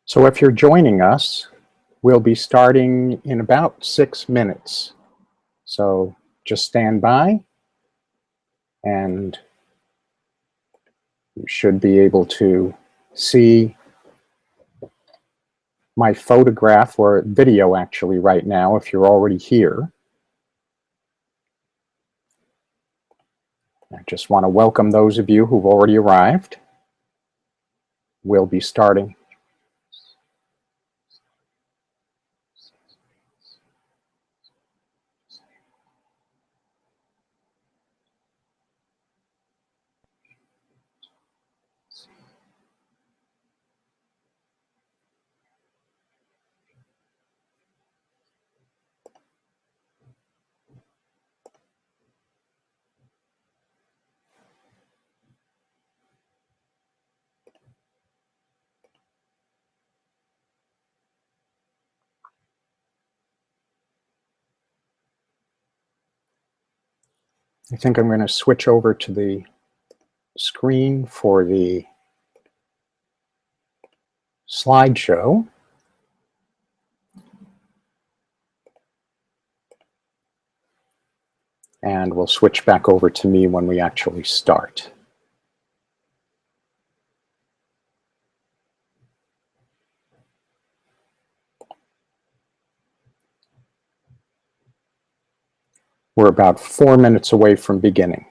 So if you're joining us, we'll be starting in about 6 minutes. So just stand by and you should be able to see my photograph or video actually right now if you're already here. I just want to welcome those of you who've already arrived. We'll be starting. I think I'm going to switch over to the screen for the slideshow. And we'll switch back over to me when we actually start. We're about 4 minutes away from beginning.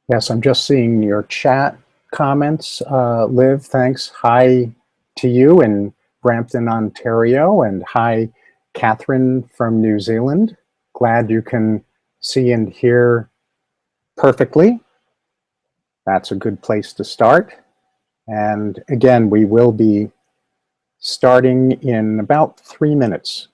Yes, I'm just seeing your chat comments. Liv, thanks. Hi to you in Brampton, Ontario, and hi, Catherine from New Zealand. Glad you can see and hear perfectly. That's a good place to start. And again, we will be starting in about 3 minutes.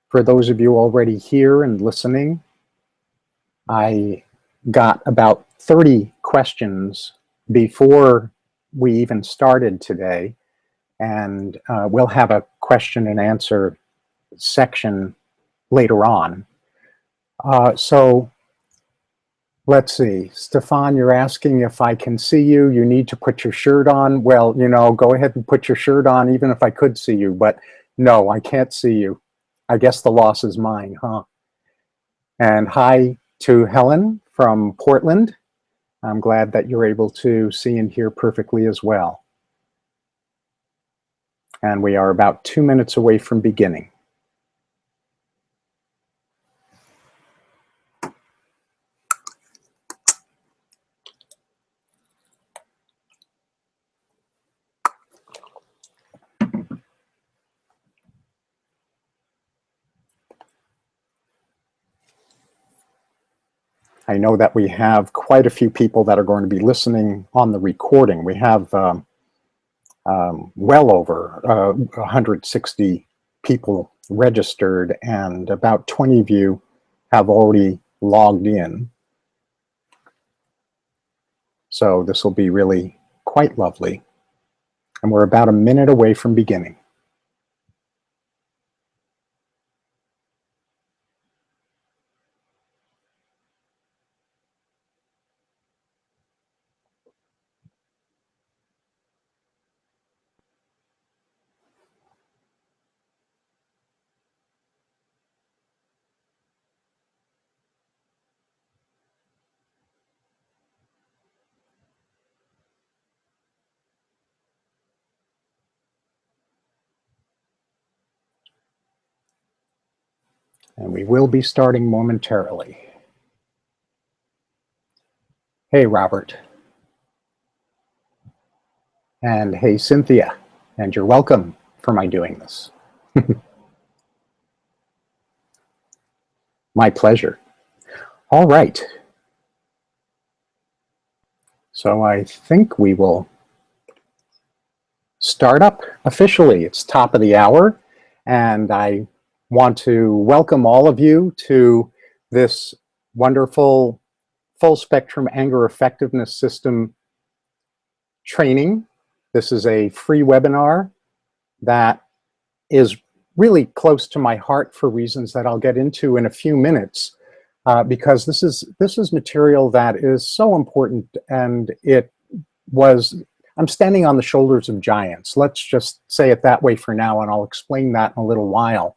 For those of you already here and listening, I got about 30 questions before we even started today, and we'll have a question and answer section later on. So let's see. Stefan, you're asking if I can see you. You need to put your shirt on. Well, you know, go ahead and put your shirt on, even if I could see you. But no, I can't see you. I guess the loss is mine, huh? And hi to Helen from Portland. I'm glad that you're able to see and hear perfectly as well. And we are about 2 minutes away from beginning. I know that we have quite a few people that are going to be listening on the recording. We have well over 160 people registered, and about 20 of you have already logged in. So this will be really quite lovely. And we're about a minute away from beginning. And we will be starting momentarily. Hey, Robert. And hey, Cynthia. And you're welcome for my doing this. My pleasure. All right. So I think we will start up officially. It's top of the hour, and I want to welcome all of you to this wonderful full spectrum anger effectiveness system training. This is a free webinar that is really close to my heart for reasons that I'll get into in a few minutes, because this is material that is so important, and I'm standing on the shoulders of giants. Let's just say it that way for now, and I'll explain that in a little while.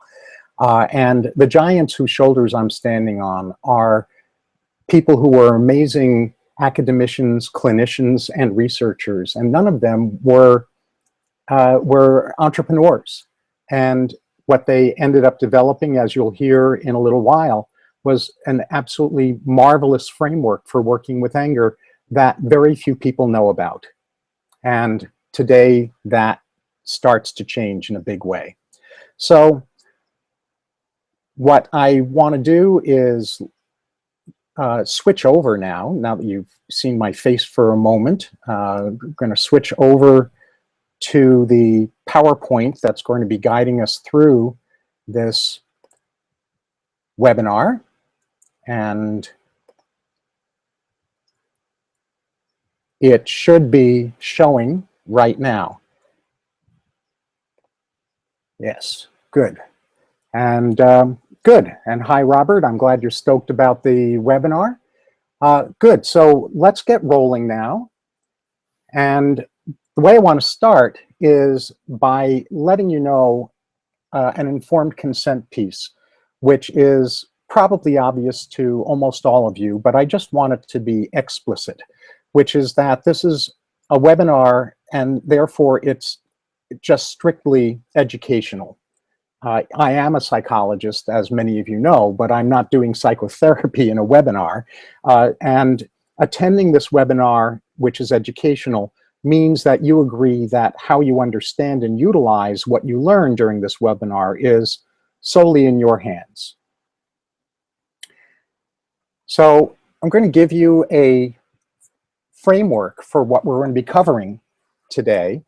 And the giants whose shoulders I'm standing on are people who were amazing academicians, clinicians, and researchers, and none of them were entrepreneurs. And what they ended up developing, as you'll hear in a little while, was an absolutely marvelous framework for working with anger that very few people know about. And today that starts to change in a big way. So what I want to do is switch over now that you've seen my face for a moment. I'm going to switch over to the PowerPoint that's going to be guiding us through this webinar. And it should be showing right now. Yes, good. And good. And hi, Robert. I'm glad you're stoked about the webinar. Good. So let's get rolling now. And the way I want to start is by letting you know an informed consent piece, which is probably obvious to almost all of you, but I just want it to be explicit, which is that this is a webinar and therefore it's just strictly educational. I am a psychologist, as many of you know, but I'm not doing psychotherapy in a webinar. And attending this webinar, which is educational, means that you agree that how you understand and utilize what you learn during this webinar is solely in your hands. So I'm going to give you a framework for what we're going to be covering today.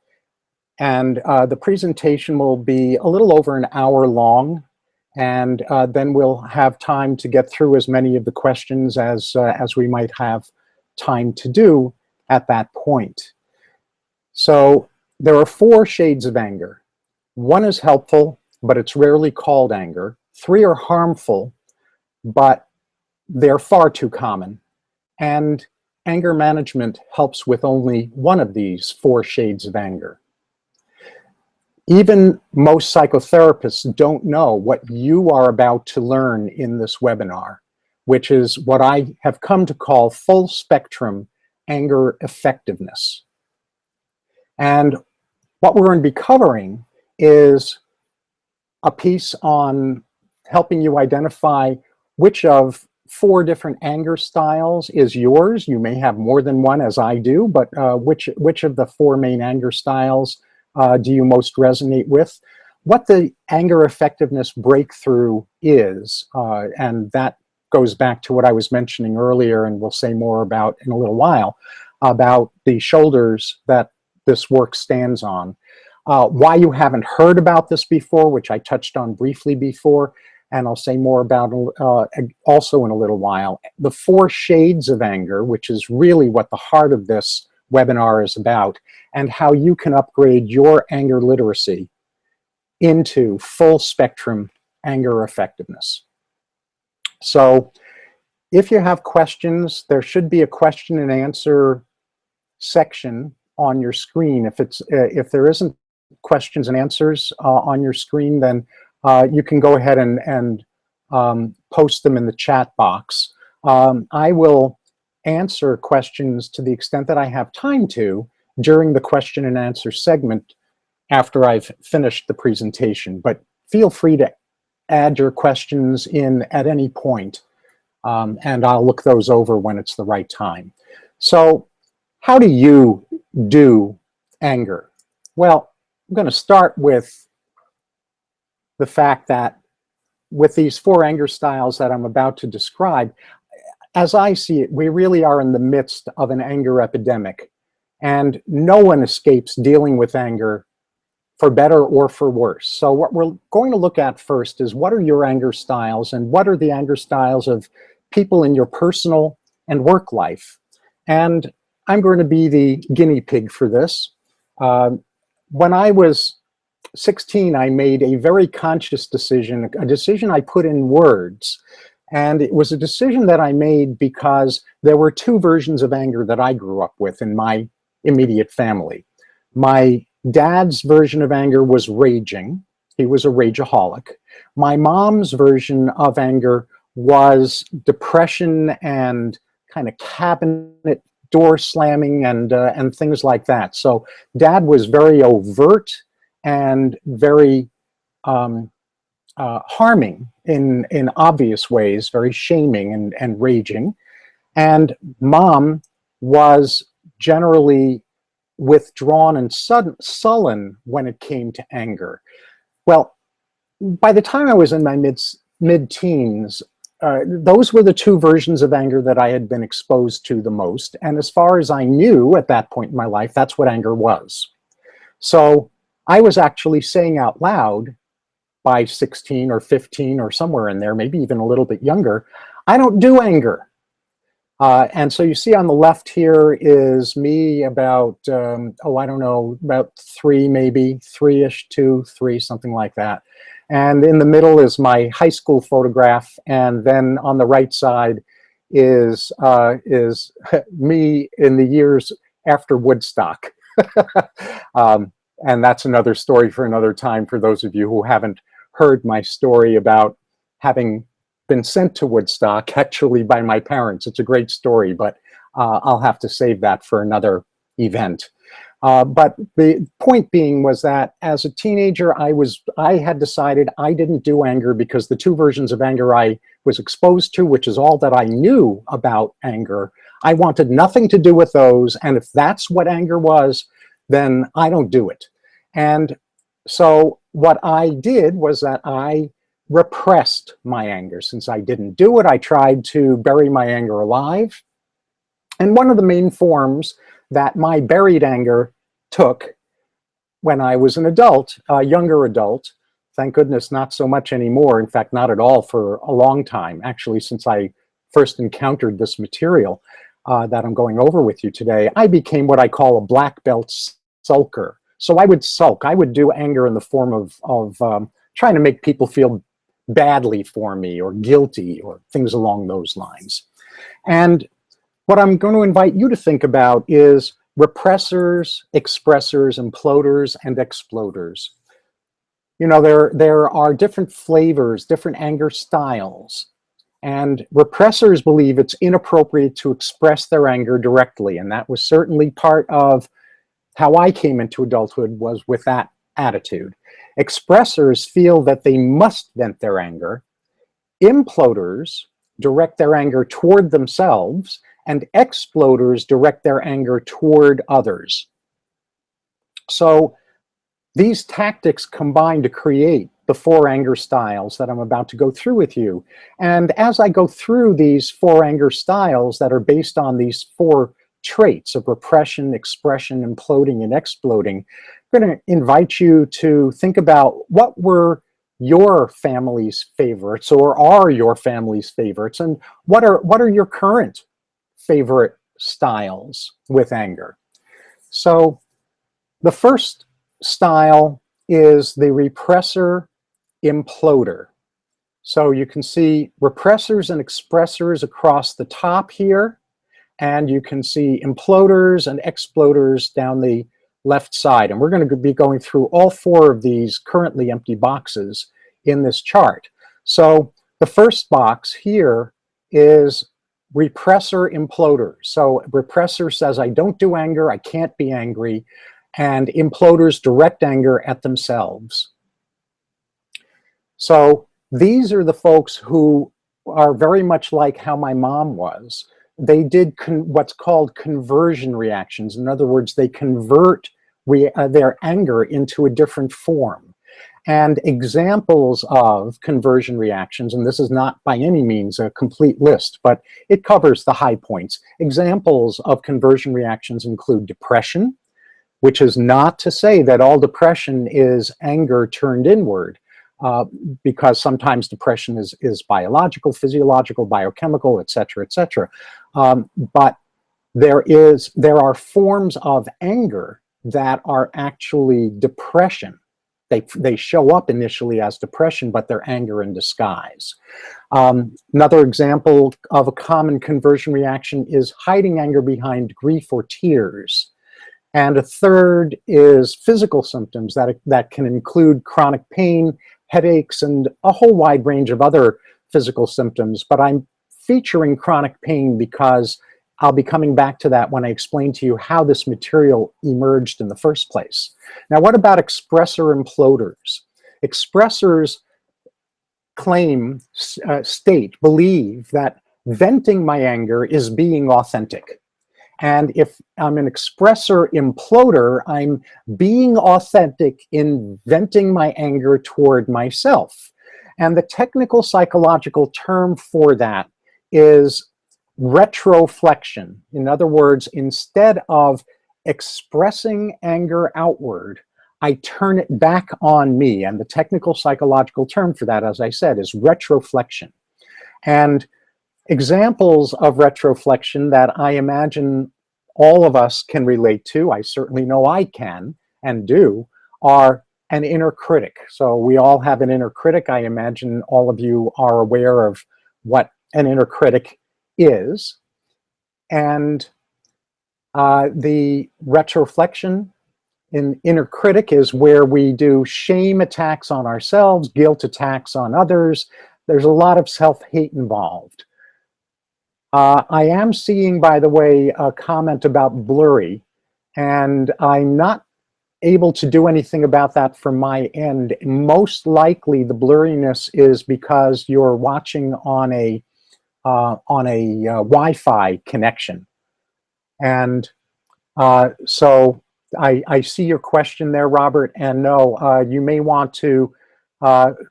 And the presentation will be a little over an hour long, and then we'll have time to get through as many of the questions as we might have time to do at that point. So there are 4 shades of anger. 1 is helpful, but it's rarely called anger. 3 are harmful, but they're far too common. And anger management helps with only 1 of these 4 shades of anger. Even most psychotherapists don't know what you are about to learn in this webinar, which is what I have come to call full spectrum anger effectiveness. And what we're going to be covering is a piece on helping you identify which of 4 different anger styles is yours. You may have more than one, as I do, but which of the 4 main anger styles do you most resonate with? What the anger effectiveness breakthrough is, and that goes back to what I was mentioning earlier, and we'll say more about in a little while, about the shoulders that this work stands on. Why you haven't heard about this before, which I touched on briefly before, and I'll say more about also in a little while. The 4 shades of anger, which is really what the heart of this webinar is about, and how you can upgrade your anger literacy into full spectrum anger effectiveness. So if you have questions, there should be a question and answer section on your screen. If there isn't questions and answers on your screen, then you can go ahead and post them in the chat box. I will answer questions to the extent that I have time to during the question and answer segment after I've finished the presentation, but feel free to add your questions in at any point, and I'll look those over when it's the right time. So how do you do anger? Well, I'm going to start with the fact that with these 4 anger styles that I'm about to describe, as I see it, we really are in the midst of an anger epidemic, and no one escapes dealing with anger for better or for worse. So what we're going to look at first is, what are your anger styles, and what are the anger styles of people in your personal and work life? And I'm going to be the guinea pig for this. When I was 16, I made a very conscious decision, a decision I put in words. And it was a decision that I made because there were 2 versions of anger that I grew up with in my immediate family. My dad's version of anger was raging. He was a rageaholic. My mom's version of anger was depression and kind of cabinet door slamming and things like that. So Dad was very overt and very harming in obvious ways, very shaming and raging. And Mom was generally withdrawn and sullen when it came to anger. Well, by the time I was in my mid-teens, those were the 2 versions of anger that I had been exposed to the most. And as far as I knew at that point in my life, that's what anger was. So I was actually saying out loud by 16 or 15 or somewhere in there, maybe even a little bit younger, I don't do anger. And so you see on the left here is me about, I don't know, about 3 maybe, 3-ish, 2, 3, something like that. And in the middle is my high school photograph, and then on the right side is me in the years after Woodstock. And that's another story for another time for those of you who haven't heard my story about having been sent to Woodstock, actually by my parents. It's a great story, but I'll have to save that for another event. But the point being was that as a teenager, I had decided I didn't do anger because the 2 versions of anger I was exposed to, which is all that I knew about anger, I wanted nothing to do with those. And if that's what anger was, then I don't do it. And so what I did was that I repressed my anger. Since I didn't do it, I tried to bury my anger alive. And one of the main forms that my buried anger took when I was an adult, a younger adult, thank goodness not so much anymore, in fact, not at all for a long time, actually, since I first encountered this material that I'm going over with you today, I became what I call a black belt sulker. So I would sulk. I would do anger in the form of trying to make people feel badly for me or guilty or things along those lines. And what I'm going to invite you to think about is repressors, expressors, imploders, and exploders. You know, there are different flavors, different anger styles. And repressors believe it's inappropriate to express their anger directly. And that was certainly part of how I came into adulthood, was with that attitude. Expressors feel that they must vent their anger. Imploders direct their anger toward themselves, and exploders direct their anger toward others. So these tactics combine to create the 4 anger styles that I'm about to go through with you. And as I go through these 4 anger styles that are based on these 4 traits of repression, expression, imploding, and exploding, I'm going to invite you to think about what were your family's favorites, or are your family's favorites, and what are your current favorite styles with anger. So the first style is the repressor imploder. So you can see repressors and expressors across the top here, and you can see imploders and exploders down the left side. And we're going to be going through all 4 of these currently empty boxes in this chart. So the first box here is repressor imploder. So repressor says, I don't do anger, I can't be angry, and imploders direct anger at themselves. So These are the folks who are very much like how my mom was. They did what's called conversion reactions. In other words, they convert their anger into a different form. And examples of conversion reactions, and this is not by any means a complete list, but it covers the high points. Examples of conversion reactions include depression, which is not to say that all depression is anger turned inward, because sometimes depression is biological, physiological, biochemical, et cetera, et cetera. But there are forms of anger that are actually depression. They show up initially as depression, but they're anger in disguise. Another example of a common conversion reaction is hiding anger behind grief or tears. And a third is physical symptoms that can include chronic pain, headaches, and a whole wide range of other physical symptoms. But I'm featuring chronic pain because I'll be coming back to that when I explain to you how this material emerged in the first place. Now, what about expressor imploders? Expressors claim, believe that venting my anger is being authentic. And if I'm an expressor imploder, I'm being authentic in venting my anger toward myself. And the technical psychological term for that is retroflexion. In other words, instead of expressing anger outward, I turn it back on me. And the technical psychological term for that, as I said, is retroflexion. And examples of retroflexion that I imagine all of us can relate to, I certainly know I can and do, are an inner critic. So we all have an inner critic. I imagine all of you are aware of what an inner critic is. And the retroflexion in inner critic is where we do shame attacks on ourselves, guilt attacks on others. There's a lot of self-hate involved. I am seeing, by the way, a comment about blurry, and I'm not able to do anything about that from my end. Most likely the blurriness is because you're watching on a Wi-Fi connection. And so I see your question there, Robert, and no, you may want to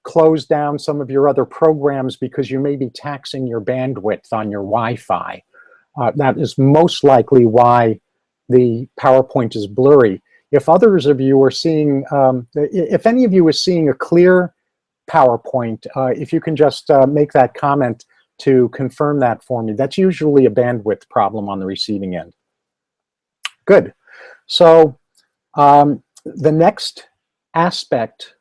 close down some of your other programs because you may be taxing your bandwidth on your Wi-Fi. That is most likely why the PowerPoint is blurry. If others of you are seeing, if any of you is seeing a clear PowerPoint, if you can just make that comment to confirm that for me. That's usually a bandwidth problem on the receiving end. Good. So the next aspect,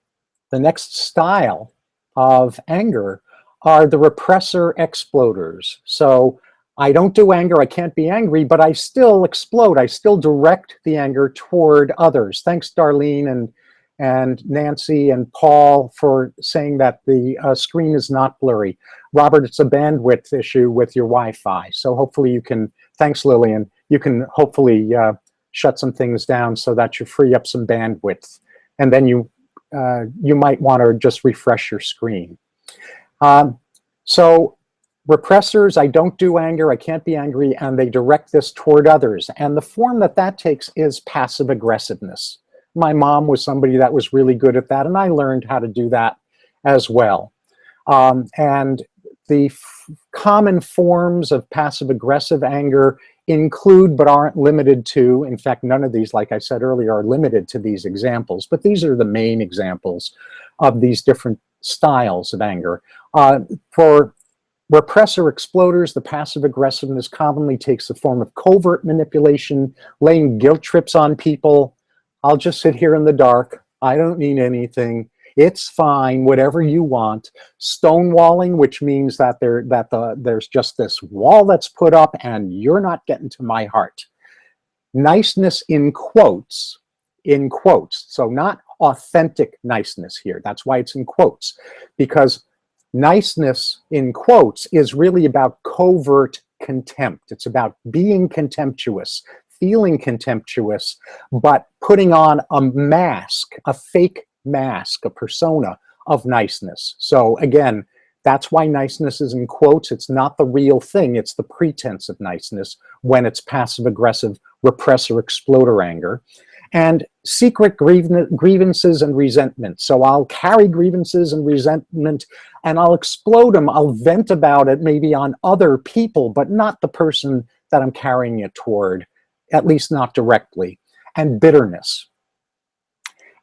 the next style of anger are the repressor exploders. So I don't do anger, I can't be angry, but I still explode. I still direct the anger toward others. Thanks, Darlene and Nancy and Paul for saying that the screen is not blurry. Robert, it's a bandwidth issue with your Wi-Fi. So hopefully you can, thanks Lillian, you can hopefully shut some things down so that you free up some bandwidth. And then you might want to just refresh your screen. So repressors, I don't do anger, I can't be angry, and they direct this toward others. And the form that that takes is passive aggressiveness. My mom was somebody that was really good at that, and I learned how to do that as well. And the common forms of passive aggressive anger include but aren't limited to, in fact, none of these, like I said earlier, are limited to these examples, but these are the main examples of these different styles of anger. For repressor exploders, the passive aggressiveness commonly takes the form of covert manipulation, laying guilt trips on people. I'll just sit here in the dark. I don't mean anything. It's fine, whatever you want. Stonewalling, which means that there's just this wall that's put up and you're not getting to my heart. Niceness in quotes, so not authentic niceness here. That's why it's in quotes, because niceness in quotes is really about covert contempt. It's about being contemptuous, feeling contemptuous, but putting on a mask, a fake mask, a persona of niceness. So again, that's why niceness is in quotes. It's not the real thing. It's the pretense of niceness when it's passive-aggressive, repressor, exploder anger. And secret grievances and resentment. So I'll carry grievances and resentment and I'll explode them. I'll vent about it maybe on other people, but not the person that I'm carrying it toward, at least not directly. And bitterness.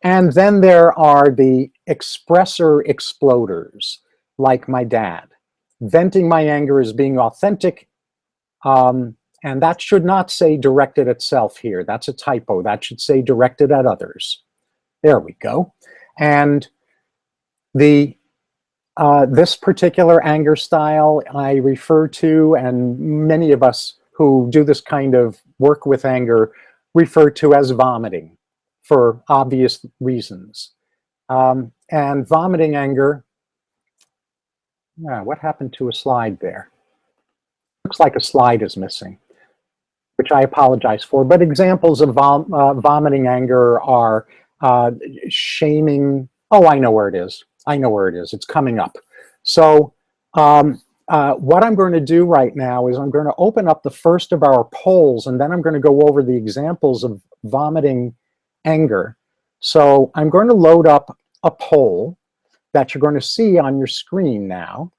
And then there are the expressor exploders, like my dad. Venting my anger as being authentic, and that should not say directed at self here. That's a typo. That should say directed at others. There we go. And the this particular anger style I refer to, and many of us who do this kind of work with anger refer to as vomiting for obvious reasons. And vomiting anger, what happened to a slide there? Looks like a slide is missing, which I apologize for. But examples of vomiting anger are shaming. Oh, I know where it is. I know where it is. It's coming up. So what I'm going to do right now is I'm going to open up the first of our polls, and then I'm going to go over the examples of vomiting anger. So I'm going to load up a poll that you're going to see on your screen now.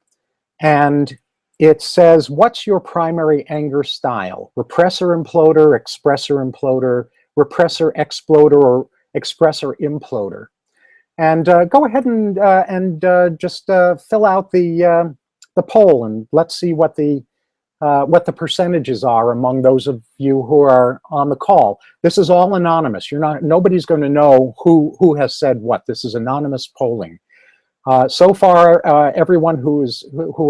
And it says, what's your primary anger style? Repressor imploder, expressor imploder, repressor exploder, or expressor imploder? And go ahead and just fill out the poll, and let's see what the percentages are among those of you who are on the call. This is all anonymous. Nobody's going to know who has said what. This is anonymous polling. So far, everyone who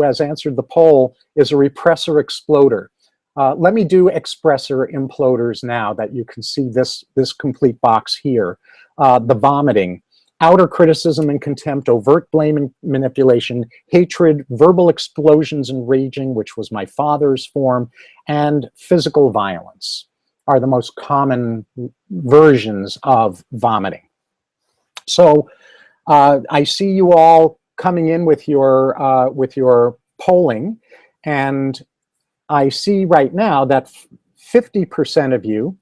has answered the poll is a repressor exploder. Let me do expressor imploders now that you can see this complete box here. The vomiting, outer criticism and contempt, overt blame and manipulation, hatred, verbal explosions and raging, which was my father's form, and physical violence are the most common versions of vomiting. So I see you all coming in with your polling, and I see right now that 50% of you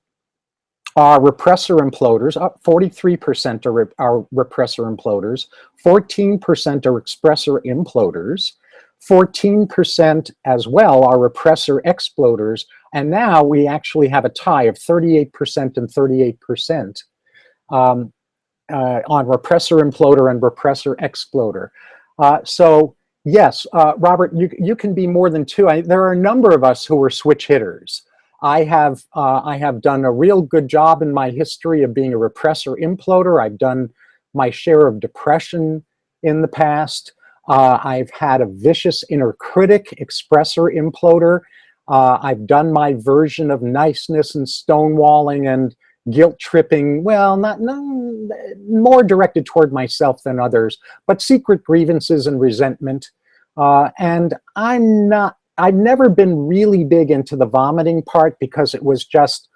are repressor imploders, 43% are repressor imploders, 14% are expressor imploders, 14% as well are repressor exploders, and now we actually have a tie of 38% and 38%. On repressor imploder and repressor exploder. So yes, Robert, you can be more than two. There are a number of us who are switch hitters. I have done a real good job in my history of being a repressor imploder. I've done my share of depression in the past. I've had a vicious inner critic, expressor imploder. I've done my version of niceness and stonewalling and guilt tripping, well, not more directed toward myself than others, but secret grievances and resentment. And I've never been really big into the vomiting part because it was just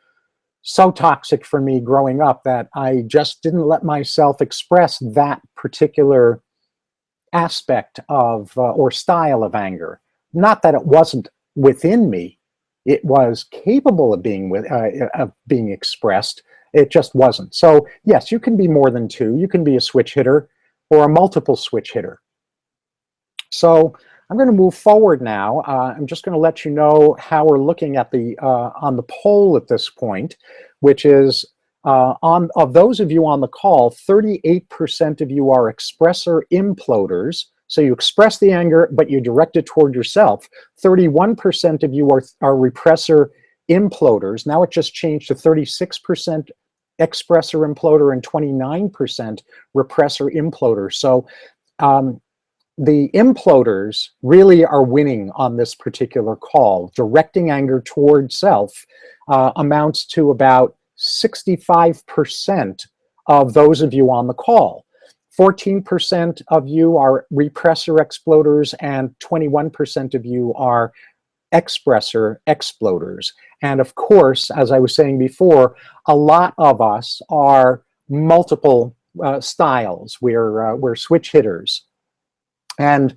so toxic for me growing up that I just didn't let myself express that particular aspect of or style of anger. Not that it wasn't within me. It was capable of being expressed. It just wasn't. So yes, you can be more than two. You can be a switch hitter or a multiple switch hitter. So I'm going to move forward now. I'm just going to let you know how we're looking at the on the poll at this point, which is of those of you on the call, 38% of you are expressor imploders. So you express the anger, but you direct it toward yourself. 31% of you are repressor imploders. Now it just changed to 36% expressor imploder and 29% repressor imploder. So the imploders really are winning on this particular call. Directing anger toward self amounts to about 65% of those of you on the call. 14% of you are repressor exploders and 21% of you are expressor exploders. And of course, as I was saying before, a lot of us are multiple styles. We're switch hitters. And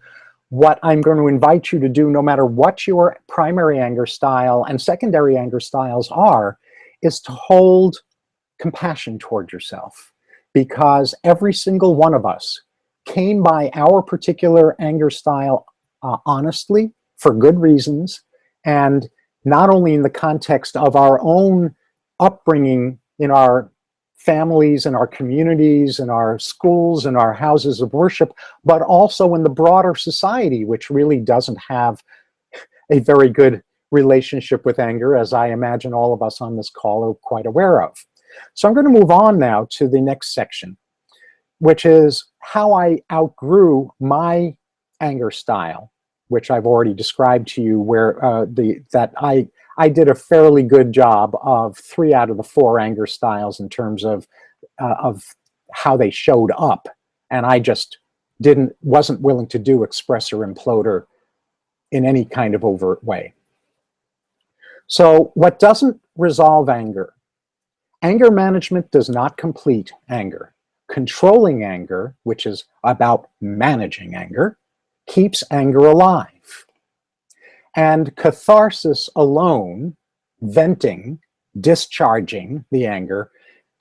what I'm going to invite you to do, no matter what your primary anger style and secondary anger styles are, is to hold compassion toward yourself, because every single one of us came by our particular anger style honestly, for good reasons, and not only in the context of our own upbringing in our families and our communities and our schools and our houses of worship, but also in the broader society, which really doesn't have a very good relationship with anger, as I imagine all of us on this call are quite aware of. So I'm going to move on now to the next section, which is how I outgrew my anger style, which I've already described to you, where I did a fairly good job of 3 out of the 4 anger styles in terms of how they showed up, and I just wasn't willing to do express or imploder in any kind of overt way. So what doesn't resolve anger? Anger management does not complete anger. Controlling anger, which is about managing anger, keeps anger alive. And catharsis alone, venting, discharging the anger,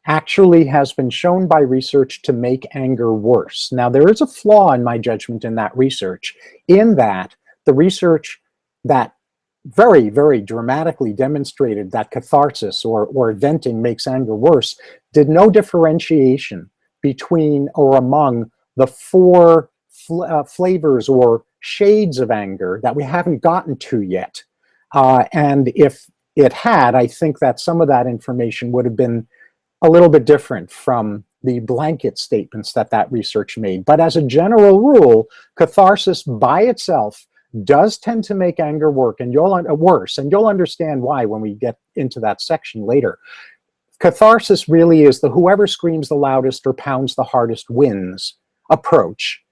actually has been shown by research to make anger worse. Now, there is a flaw in my judgment in that research, in that the research that very, very dramatically demonstrated that catharsis or venting makes anger worse did no differentiation between or among the 4 flavors or shades of anger that we haven't gotten to yet. And if it had, I think that some of that information would have been a little bit different from the blanket statements that research made. But as a general rule, catharsis by itself does tend to make anger worse, and you'll understand why when we get into that section later. Catharsis really is the whoever screams the loudest or pounds the hardest wins approach.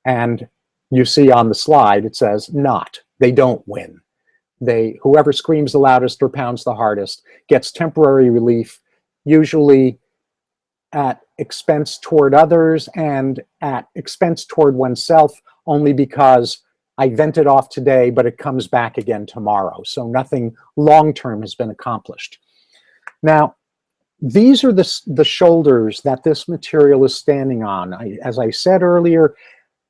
And you see on the slide, it says not. They don't win. Whoever screams the loudest or pounds the hardest gets temporary relief, usually at expense toward others and at expense toward oneself, only because I vented off today, but it comes back again tomorrow. So nothing long-term has been accomplished. Now, these are the shoulders that this material is standing on. As I said earlier,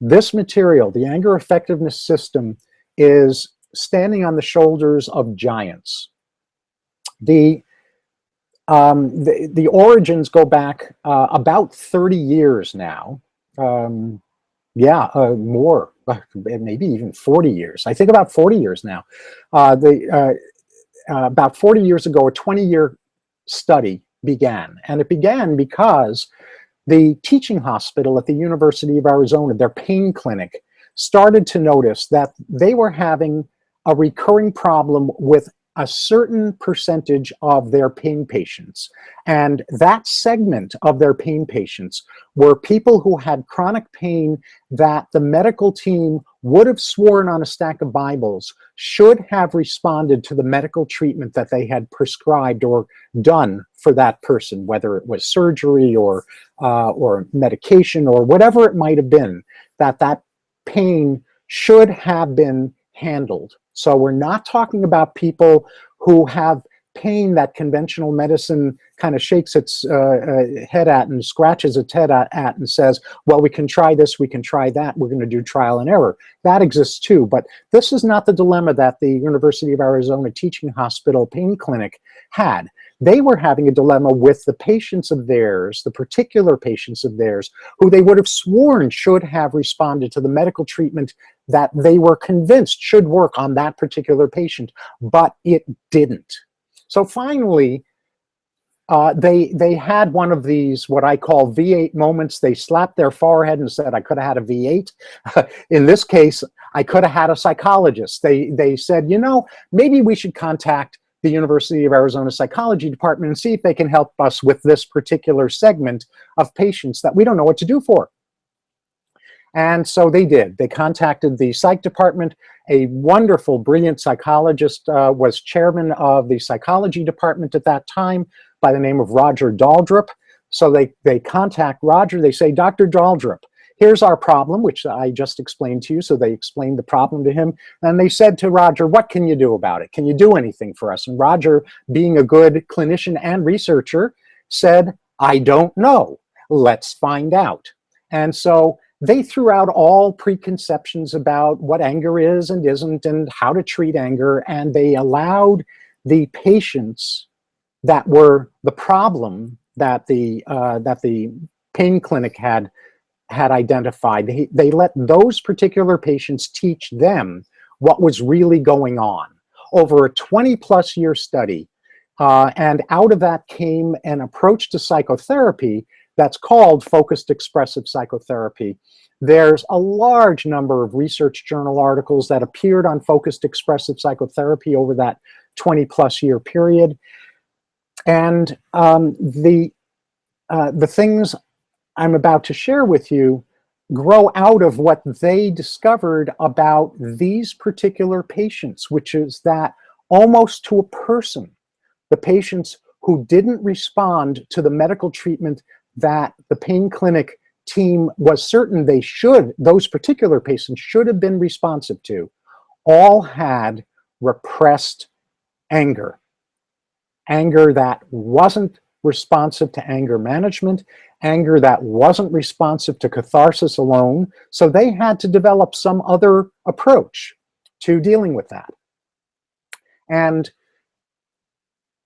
this material, the anger effectiveness system, is standing on the shoulders of giants. The origins go back about 30 years now. More, maybe even 40 years. I think about 40 years now. About 40 years ago, a 20-year study began. And it began because the teaching hospital at the University of Arizona, their pain clinic, started to notice that they were having a recurring problem with a certain percentage of their pain patients. And that segment of their pain patients were people who had chronic pain that the medical team would have sworn on a stack of Bibles should have responded to the medical treatment that they had prescribed or done for that person, whether it was surgery or medication or whatever it might have been, that pain should have been handled. So we're not talking about people who have pain that conventional medicine kind of shakes its head at and scratches its head at and says, well, we can try this, we can try that, we're going to do trial and error. That exists too, but this is not the dilemma that the University of Arizona Teaching Hospital Pain Clinic had. They were having a dilemma with the patients of theirs, the particular patients of theirs, who they would have sworn should have responded to the medical treatment that they were convinced should work on that particular patient, but it didn't. So finally, they had one of these, what I call V8 moments. They slapped their forehead and said, I could have had a V8. In this case, I could have had a psychologist. They said, you know, maybe we should contact the University of Arizona Psychology Department and see if they can help us with this particular segment of patients that we don't know what to do for. And so they did. They contacted the psych department. A wonderful, brilliant psychologist was chairman of the psychology department at that time by the name of Roger Daldrup. So they contact Roger. They say, Dr. Daldrup, here's our problem, which I just explained to you. So they explained the problem to him. And they said to Roger, what can you do about it? Can you do anything for us? And Roger, being a good clinician and researcher, said, I don't know. Let's find out. And so they threw out all preconceptions about what anger is and isn't and how to treat anger. And they allowed the patients that were the problem that the pain clinic had identified. They let those particular patients teach them what was really going on over a 20+ year study. And out of that came an approach to psychotherapy that's called focused expressive psychotherapy. There's a large number of research journal articles that appeared on focused expressive psychotherapy over that 20+ year period. And the things I'm about to share with you grow out of what they discovered about these particular patients, which is that almost to a person, the patients who didn't respond to the medical treatment that the pain clinic team was certain they should, those particular patients should have been responsive to, all had repressed anger. Anger that wasn't responsive to anger management, anger that wasn't responsive to catharsis alone. So they had to develop some other approach to dealing with that. And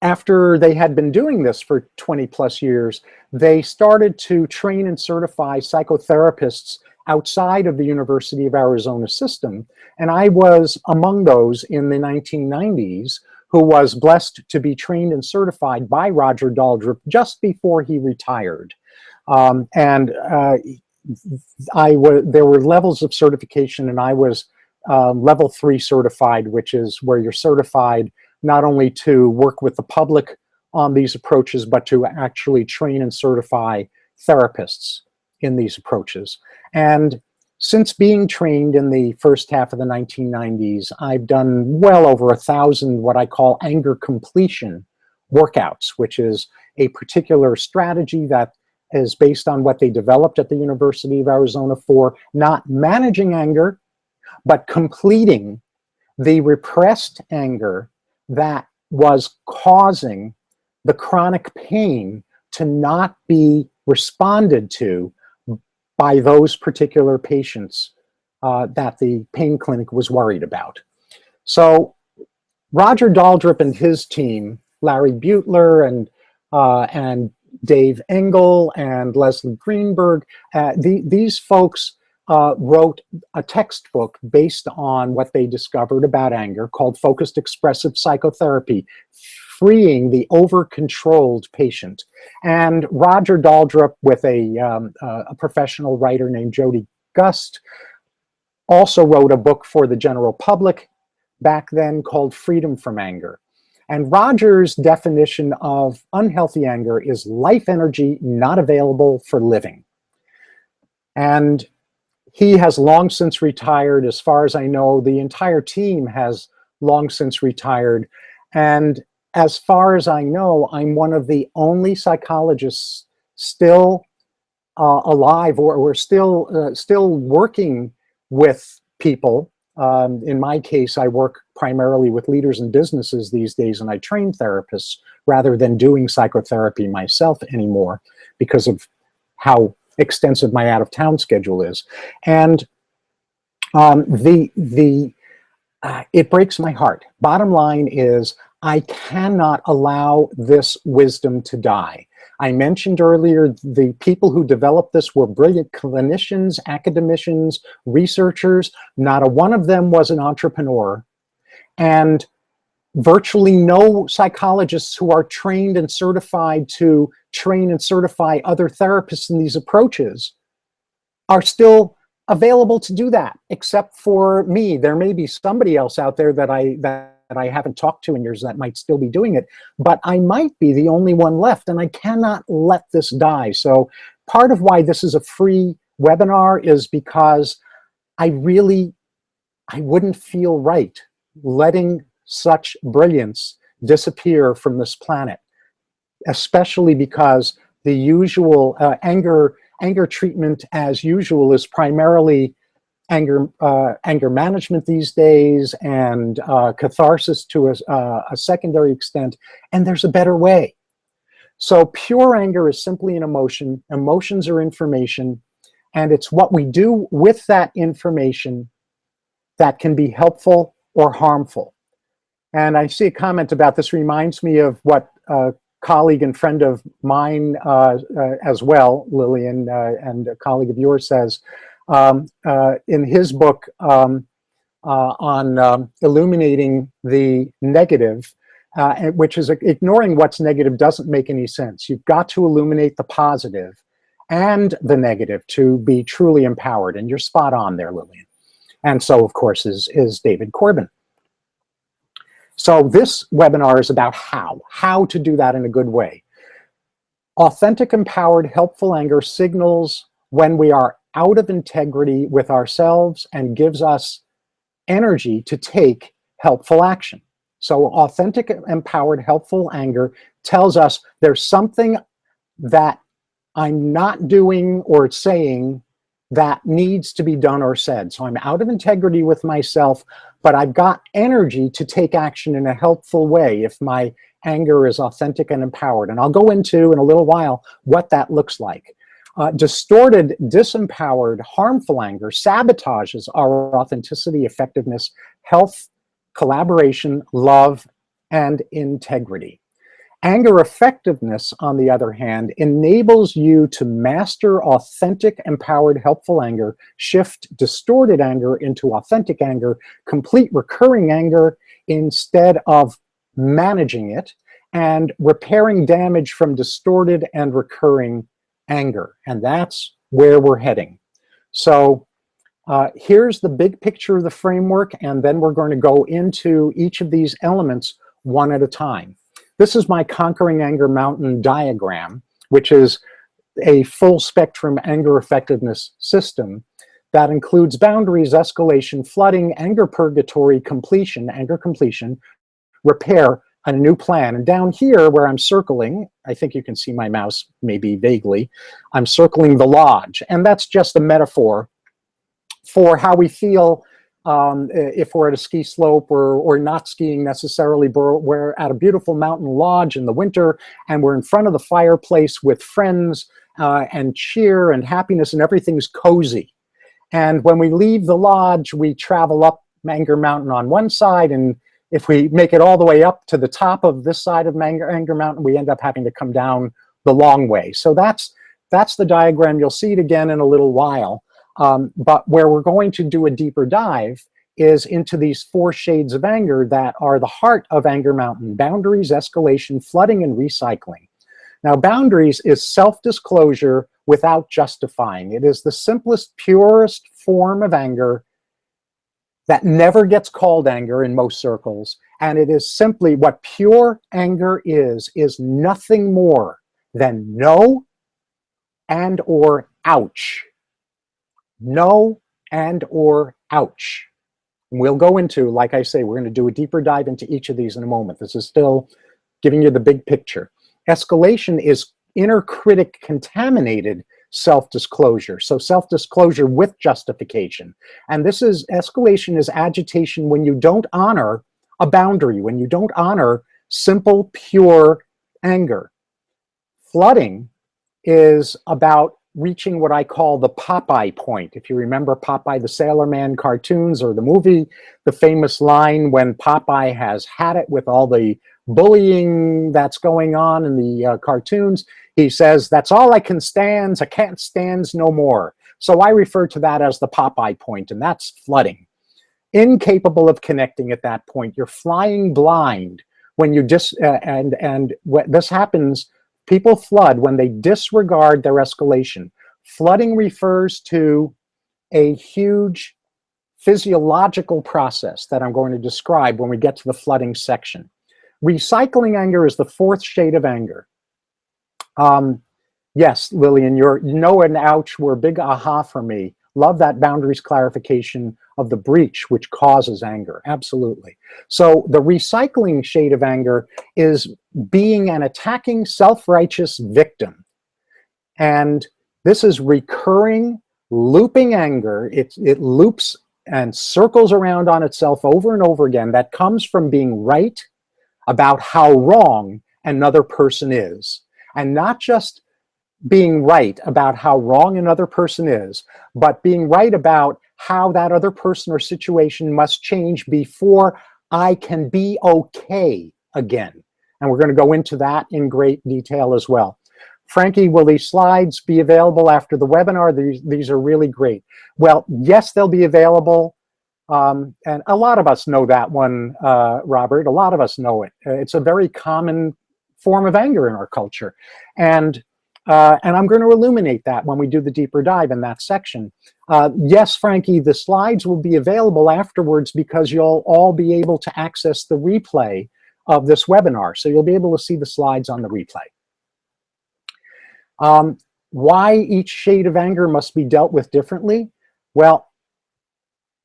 after they had been doing this for 20+ years, they started to train and certify psychotherapists outside of the University of Arizona system. And I was among those in the 1990s who was blessed to be trained and certified by Roger Daldrup just before he retired. There were levels of certification, and I was level 3 certified, which is where you're certified not only to work with the public on these approaches, but to actually train and certify therapists in these approaches. And since being trained in the first half of the 1990s, I've done well over 1,000 what I call anger completion workouts, which is a particular strategy that is based on what they developed at the University of Arizona for not managing anger, but completing the repressed anger that was causing the chronic pain to not be responded to by those particular patients that the pain clinic was worried about. So Roger Daldrup and his team, Larry Butler and Dave Engel and Leslie Greenberg, these folks wrote a textbook based on what they discovered about anger called Focused Expressive Psychotherapy, Freeing the Over-Controlled Patient. And Roger Daldrup, with a professional writer named Jody Gust, also wrote a book for the general public back then called Freedom from Anger. And Roger's definition of unhealthy anger is life energy not available for living. And he has long since retired. As far as I know, the entire team has long since retired. And as far as I know, I'm one of the only psychologists still alive or still working with people. In my case, I work primarily with leaders and businesses these days, and I train therapists rather than doing psychotherapy myself anymore because of how extensive my out-of-town schedule is. And it breaks my heart. Bottom line is, I cannot allow this wisdom to die. I mentioned earlier the people who developed this were brilliant clinicians, academicians, researchers. Not a one of them was an entrepreneur. And virtually no psychologists who are trained and certified to train and certify other therapists in these approaches are still available to do that, except for me. There may be somebody else out there that I haven't talked to in years that might still be doing it, but I might be the only one left, and I cannot let this die. So part of why this is a free webinar is because I wouldn't feel right letting such brilliance disappear from this planet, especially because the usual anger treatment as usual is primarily anger management these days, and catharsis to a secondary extent, and there's a better way. So pure anger is simply an emotion. Emotions are information, and it's what we do with that information that can be helpful or harmful. And I see a comment about this reminds me of what a colleague and friend of mine as well, Lillian, and a colleague of yours says, in his book on illuminating the negative, which is ignoring what's negative doesn't make any sense. You've got to illuminate the positive and the negative to be truly empowered. And you're spot on there, Lillian. And so, of course, is David Corbin. So this webinar is about how to do that in a good way. Authentic, empowered, helpful anger signals when we are out of integrity with ourselves and gives us energy to take helpful action. So authentic, empowered, helpful anger tells us there's something that I'm not doing or saying that needs to be done or said. So I'm out of integrity with myself, but I've got energy to take action in a helpful way if my anger is authentic and empowered. And I'll go into in a little while what that looks like. Distorted, disempowered, harmful anger sabotages our authenticity, effectiveness, health, collaboration, love, and integrity. Anger effectiveness, on the other hand, enables you to master authentic, empowered, helpful anger, shift distorted anger into authentic anger, complete recurring anger instead of managing it, and repairing damage from distorted and recurring anger. And that's where we're heading. So here's the big picture of the framework, and then we're going to go into each of these elements one at a time. This is my Conquering Anger Mountain diagram, which is a full spectrum anger effectiveness system that includes boundaries, escalation, flooding, anger purgatory, completion, anger completion, repair, and a new plan. And down here where I'm circling, I think you can see my mouse maybe vaguely, I'm circling the lodge. And that's just a metaphor for how we feel if we're at a ski slope or not skiing necessarily, but we're at a beautiful mountain lodge in the winter and we're in front of the fireplace with friends and cheer and happiness and everything's cozy. And when we leave the lodge, we travel up Anger Mountain on one side, and if we make it all the way up to the top of this side of Anger Mountain, we end up having to come down the long way. So that's the diagram. You'll see it again in a little while. But where we're going to do a deeper dive is into these 4 shades of anger that are the heart of Anger Mountain: boundaries, escalation, flooding, and recycling. Now, boundaries is self-disclosure without justifying. It is the simplest, purest form of anger that never gets called anger in most circles. And it is simply what pure anger is nothing more than no and or ouch. No and or ouch. And we'll go into, like I say, we're going to do a deeper dive into each of these in a moment. This is still giving you the big picture. Escalation is inner critic contaminated self-disclosure. So self-disclosure with justification. And this is, escalation is agitation when you don't honor a boundary, when you don't honor simple, pure anger. Flooding is about reaching what I call the Popeye point. If you remember Popeye the Sailor Man cartoons or the movie, the famous line when Popeye has had it with all the bullying that's going on in the cartoons, he says, "That's all I can stand, I can't stand no more." So I refer to that as the Popeye point, and that's flooding. Incapable of connecting at that point. You're flying blind when you this happens. People flood when they disregard their escalation. Flooding refers to a huge physiological process that I'm going to describe when we get to the flooding section. Recycling anger is the 4th shade of anger. Yes, Lillian, your no and ouch were a big aha for me. Love that boundaries clarification of the breach which causes anger. Absolutely. So the recycling shade of anger is being an attacking, self-righteous victim. And this is recurring, looping anger. It loops and circles around on itself over and over again. That comes from being right about how wrong another person is. And not just being right about how wrong another person is, but being right about how that other person or situation must change before I can be okay again. And we're going to go into that in great detail as well. Frankie, will these slides be available after the webinar? These are really great. Well, yes, they'll be available. And a lot of us know that one, Robert. A lot of us know it. It's a very common form of anger in our culture. And I'm going to illuminate that when we do the deeper dive in that section. Yes, Frankie, the slides will be available afterwards because you'll all be able to access the replay of this webinar. So you'll be able to see the slides on the replay. Why each shade of anger must be dealt with differently? Well,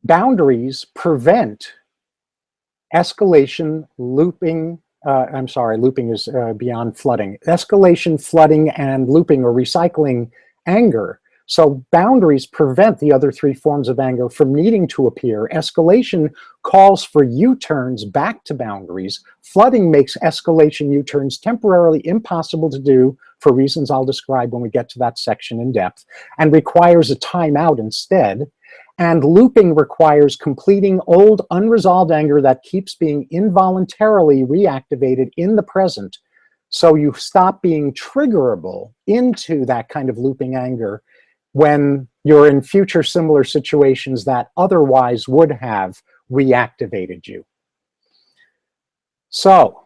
boundaries prevent escalation, looping, I'm sorry, looping is beyond flooding. Escalation, flooding, and looping or recycling anger. So boundaries prevent the other three forms of anger from needing to appear. Escalation calls for U-turns back to boundaries. Flooding makes escalation U-turns temporarily impossible to do for reasons I'll describe when we get to that section in depth, and requires a timeout instead. And looping requires completing old unresolved anger that keeps being involuntarily reactivated in the present. So you stop being triggerable into that kind of looping anger when you're in future similar situations that otherwise would have reactivated you. So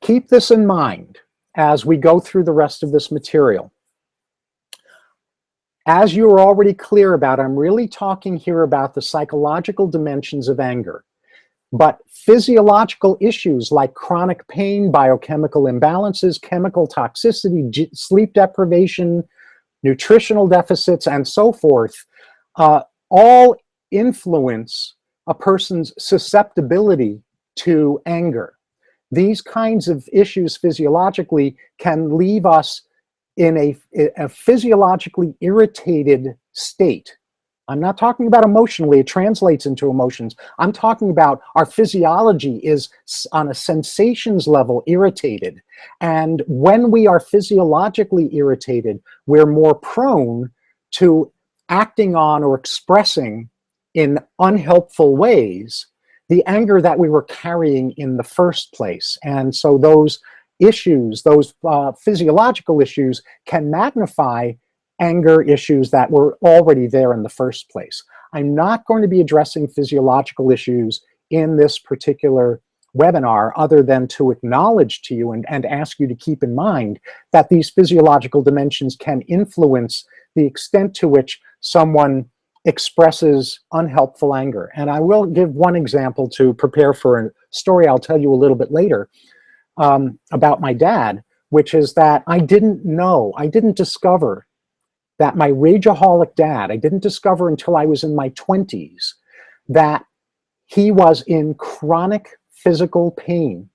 keep this in mind as we go through the rest of this material. As you're already clear about, I'm really talking here about the psychological dimensions of anger. But physiological issues like chronic pain, biochemical imbalances, chemical toxicity, sleep deprivation, nutritional deficits, and so forth, all influence a person's susceptibility to anger. These kinds of issues physiologically can leave us in a physiologically irritated state. I'm not talking about emotionally, it translates into emotions. I'm talking about our physiology is on a sensations level irritated. And when we are physiologically irritated, we're more prone to acting on or expressing in unhelpful ways the anger that we were carrying in the first place. And so those issues, those physiological issues, can magnify anger issues that were already there in the first place. I'm not going to be addressing physiological issues in this particular webinar other than to acknowledge to you and ask you to keep in mind that these physiological dimensions can influence the extent to which someone expresses unhelpful anger. And I will give one example to prepare for a story I'll tell you a little bit later about my dad, which is that I didn't discover that my rageaholic dad, I didn't discover until I was in my 20s that he was in chronic physical pain.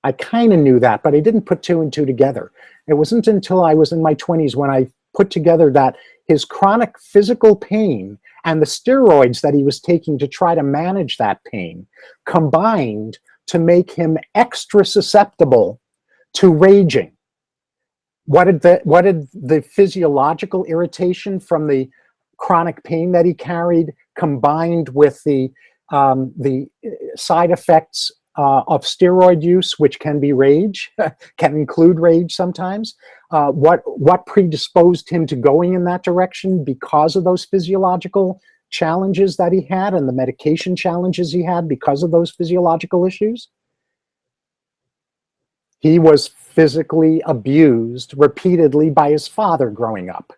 I kind of knew that, but I didn't put two and two together. It wasn't until I was in my 20s when I put together that his chronic physical pain and the steroids that he was taking to try to manage that pain combined to make him extra susceptible to raging. What did the physiological irritation from the chronic pain that he carried combined with the side effects of steroid use, which can be rage, can include rage sometimes, what predisposed him to going in that direction because of those physiological challenges that he had and the medication challenges he had because of those physiological issues? He was physically abused repeatedly by his father growing up.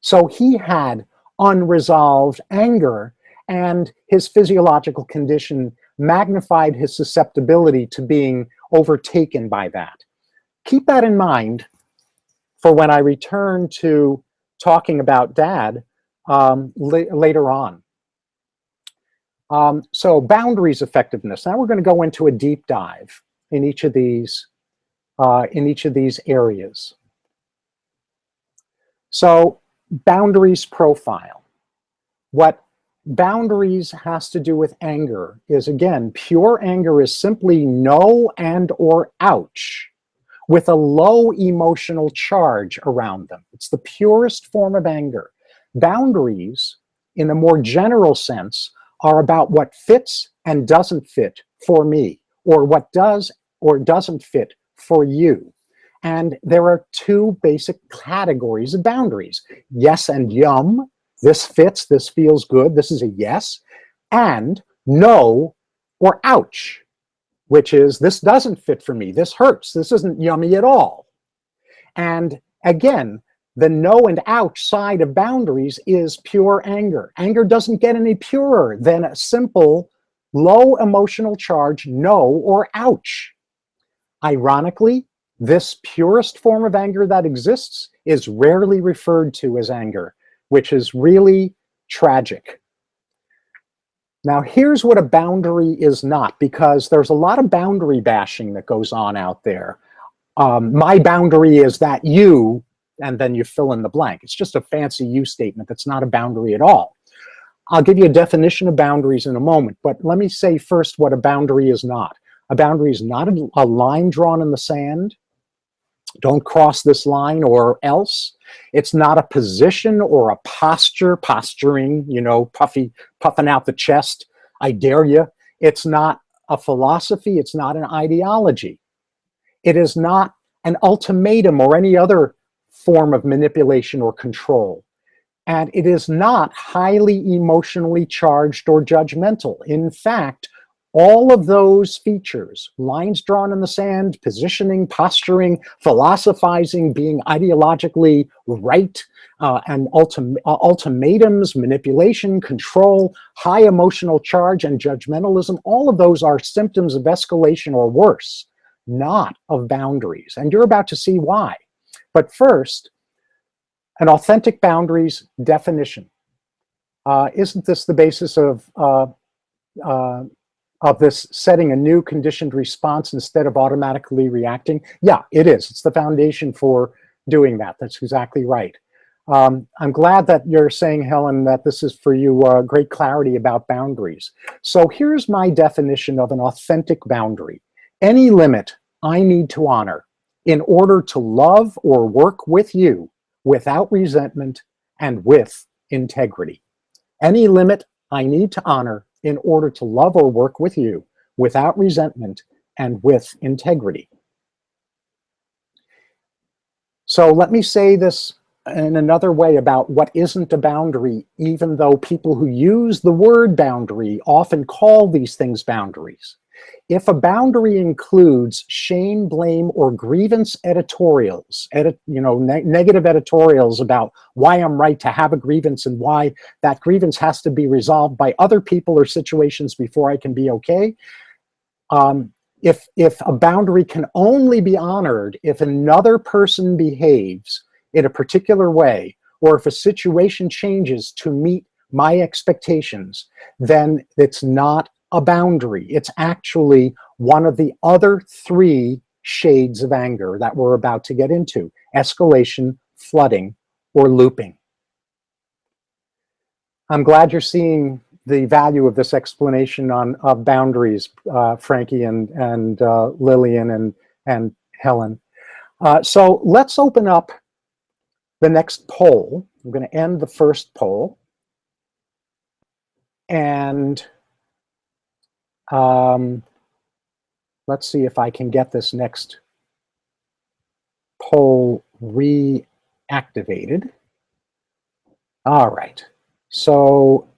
So he had unresolved anger, and his physiological condition magnified his susceptibility to being overtaken by that. Keep that in mind for when I return to talking about Dad later on. So boundaries effectiveness. Now we're going to go into a deep dive in each of these areas. So boundaries profile. What boundaries has to do with anger is, again, pure anger is simply no and or ouch with a low emotional charge around them. It's the purest form of anger. Boundaries, in a more general sense, are about what fits and doesn't fit for me, or what does or doesn't fit for you. And there are two basic categories of boundaries: yes and yum. This fits, this feels good, this is a yes. And no or ouch, which is this doesn't fit for me, this hurts, this isn't yummy at all. And again, the no and ouch side of boundaries is pure anger. Anger doesn't get any purer than a simple low emotional charge no or ouch. Ironically, this purest form of anger that exists is rarely referred to as anger, which is really tragic. Now, here's what a boundary is not, because there's a lot of boundary bashing that goes on out there. My boundary is that you, and then you fill in the blank. It's just a fancy you statement that's not a boundary at all. I'll give you a definition of boundaries in a moment, but let me say first what a boundary is not. A boundary is not a line drawn in the sand. Don't cross this line or else. It's not a position or a posture, posturing, puffing out the chest, I dare you. It's not a philosophy. It's not an ideology. It is not an ultimatum or any other form of manipulation or control. And it is not highly emotionally charged or judgmental. In fact, all of those features, lines drawn in the sand, positioning, posturing, philosophizing, being ideologically right, and ultimatums, manipulation, control, high emotional charge, and judgmentalism, all of those are symptoms of escalation or worse, not of boundaries. And you're about to see why. But first, an authentic boundaries definition. Isn't this the basis of this setting a new conditioned response instead of automatically reacting? Yeah, it is. It's the foundation for doing that. That's exactly right. I'm glad that you're saying, Helen, that this is for you great clarity about boundaries. So here's my definition of an authentic boundary. Any limit I need to honor in order to love or work with you without resentment and with integrity. Any limit I need to honor in order to love or work with you without resentment and with integrity. So let me say this in another way about what isn't a boundary, even though people who use the word boundary often call these things boundaries. If a boundary includes shame, blame, or grievance editorials, negative editorials about why I'm right to have a grievance and why that grievance has to be resolved by other people or situations before I can be okay, if a boundary can only be honored if another person behaves in a particular way, or if a situation changes to meet my expectations, then it's not a boundary. It's actually one of the other three shades of anger that we're about to get into: escalation, flooding, or looping. I'm glad you're seeing the value of this explanation of boundaries, Frankie and Lillian and Helen. So let's open up the next poll. I'm going to end the first poll. And let's see if I can get this next poll reactivated. All right. So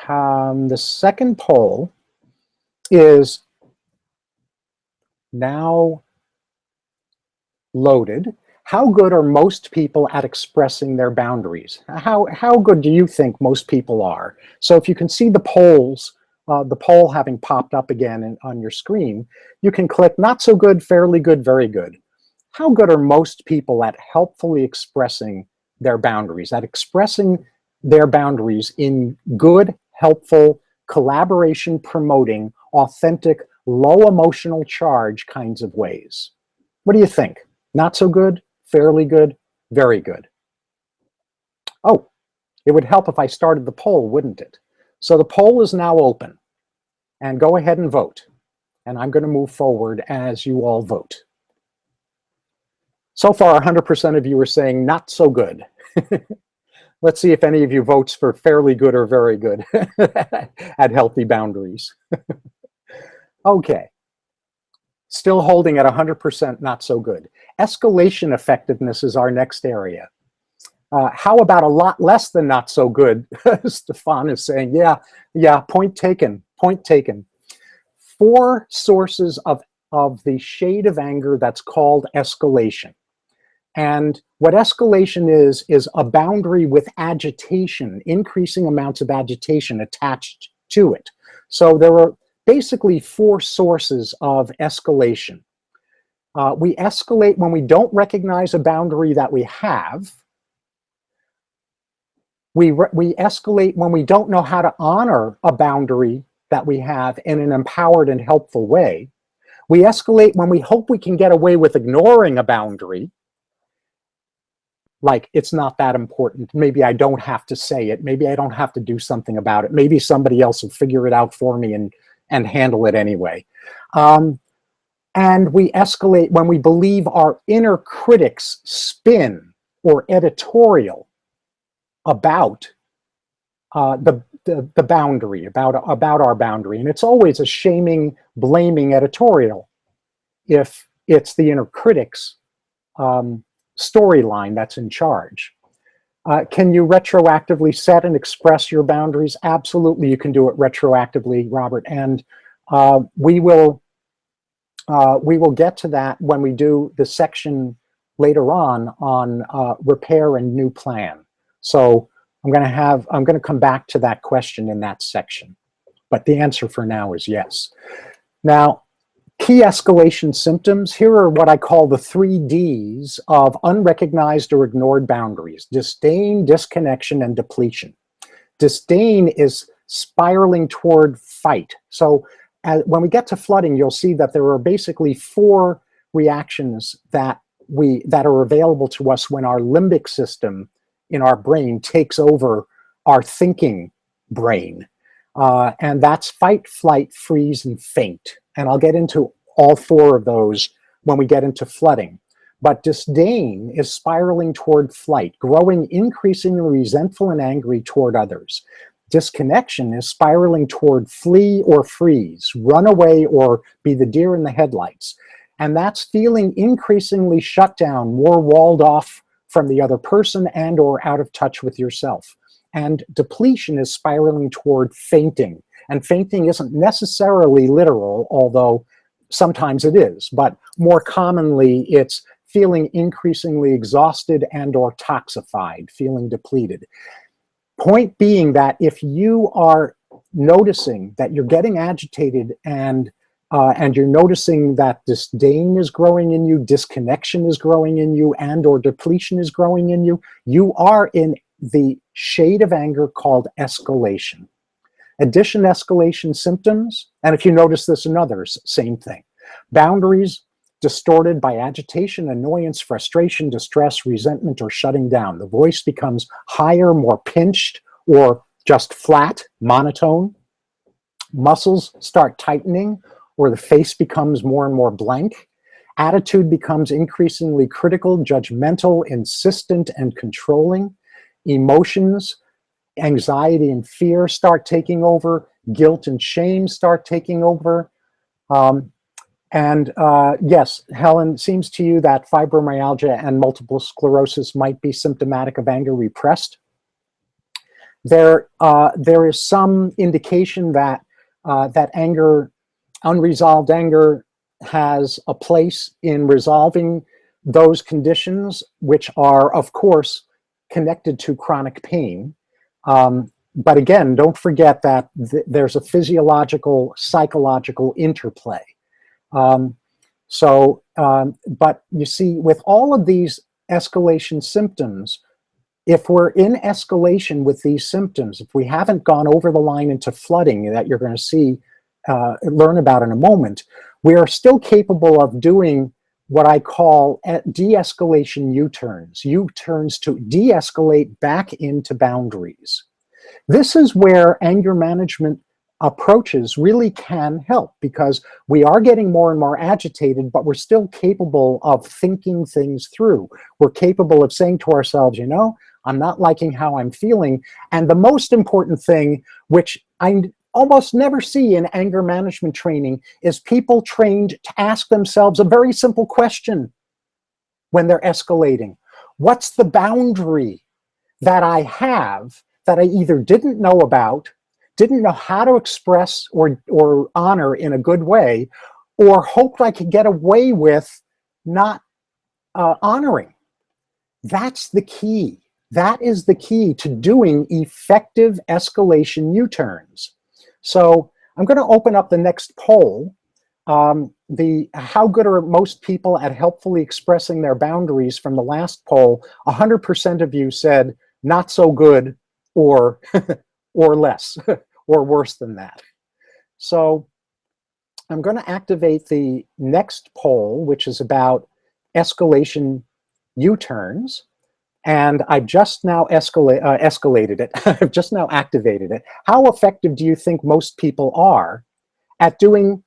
the second poll is now loaded. How good are most people at expressing their boundaries? How good do you think most people are? So if you can see the polls, the poll having popped up again on your screen, you can click not so good, fairly good, very good. How good are most people at helpfully expressing their boundaries, at expressing their boundaries in good, helpful, collaboration promoting, authentic, low emotional charge kinds of ways? What do you think? Not so good, fairly good, very good? Oh, it would help if I started the poll, wouldn't it? So the poll is now open, and go ahead and vote. And I'm going to move forward as you all vote. So far, 100% of you are saying not so good. Let's see if any of you votes for fairly good or very good at healthy boundaries. Okay. Still holding at 100% not so good. Escalation effectiveness is our next area. How about a lot less than not so good? Stefan is saying, yeah, point taken, point taken. 4 sources of the shade of anger that's called escalation. And what escalation is a boundary with agitation, increasing amounts of agitation attached to it. So there are basically 4 sources of escalation. We escalate when we don't recognize a boundary that we have. We escalate when we don't know how to honor a boundary that we have in an empowered and helpful way. We escalate when we hope we can get away with ignoring a boundary. Like, it's not that important. Maybe I don't have to say it. Maybe I don't have to do something about it. Maybe somebody else will figure it out for me and handle it anyway. And we escalate when we believe our inner critic's spin or editorial about the boundary, about our boundary. And it's always a shaming, blaming editorial if it's the inner critic's storyline that's in charge. Can you retroactively set and express your boundaries? Absolutely, you can do it retroactively, Robert. And we will get to that when we do the section later on repair and new plan. So I'm going to come back to that question in that section. But the answer for now is yes. Now, key escalation symptoms, here are what I call the 3 Ds of unrecognized or ignored boundaries: disdain, disconnection, and depletion. Disdain is spiraling toward fight. So when we get to flooding, you'll see that there are basically 4 reactions that are available to us when our limbic system in our brain takes over our thinking brain. And that's fight, flight, freeze, and faint. And I'll get into all 4 of those when we get into flooding. But disdain is spiraling toward flight, growing increasingly resentful and angry toward others. Disconnection is spiraling toward flee or freeze, run away or be the deer in the headlights. And that's feeling increasingly shut down, more walled off from the other person and or out of touch with yourself. And depletion is spiraling toward fainting. And fainting isn't necessarily literal, although sometimes it is, but more commonly it's feeling increasingly exhausted and or toxified, feeling depleted. Point being that if you are noticing that you're getting agitated and you're noticing that disdain is growing in you, disconnection is growing in you, and or depletion is growing in you, you are in the shade of anger called escalation. Addition escalation symptoms, and if you notice this in others, same thing. Boundaries distorted by agitation, annoyance, frustration, distress, resentment, or shutting down. The voice becomes higher, more pinched, or just flat, monotone. Muscles start tightening, or the face becomes more and more blank. Attitude becomes increasingly critical, judgmental, insistent, and controlling. Emotions, anxiety and fear start taking over. Guilt and shame start taking over. Yes, Helen, seems to you that fibromyalgia and multiple sclerosis might be symptomatic of anger repressed? There is some indication that anger, unresolved anger, has a place in resolving those conditions, which are, of course, connected to chronic pain. But again, don't forget that there's a physiological, psychological interplay. But you see, with all of these escalation symptoms, if we're in escalation with these symptoms, if we haven't gone over the line into flooding that you're going to learn about in a moment, we are still capable of doing what I call de-escalation U-turns, U-turns to de-escalate back into boundaries. This is where anger management approaches really can help, because we are getting more and more agitated, but we're still capable of thinking things through. We're capable of saying to ourselves, you know, I'm not liking how I'm feeling. And the most important thing, which I almost never see in anger management training, is people trained to ask themselves a very simple question when they're escalating. What's the boundary that I have that I either didn't know about, didn't know how to express or honor in a good way, or hoped I could get away with not honoring? That's the key. That is the key to doing effective escalation U-turns. So I'm going to open up the next poll. How good are most people at helpfully expressing their boundaries from the last poll? 100% of you said not so good, or or less, or worse than that. So I'm going to activate the next poll, which is about escalation U-turns. And I've just now escalated it. I've just now activated it. How effective do you think most people are at doing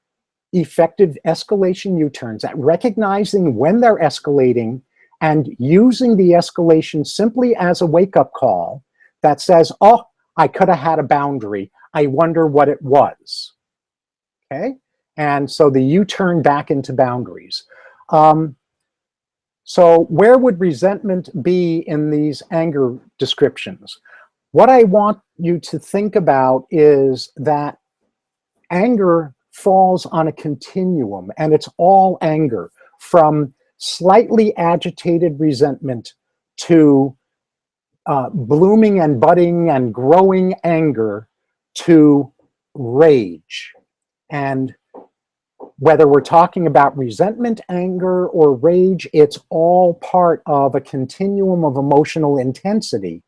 effective escalation U-turns, at recognizing when they're escalating and using the escalation simply as a wake-up call that says, oh, I could have had a boundary. I wonder what it was. Okay? And so the U-turn back into boundaries. So where would resentment be in these anger descriptions? What I want you to think about is that anger falls on a continuum, and it's all anger, from slightly agitated resentment to blooming and budding and growing anger to rage. And whether we're talking about resentment, anger, or rage, it's all part of a continuum of emotional intensity.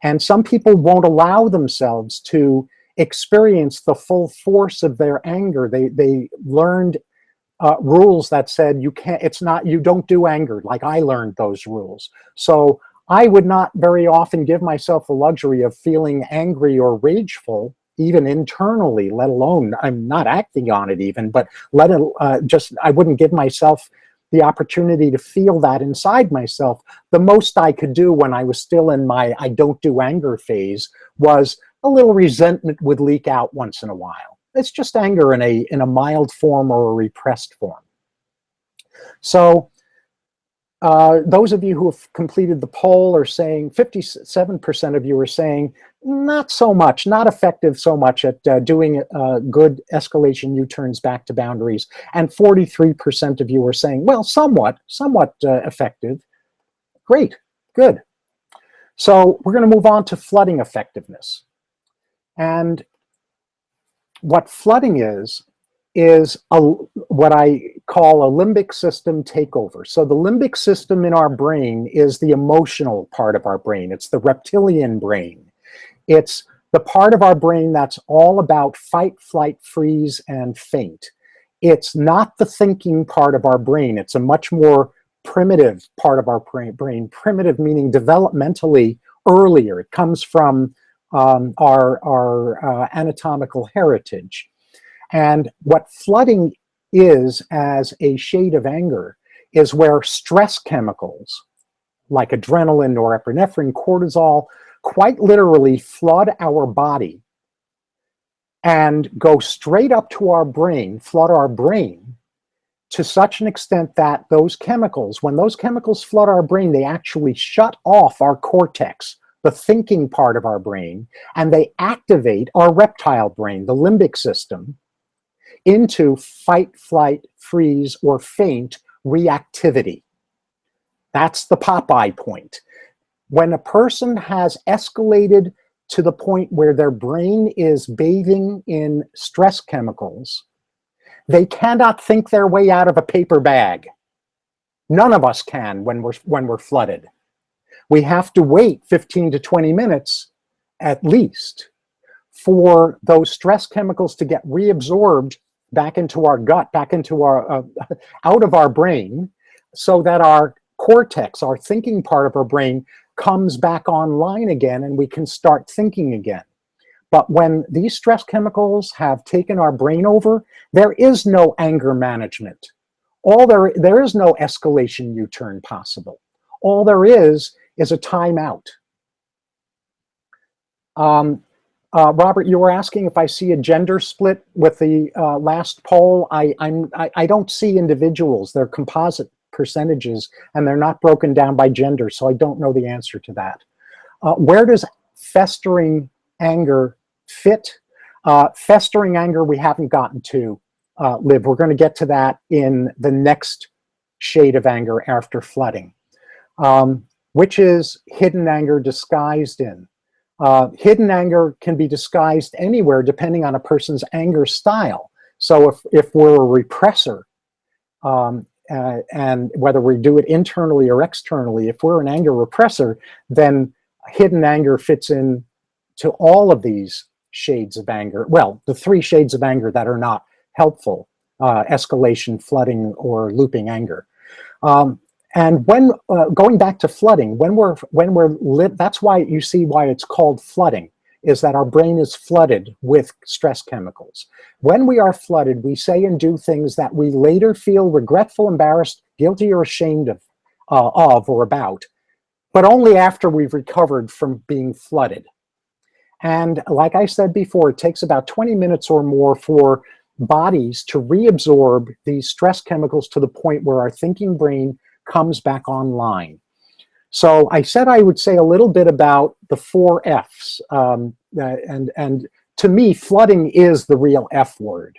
And some people won't allow themselves to experience the full force of their anger. They learned rules that said you don't do anger. Like I learned those rules. So I would not very often give myself the luxury of feeling angry or rageful, even internally, let alone I'm not acting on it even, but I wouldn't give myself the opportunity to feel that inside myself. The most I could do when I was still in my I don't do anger phase was a little resentment would leak out once in a while. It's just anger in a mild form or a repressed form. So those of you who have completed the poll are saying, 57% of you are saying, not so much, not effective so much at doing good escalation U-turns back to boundaries. And 43% of you are saying, well, somewhat effective. Great, good. So we're going to move on to flooding effectiveness. And what flooding is what I call a limbic system takeover. So the limbic system in our brain is the emotional part of our brain. It's the reptilian brain. It's the part of our brain that's all about fight, flight, freeze, and faint. It's not the thinking part of our brain. It's a much more primitive part of our brain. Primitive meaning developmentally earlier. It comes from our anatomical heritage. And what flooding is as a shade of anger is where stress chemicals like adrenaline, norepinephrine, cortisol quite literally flood our body and go straight up to our brain, flood our brain to such an extent that those chemicals, when those chemicals flood our brain, they actually shut off our cortex, the thinking part of our brain, and they activate our reptile brain, the limbic system, into fight, flight, freeze, or faint reactivity. That's the Popeye point. When a person has escalated to the point where their brain is bathing in stress chemicals, they cannot think their way out of a paper bag. None of us can when we're flooded. We have to wait 15 to 20 minutes at least for those stress chemicals to get reabsorbed back into our gut, back into our, out of our brain, so that our cortex, our thinking part of our brain, comes back online again and we can start thinking again. But when these stress chemicals have taken our brain over, there is no anger management. There is no escalation U-turn possible. All there is a timeout. Robert, you were asking if I see a gender split with the last poll. I don't see individuals. They're composite percentages, and they're not broken down by gender, so I don't know the answer to that. Where does festering anger fit? Festering anger we haven't gotten to, Liv. We're going to get to that in the next shade of anger after flooding, which is hidden anger disguised in. Hidden anger can be disguised anywhere depending on a person's anger style. So if we're a repressor, and whether we do it internally or externally, if we're an anger repressor, then hidden anger fits in to all of these shades of anger. Well, the 3 shades of anger that are not helpful: escalation, flooding, or looping anger. And when going back to flooding, when we're lit, that's why you see why it's called flooding, is that our brain is flooded with stress chemicals. When we are flooded, we say and do things that we later feel regretful, embarrassed, guilty, or ashamed of or about, but only after we've recovered from being flooded. And like I said before, it takes about 20 minutes or more for bodies to reabsorb these stress chemicals to the point where our thinking brain comes back online. So I said I would say a little bit about the 4 F's. And to me, flooding is the real F word.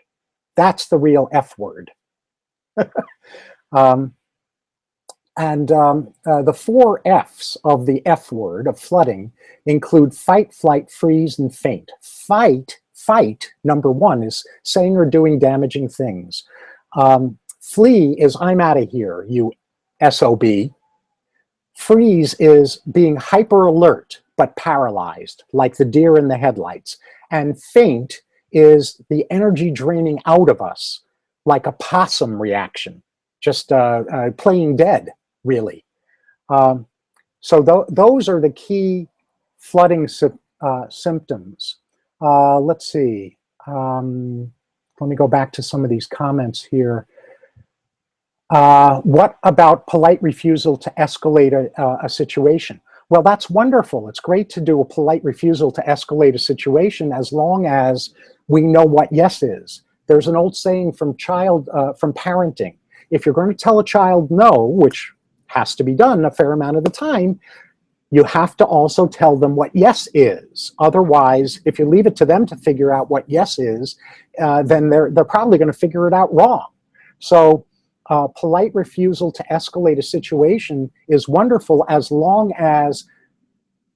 That's the real F word. The 4 F's of the F word, of flooding, include fight, flight, freeze, and faint. Fight, number 1, is saying or doing damaging things. Flee is I'm out of here, you SOB. Freeze is being hyper alert but paralyzed, like the deer in the headlights. And faint is the energy draining out of us, like a possum reaction, just playing dead, really. So those are the key flooding symptoms. Let's see. Let me go back to some of these comments here. What about polite refusal to escalate a situation? Well, that's wonderful. It's great to do a polite refusal to escalate a situation as long as we know what yes is. There's an old saying from parenting. If you're going to tell a child no, which has to be done a fair amount of the time, you have to also tell them what yes is. Otherwise, if you leave it to them to figure out what yes is, then they're probably going to figure it out wrong. So polite refusal to escalate a situation is wonderful as long as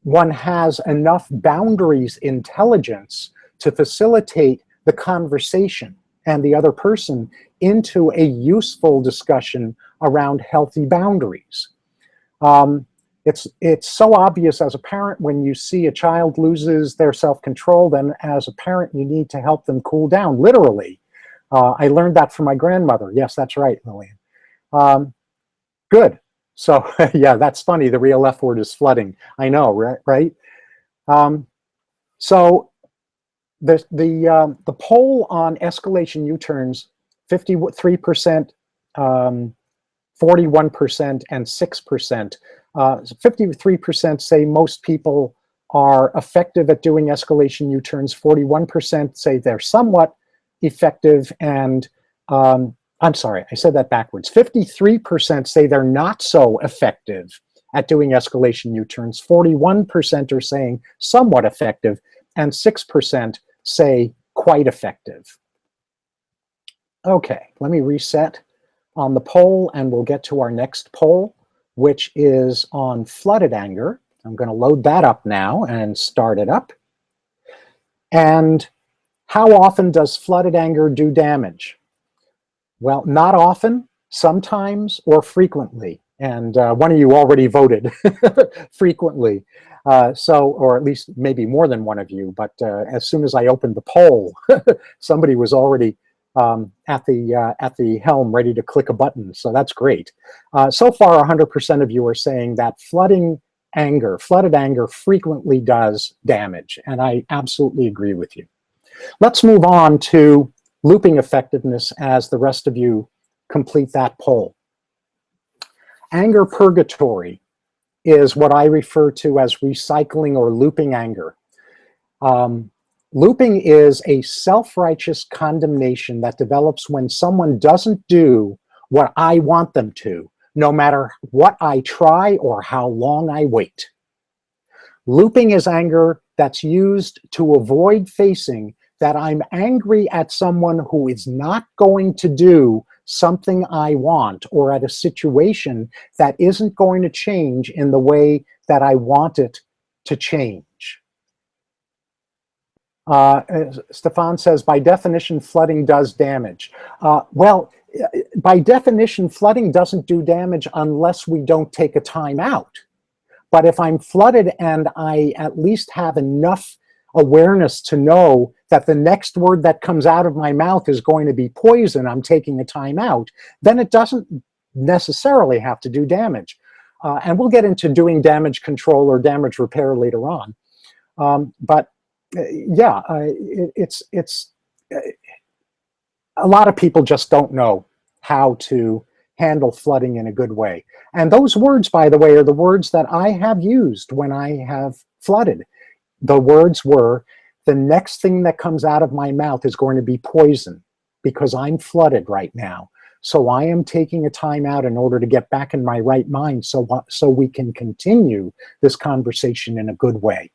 one has enough boundaries intelligence to facilitate the conversation and the other person into a useful discussion around healthy boundaries. It's so obvious as a parent when you see a child loses their self-control, then as a parent you need to help them cool down, literally. I learned that from my grandmother. Yes, that's right, Lillian. Good. So yeah, that's funny. The real F word is flooding. I know, right? So the poll on escalation U-turns, 53%, 41%, and 6%. 53% say most people are effective at doing escalation U-turns. 41% say they're somewhat effective, and I'm sorry, I said that backwards. 53% say they're not so effective at doing escalation U-turns. 41% are saying somewhat effective, and 6% say quite effective. Okay, let me reset on the poll, and we'll get to our next poll, which is on flooded anger. I'm going to load that up now and start it up. And how often does flooded anger do damage? Well, not often, sometimes, or frequently. And one of you already voted frequently. Or at least maybe more than one of you. But as soon as I opened the poll, somebody was already at the helm, ready to click a button. So that's great. So far, 100% of you are saying that flooded anger frequently does damage, and I absolutely agree with you. Let's move on to looping effectiveness as the rest of you complete that poll. Anger purgatory is what I refer to as recycling or looping anger. Looping is a self-righteous condemnation that develops when someone doesn't do what I want them to, no matter what I try or how long I wait. Looping is anger that's used to avoid facing that I'm angry at someone who is not going to do something I want, or at a situation that isn't going to change in the way that I want it to change. Stefan says, by definition, flooding does damage. Well, by definition, flooding doesn't do damage unless we don't take a time out. But if I'm flooded and I at least have enough awareness to know that the next word that comes out of my mouth is going to be poison, I'm taking a time out, then it doesn't necessarily have to do damage. And we'll get into doing damage control or damage repair later on. Yeah, it's a lot of people just don't know how to handle flooding in a good way. And those words, by the way, are the words that I have used when I have flooded. The words were, the next thing that comes out of my mouth is going to be poison because I'm flooded right now. So I am taking a time out in order to get back in my right mind so we can continue this conversation in a good way.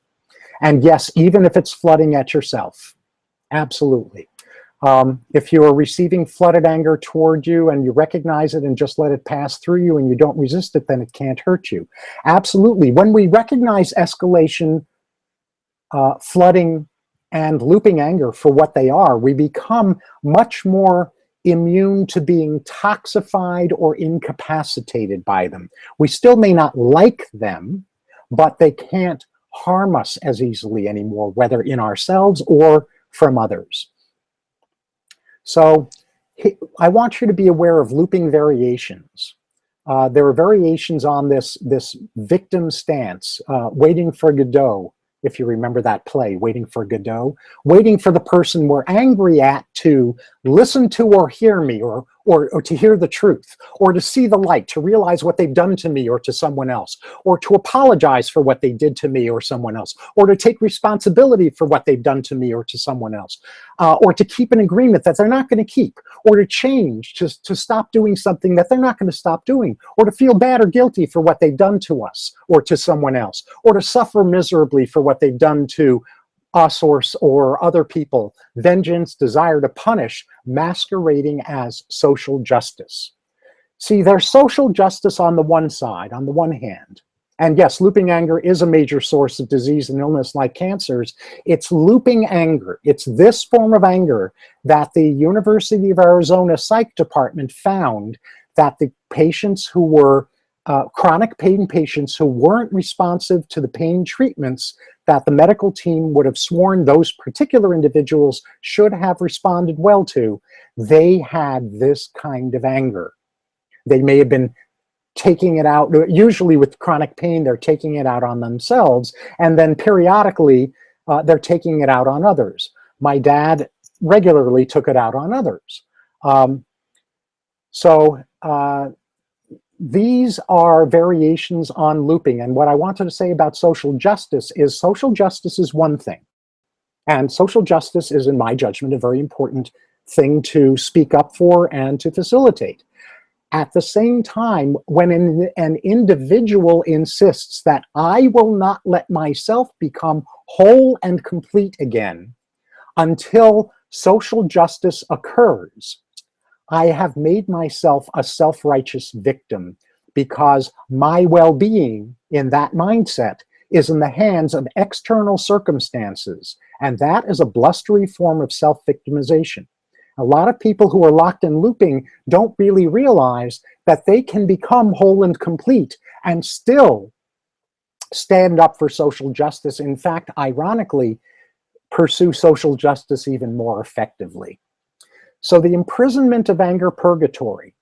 And yes, even if it's flooding at yourself, absolutely. If you are receiving flooded anger toward you and you recognize it and just let it pass through you and you don't resist it, then it can't hurt you. Absolutely. When we recognize escalation, flooding, and looping anger for what they are, we become much more immune to being toxified or incapacitated by them. We still may not like them, but they can't harm us as easily anymore, whether in ourselves or from others. So I want you to be aware of looping variations. There are variations on this victim stance, waiting for Godot, if you remember that play, Waiting for Godot, waiting for the person we're angry at to listen to or hear me, or to hear the truth, or to see the light, to realize what they've done to me or to someone else, or to apologize for what they did to me or someone else, or to take responsibility for what they've done to me or to someone else, or to keep an agreement that they're not going to keep, or to change, to stop doing something that they're not going to stop doing, or to feel bad or guilty for what they've done to us or to someone else, or to suffer miserably for what they've done to us or other people. Vengeance, desire to punish, masquerading as social justice. See, there's social justice on the one side, on the one hand. And yes, looping anger is a major source of disease and illness like cancers. It's looping anger. It's this form of anger that the University of Arizona Psych Department found that the patients who were chronic pain patients who weren't responsive to the pain treatments that the medical team would have sworn those particular individuals should have responded well to, they had this kind of anger. They may have been taking it out, usually with chronic pain, they're taking it out on themselves, and then periodically they're taking it out on others. My dad regularly took it out on others. These are variations on looping. And what I wanted to say about social justice is one thing. And social justice is, in my judgment, a very important thing to speak up for and to facilitate. At the same time, when an individual insists that I will not let myself become whole and complete again until social justice occurs, I have made myself a self-righteous victim because my well-being in that mindset is in the hands of external circumstances. And that is a blustery form of self-victimization. A lot of people who are locked in looping don't really realize that they can become whole and complete and still stand up for social justice. In fact, ironically, pursue social justice even more effectively. So the imprisonment of anger purgatory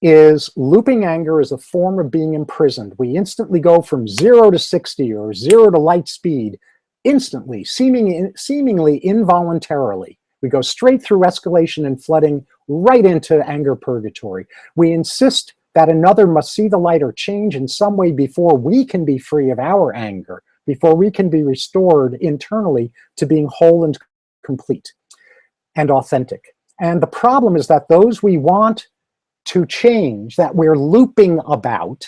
is looping anger as a form of being imprisoned. We instantly go from 0 to 60 or 0 to light speed instantly, seemingly involuntarily. We go straight through escalation and flooding right into anger purgatory. We insist that another must see the light or change in some way before we can be free of our anger, before we can be restored internally to being whole and complete and authentic. And the problem is that those we want to change, that we're looping about,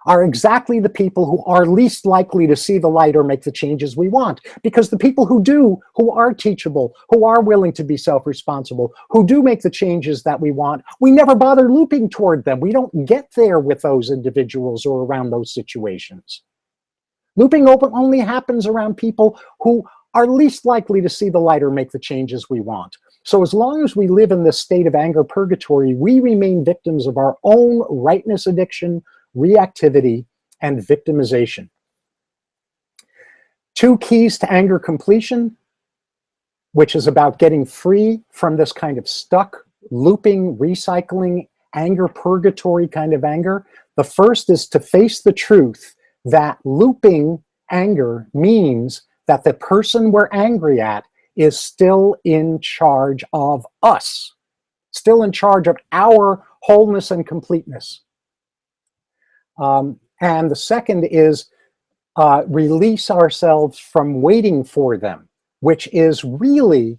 are exactly the people who are least likely to see the light or make the changes we want. Because the people who do, who are teachable, who are willing to be self-responsible, who do make the changes that we want, we never bother looping toward them. We don't get there with those individuals or around those situations. Looping only happens around people who are least likely to see the light or make the changes we want. So as long as we live in this state of anger purgatory, we remain victims of our own rightness addiction, reactivity, and victimization. 2 keys to anger completion, which is about getting free from this kind of stuck, looping, recycling, anger purgatory kind of anger. The first is to face the truth that looping anger means that the person we're angry at is still in charge of us, still in charge of our wholeness and completeness. And the second is release ourselves from waiting for them, which is really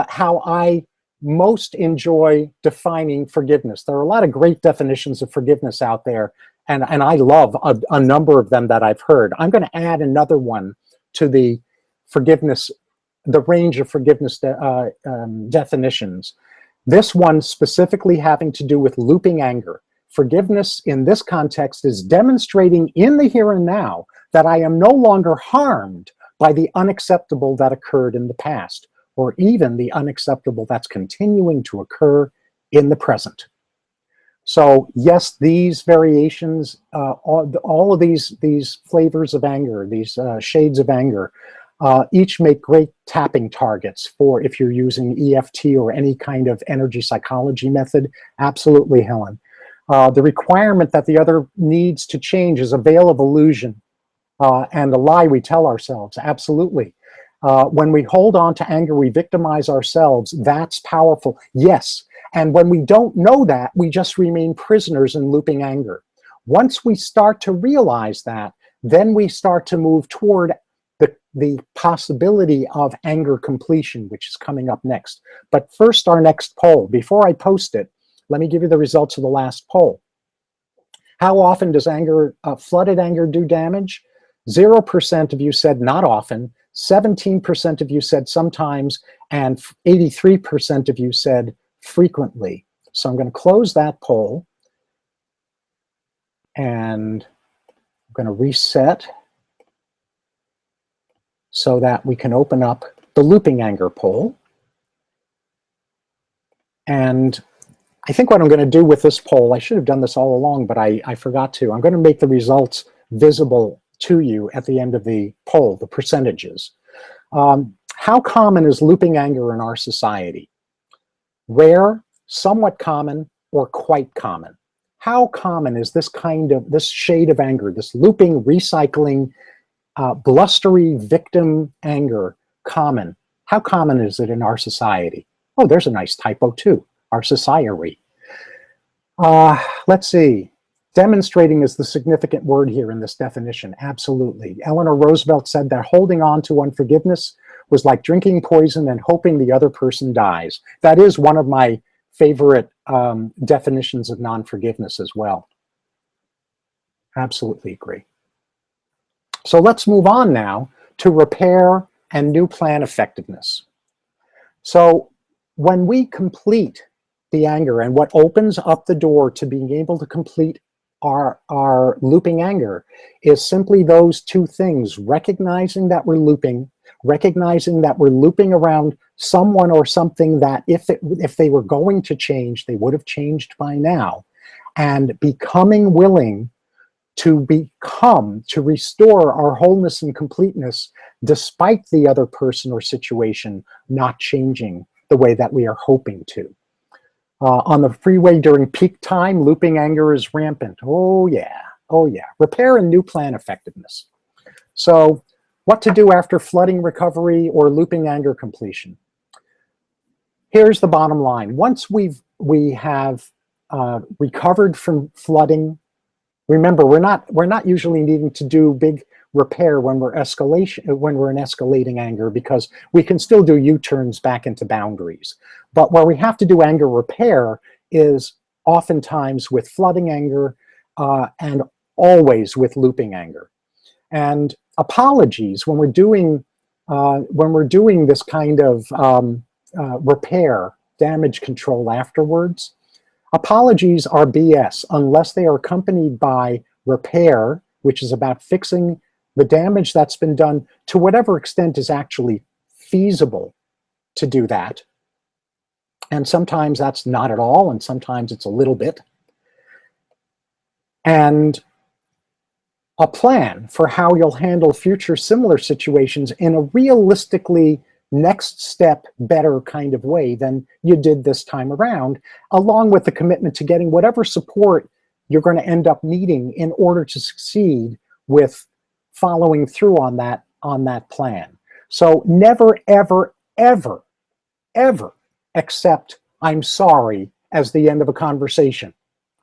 how I most enjoy defining forgiveness. There are a lot of great definitions of forgiveness out there, and I love a number of them that I've heard. I'm going to add another one to the forgiveness, the range of forgiveness definitions. This one specifically having to do with looping anger. Forgiveness in this context is demonstrating in the here and now that I am no longer harmed by the unacceptable that occurred in the past, or even the unacceptable that's continuing to occur in the present. So yes, these variations, all of these flavors of anger, these shades of anger, each make great tapping targets for if you're using EFT or any kind of energy psychology method. Absolutely, Helen. The requirement that the other needs to change is a veil of illusion and a lie we tell ourselves. Absolutely. When we hold on to anger, we victimize ourselves. That's powerful. Yes. And when we don't know that, we just remain prisoners in looping anger. Once we start to realize that, then we start to move toward the possibility of anger completion, which is coming up next. But first, our next poll. Before I post it, let me give you the results of the last poll. How often does flooded anger do damage? 0% of you said not often, 17% of you said sometimes, and 83% of you said frequently. So I'm going to close that poll, and I'm going to reset so that we can open up the looping anger poll. And I think what I'm going to do with this poll, I should have done this all along, but I forgot to. I'm going to make the results visible to you at the end of the poll, the percentages. How common is looping anger in our society? Rare, somewhat common, or quite common? How common is this shade of anger, this looping, recycling, blustery victim anger common? How common is it in our society? Oh, there's a nice typo too. Our society. Let's see. Demonstrating is the significant word here in this definition. Absolutely. Eleanor Roosevelt said that holding on to unforgiveness was like drinking poison and hoping the other person dies. That is one of my favorite definitions of non-forgiveness as well. Absolutely agree. So let's move on now to repair and new plan effectiveness. So when we complete the anger, and what opens up the door to being able to complete our looping anger is simply those 2 things: recognizing that we're looping, recognizing that we're looping around someone or something that if they were going to change, they would have changed by now, and becoming willing to restore our wholeness and completeness despite the other person or situation not changing the way that we are hoping to. On the freeway during peak time, looping anger is rampant. Oh yeah, oh yeah. Repair and new plan effectiveness. So what to do after flooding recovery or looping anger completion? Here's the bottom line. Once we have recovered from flooding, remember we're not usually needing to do big repair when we're in escalating anger, because we can still do U-turns back into boundaries. But where we have to do anger repair is oftentimes with flooding anger and always with looping anger. And apologies, when we're doing this kind of repair, damage control afterwards, apologies are BS unless they are accompanied by repair, which is about fixing the damage that's been done to whatever extent is actually feasible to do that. And sometimes that's not at all, and sometimes it's a little bit. And a plan for how you'll handle future similar situations in a realistically next step better kind of way than you did this time around, along with the commitment to getting whatever support you're going to end up needing in order to succeed with following through on that plan. So never, ever, ever, ever accept "I'm sorry" as the end of a conversation.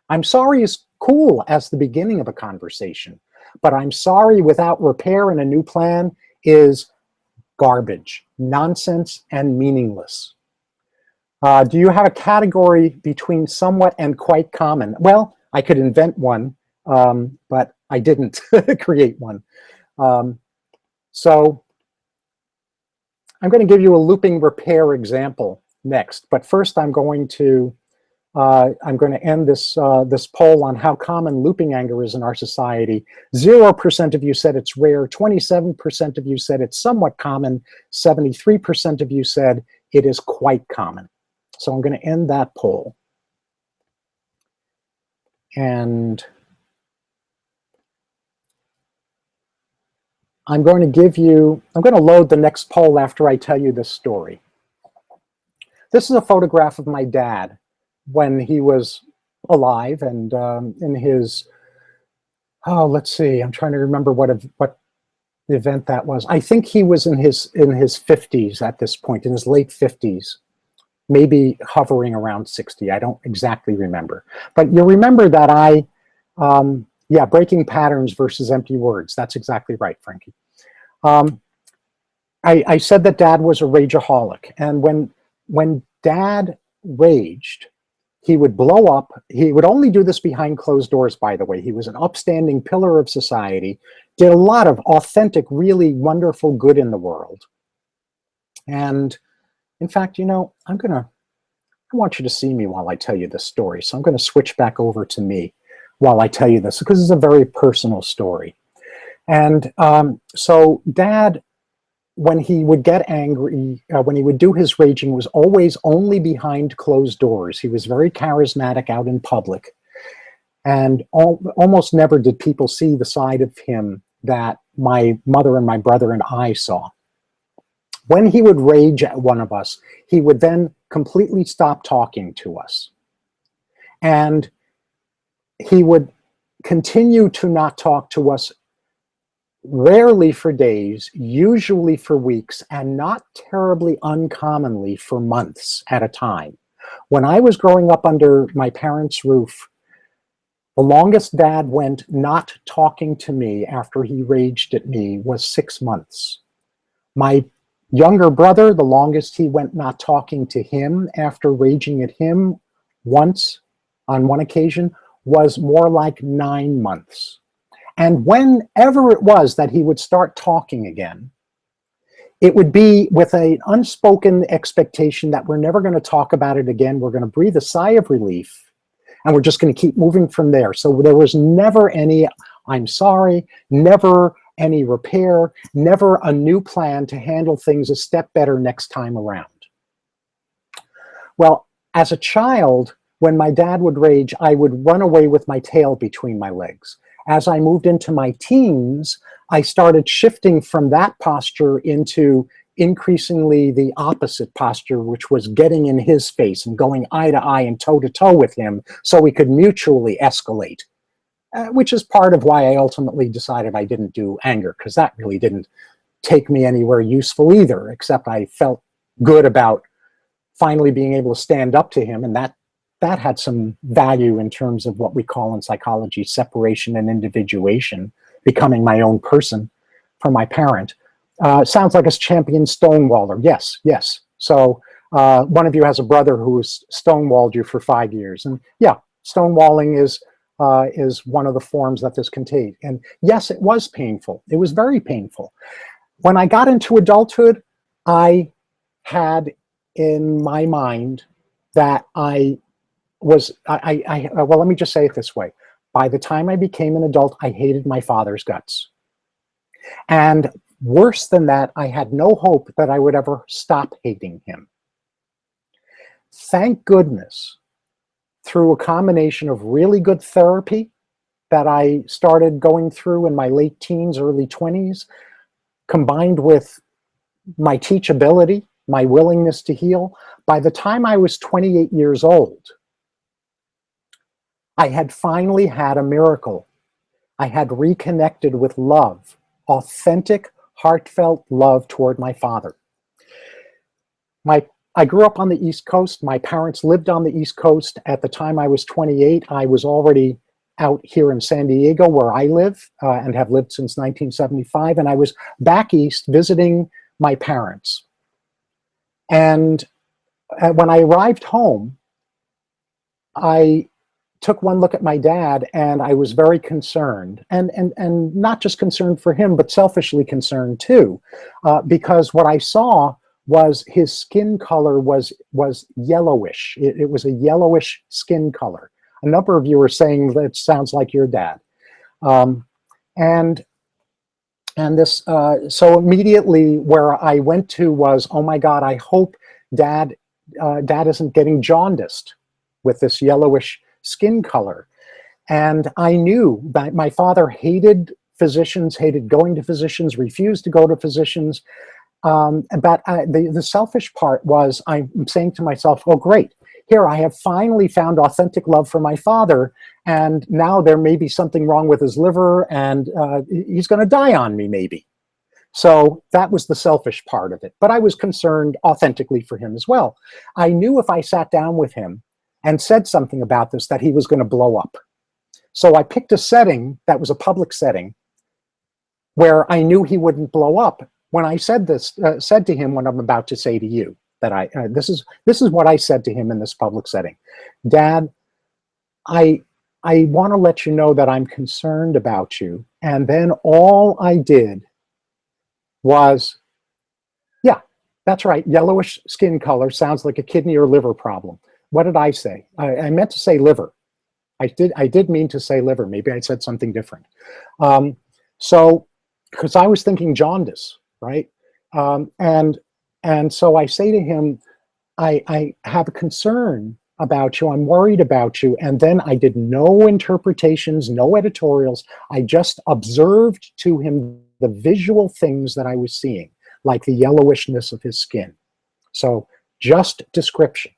I'm sorry is cool as the beginning of a conversation, but I'm sorry without repair and a new plan is garbage, nonsense, and meaningless. Do you have a category between somewhat and quite common? Well, I could invent one, but I didn't create one. So I'm going to give you a looping repair example next, but first I'm going to end this poll on how common looping anger is in our society. 0% of you said it's rare, 27% of you said it's somewhat common, 73% of you said it is quite common. So I'm going to end that poll. And I'm going to load the next poll after I tell you this story. This is a photograph of my dad when he was alive and in his, let's see, I'm trying to remember what event that was. I think he was in his 50s at this point, in his late 50s, maybe hovering around 60. I don't exactly remember. But you remember that yeah, breaking patterns versus empty words. That's exactly right, Frankie. I said that Dad was a rageaholic, and when Dad raged, he would blow up. He would only do this behind closed doors, by the way. He was an upstanding pillar of society, did a lot of authentic, really wonderful good in the world. And in fact, you know, I want you to see me while I tell you this story. So I'm going to switch back over to me while I tell you this, because it's a very personal story. And so Dad, when he would get angry, when he would do his raging, was always only behind closed doors. He was very charismatic out in public. And almost never did people see the side of him that my mother and my brother and I saw. When he would rage at one of us, he would then completely stop talking to us. And he would continue to not talk to us, rarely for days, usually for weeks, and not terribly uncommonly for months at a time. When I was growing up under my parents' roof, the longest Dad went not talking to me after he raged at me was 6 months. My younger brother, the longest he went not talking to him after raging at him once, on one occasion, was more like 9 months. And whenever it was that he would start talking again, it would be with an unspoken expectation that we're never going to talk about it again. We're going to breathe a sigh of relief, and we're just going to keep moving from there. So there was never any "I'm sorry," never any repair, never a new plan to handle things a step better next time around. Well, as a child, when my dad would rage, I would run away with my tail between my legs. As I moved into my teens, I started shifting from that posture into increasingly the opposite posture, which was getting in his face and going eye to eye and toe to toe with him so we could mutually escalate, which is part of why I ultimately decided I didn't do anger, because that really didn't take me anywhere useful either, except I felt good about finally being able to stand up to him, and that had some value in terms of what we call in psychology separation and individuation, becoming my own person from my parent. Sounds like a champion stonewaller. Yes, yes. So one of you has a brother who's stonewalled you for 5 years, and yeah, stonewalling is one of the forms that this can take. And yes, it was painful. It was very painful. When I got into adulthood, I had in my mind that well, let me just say it this way. By the time I became an adult, I hated my father's guts. And worse than that, I had no hope that I would ever stop hating him. Thank goodness, through a combination of really good therapy that I started going through in my late teens, early 20s, combined with my teachability, my willingness to heal, by the time I was 28 years old, I had finally had a miracle. I had reconnected with love, authentic, heartfelt love toward my father. I grew up on the East Coast. My parents lived on the East Coast. At the time I was 28, I was already out here in San Diego, where I live and have lived since 1975. And I was back east visiting my parents. And when I arrived home, I took one look at my dad, and I was very concerned, and not just concerned for him, but selfishly concerned too, because what I saw was his skin color was yellowish. It was a yellowish skin color. A number of you are saying that sounds like your dad, and this. So immediately, where I went to was, oh my God, I hope Dad isn't getting jaundiced with this yellowish skin color. And I knew that my father hated physicians, hated going to physicians, refused to go to physicians. But the selfish part was, I'm saying to myself, oh, great. Here, I have finally found authentic love for my father, and now there may be something wrong with his liver, and he's going to die on me, maybe. So that was the selfish part of it. But I was concerned authentically for him as well. I knew if I sat down with him and said something about this, that he was going to blow up. So I picked a setting that was a public setting where I knew he wouldn't blow up. When I said this, said to him what I'm about to say to you, that this is what I said to him in this public setting. Dad, I want to let you know that I'm concerned about you. And then all I did was, yeah, that's right, yellowish skin color sounds like a kidney or liver problem. What did I say? I meant to say liver. I did mean to say liver. Maybe I said something different. So, because I was thinking jaundice, right? And so I say to him, I have a concern about you. I'm worried about you. And then I did no interpretations, no editorials. I just observed to him the visual things that I was seeing, like the yellowishness of his skin. So just description.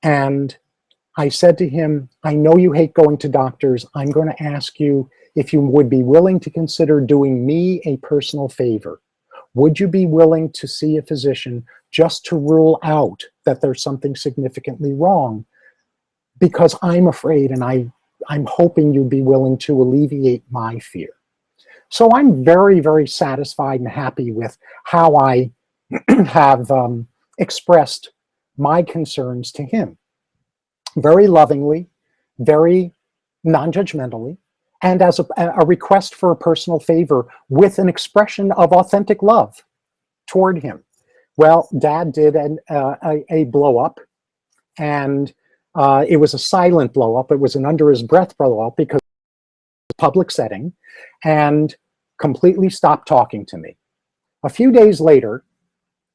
And I said to him, I know you hate going to doctors. I'm going to ask you if you would be willing to consider doing me a personal favor. Would you be willing to see a physician just to rule out that there's something significantly wrong? Because I'm afraid, and I'm hoping you'd be willing to alleviate my fear. So I'm very, very satisfied and happy with how I have expressed my concerns to him. Very lovingly, very non-judgmentally, and as a request for a personal favor with an expression of authentic love toward him. Well, Dad did a blow up, and it was a silent blow up. It was an under his breath blow up because it was a public setting, and completely stopped talking to me. A few days later,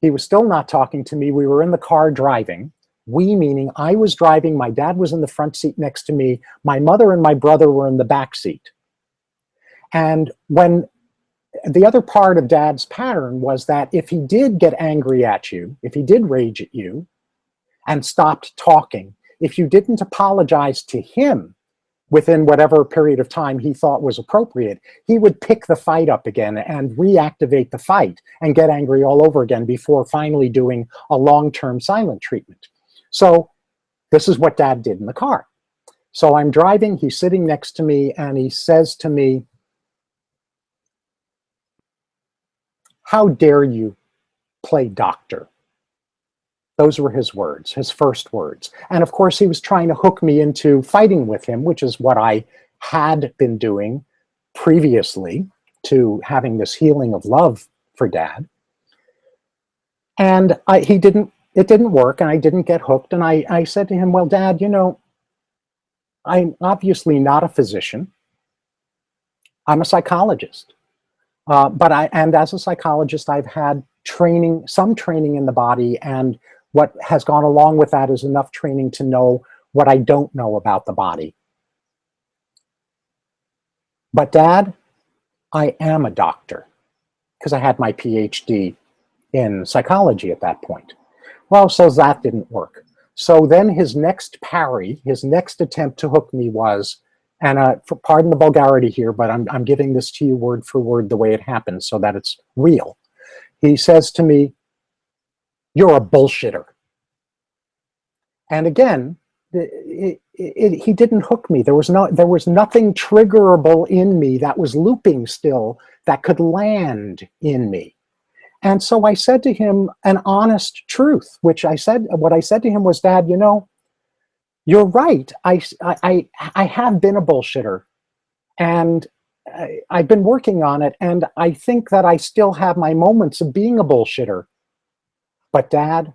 he was still not talking to me. We were in the car driving. We, meaning I was driving, my dad was in the front seat next to me, my mother and my brother were in the back seat. And when the other part of Dad's pattern was that if he did get angry at you, if he did rage at you and stopped talking, if you didn't apologize to him within whatever period of time he thought was appropriate, he would pick the fight up again and reactivate the fight and get angry all over again before finally doing a long-term silent treatment. So this is what Dad did in the car. So I'm driving, he's sitting next to me, and he says to me, "How dare you play doctor?" Those were his words, his first words. And of course, he was trying to hook me into fighting with him, which is what I had been doing previously to having this healing of love for Dad. And it didn't work, and I didn't get hooked. And I said to him, "Well, Dad, you know, I'm obviously not a physician. I'm a psychologist. And as a psychologist, I've had some training in the body, and what has gone along with that is enough training to know what I don't know about the body. But Dad, I am a doctor," because I had my PhD in psychology at that point. Well, so that didn't work. So then his next parry, his next attempt to hook me was, and pardon the vulgarity here, but I'm giving this to you word for word the way it happened so that it's real. He says to me, "You're a bullshitter." And again, he didn't hook me. There was nothing triggerable in me that was looping still that could land in me. And so I said to him an honest truth, what I said to him was, "Dad, you know, you're right. I have been a bullshitter, and I've been working on it, and I think that I still have my moments of being a bullshitter. But Dad,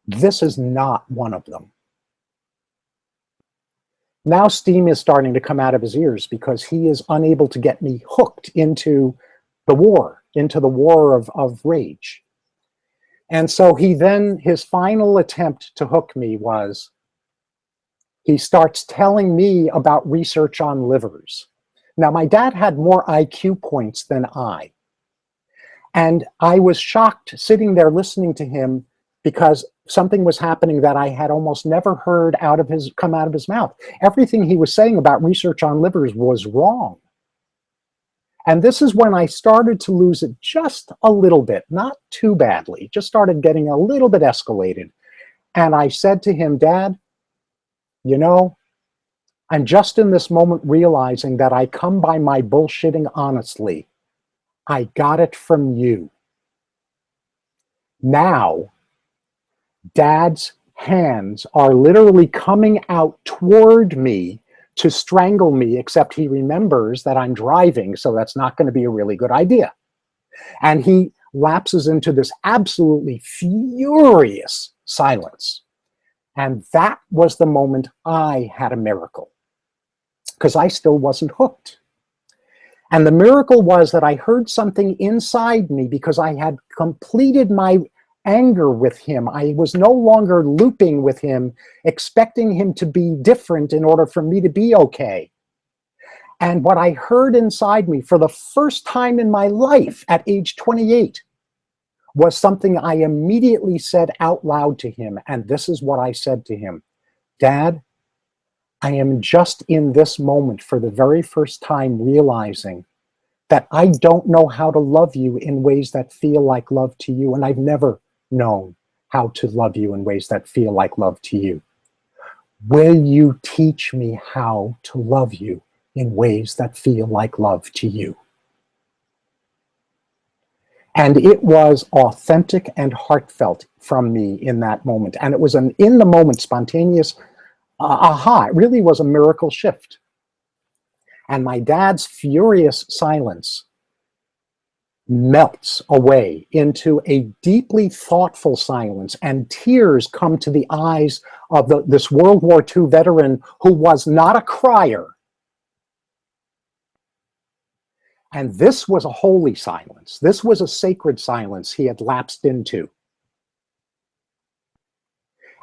this is not one of them." Now steam is starting to come out of his ears because he is unable to get me hooked into the war of rage. And so his final attempt to hook me was, he starts telling me about research on livers. Now, my dad had more IQ points than I. And I was shocked sitting there listening to him because something was happening that I had almost never heard come out of his mouth. Everything he was saying about research on livers was wrong. And this is when I started to lose it just a little bit, not too badly, just started getting a little bit escalated. And I said to him, "Dad, you know, I'm just in this moment realizing that I come by my bullshitting honestly. I got it from you. Now, Dad's hands are literally coming out toward me to strangle me, except he remembers that I'm driving, so that's not going to be a really good idea." And he lapses into this absolutely furious silence. And that was the moment I had a miracle, because I still wasn't hooked. And the miracle was that I heard something inside me because I had completed my anger with him. I was no longer looping with him, expecting him to be different in order for me to be okay. And what I heard inside me for the first time in my life at age 28 was something I immediately said out loud to him. And this is what I said to him: "Dad, I am just in this moment for the very first time realizing that I don't know how to love you in ways that feel like love to you. And I've never known how to love you in ways that feel like love to you. Will you teach me how to love you in ways that feel like love to you?" And it was authentic and heartfelt from me in that moment. And it was an in the moment, spontaneous aha. It really was a miracle shift. And my dad's furious silence melts away into a deeply thoughtful silence, and tears come to the eyes of this World War II veteran who was not a crier. And this was a holy silence. This was a sacred silence he had lapsed into.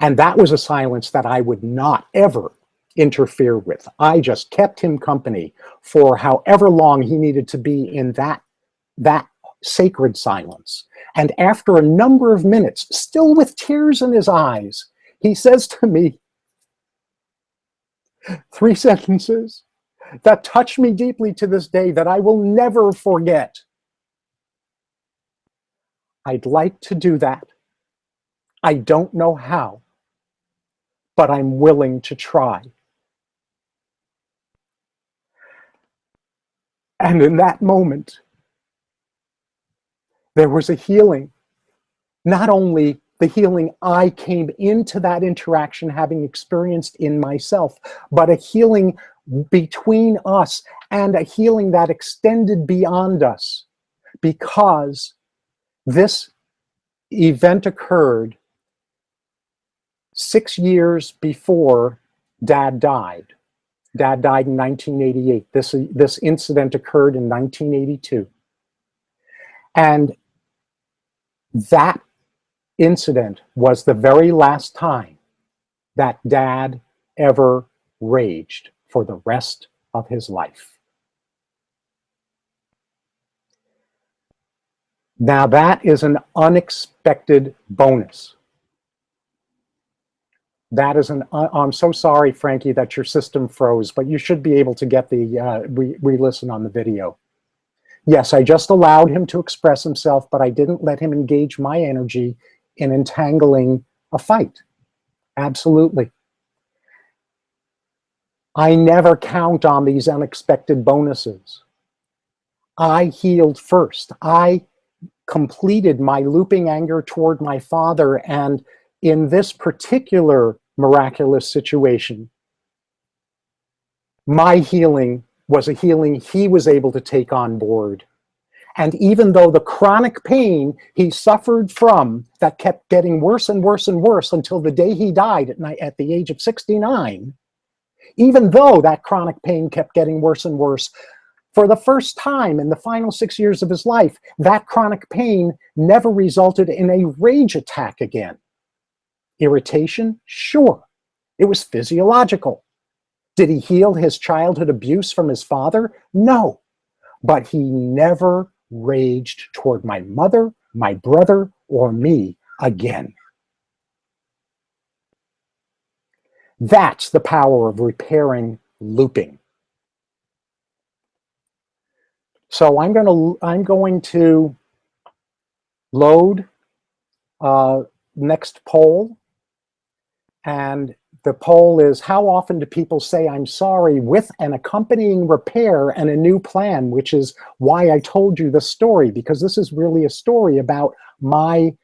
And that was a silence that I would not ever interfere with. I just kept him company for however long he needed to be in that that sacred silence. And after a number of minutes, still with tears in his eyes, he says to me 3 sentences that touch me deeply to this day that I will never forget. I'd like to do that. I don't know how, but I'm willing to try. And in that moment, there was a healing. Not only the healing I came into that interaction having experienced in myself, but a healing between us and a healing that extended beyond us, because this event occurred 6 years before Dad died. Dad died in 1988. This incident occurred in 1982. And that incident was the very last time that Dad ever raged for the rest of his life. Now that is an unexpected bonus. That is I'm so sorry, Frankie, that your system froze, but you should be able to get the re-listen on the video. Yes, I just allowed him to express himself, but I didn't let him engage my energy in entangling a fight. Absolutely. I never count on these unexpected bonuses. I healed first. I completed my looping anger toward my father, and in this particular miraculous situation, my healing was a healing he was able to take on board. And even though the chronic pain he suffered from that kept getting worse and worse and worse until the day he died at the age of 69, even though that chronic pain kept getting worse and worse, for the first time in the final 6 years of his life, that chronic pain never resulted in a rage attack again. Irritation? Sure. It was physiological. Did he heal his childhood abuse from his father? No. But he never raged toward my mother, my brother, or me again. That's the power of repairing looping. So I'm going to load next poll. And the poll is, how often do people say I'm sorry with an accompanying repair and a new plan, which is why I told you the story, because this is really a story about my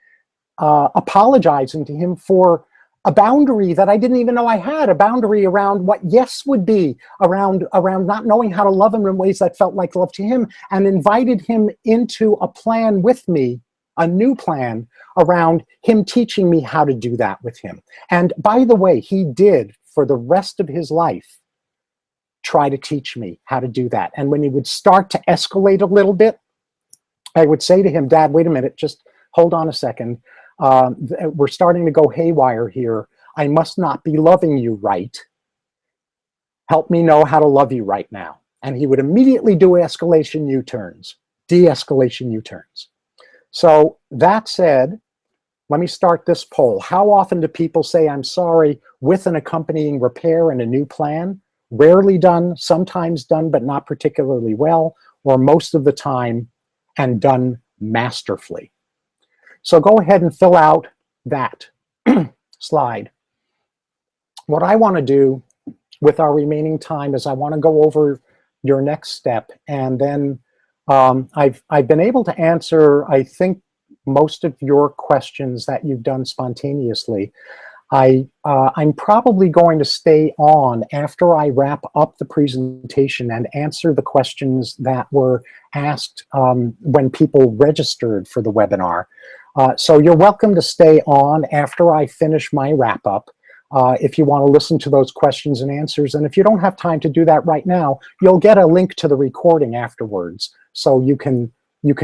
apologizing to him for a boundary that I didn't even know I had, a boundary around what yes would be, around not knowing how to love him in ways that felt like love to him, and invited him into a plan with me, a new plan around him teaching me how to do that with him. And by the way, he did, for the rest of his life, try to teach me how to do that. And when he would start to escalate a little bit, I would say to him, Dad, wait a minute, just hold on a second. We're starting to go haywire here. I must not be loving you right. Help me know how to love you right now. And he would immediately do escalation U-turns, de-escalation U-turns. So that said, let me start this poll. How often do people say I'm sorry with an accompanying repair and a new plan? Rarely done, sometimes done, but not particularly well, or most of the time and done masterfully. So go ahead and fill out that slide. What I want to do with our remaining time is I want to go over your next step, and then I've been able to answer, I think, most of your questions that you've done spontaneously. I'm probably going to stay on after I wrap up the presentation and answer the questions that were asked when people registered for the webinar. So you're welcome to stay on after I finish my wrap up if you want to listen to those questions and answers. And if you don't have time to do that right now, you'll get a link to the recording afterwards, so you can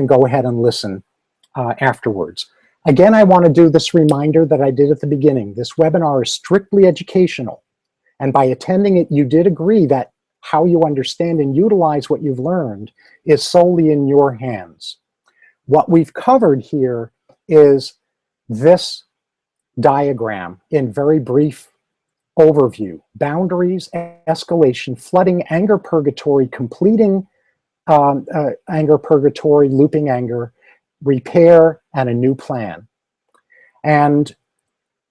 go ahead and listen afterwards. Again, I want to do this reminder that I did at the beginning. This webinar is strictly educational. And by attending it, you did agree that how you understand and utilize what you've learned is solely in your hands. What we've covered here is this diagram in very brief overview: boundaries, escalation, flooding, anger purgatory, completing anger purgatory, looping anger, repair, and a new plan. And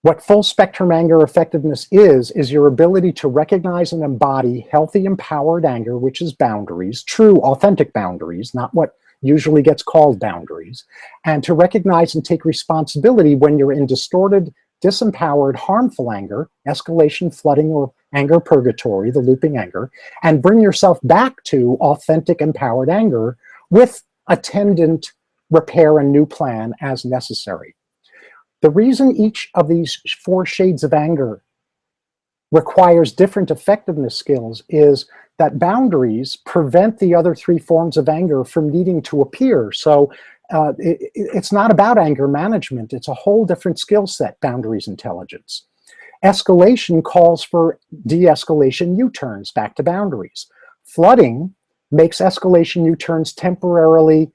what full spectrum anger effectiveness is your ability to recognize and embody healthy, empowered anger, which is boundaries, true, authentic boundaries, not what usually gets called boundaries, and to recognize and take responsibility when you're in distorted, disempowered, harmful anger, escalation, flooding, or anger purgatory, the looping anger, and bring yourself back to authentic, empowered anger with attendant repair and new plan as necessary. The reason each of these 4 shades of anger requires different effectiveness skills is that boundaries prevent the other 3 forms of anger from needing to appear. So it's not about anger management. It's a whole different skill set, boundaries intelligence. Escalation calls for de-escalation U-turns back to boundaries. Flooding makes escalation U-turns temporarily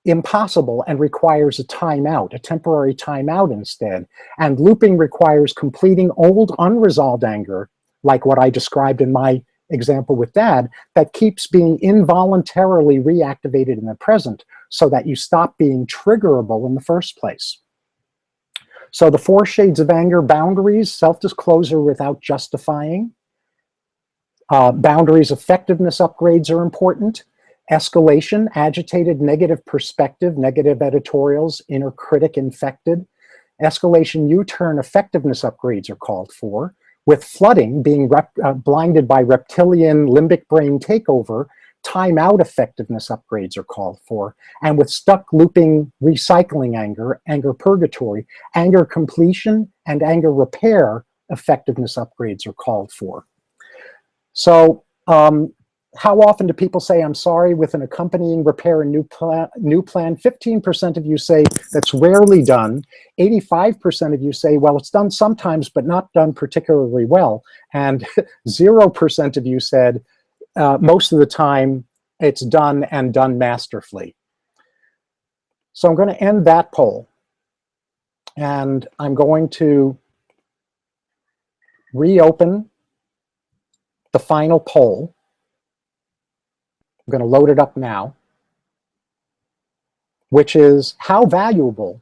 impossible and requires a timeout, a temporary timeout instead. And looping requires completing old unresolved anger, like what I described in my example with Dad, that keeps being involuntarily reactivated in the present so that you stop being triggerable in the first place. So the 4 shades of anger: boundaries, self-disclosure without justifying. Boundaries effectiveness upgrades are important. Escalation, agitated, negative perspective, negative editorials, inner critic infected. Escalation U-turn effectiveness upgrades are called for. With flooding, being blinded by reptilian limbic brain takeover, timeout effectiveness upgrades are called for. And with stuck looping recycling anger, anger purgatory, anger completion and anger repair effectiveness upgrades are called for. So how often do people say I'm sorry with an accompanying repair and new plan? 15% of you say that's rarely done. 85% of you say, well, it's done sometimes, but not done particularly well. And 0% of you said, most of the time it's done and done masterfully. So I'm going to end that poll. And I'm going to reopen the final poll. I'm going to load it up now, which is: how valuable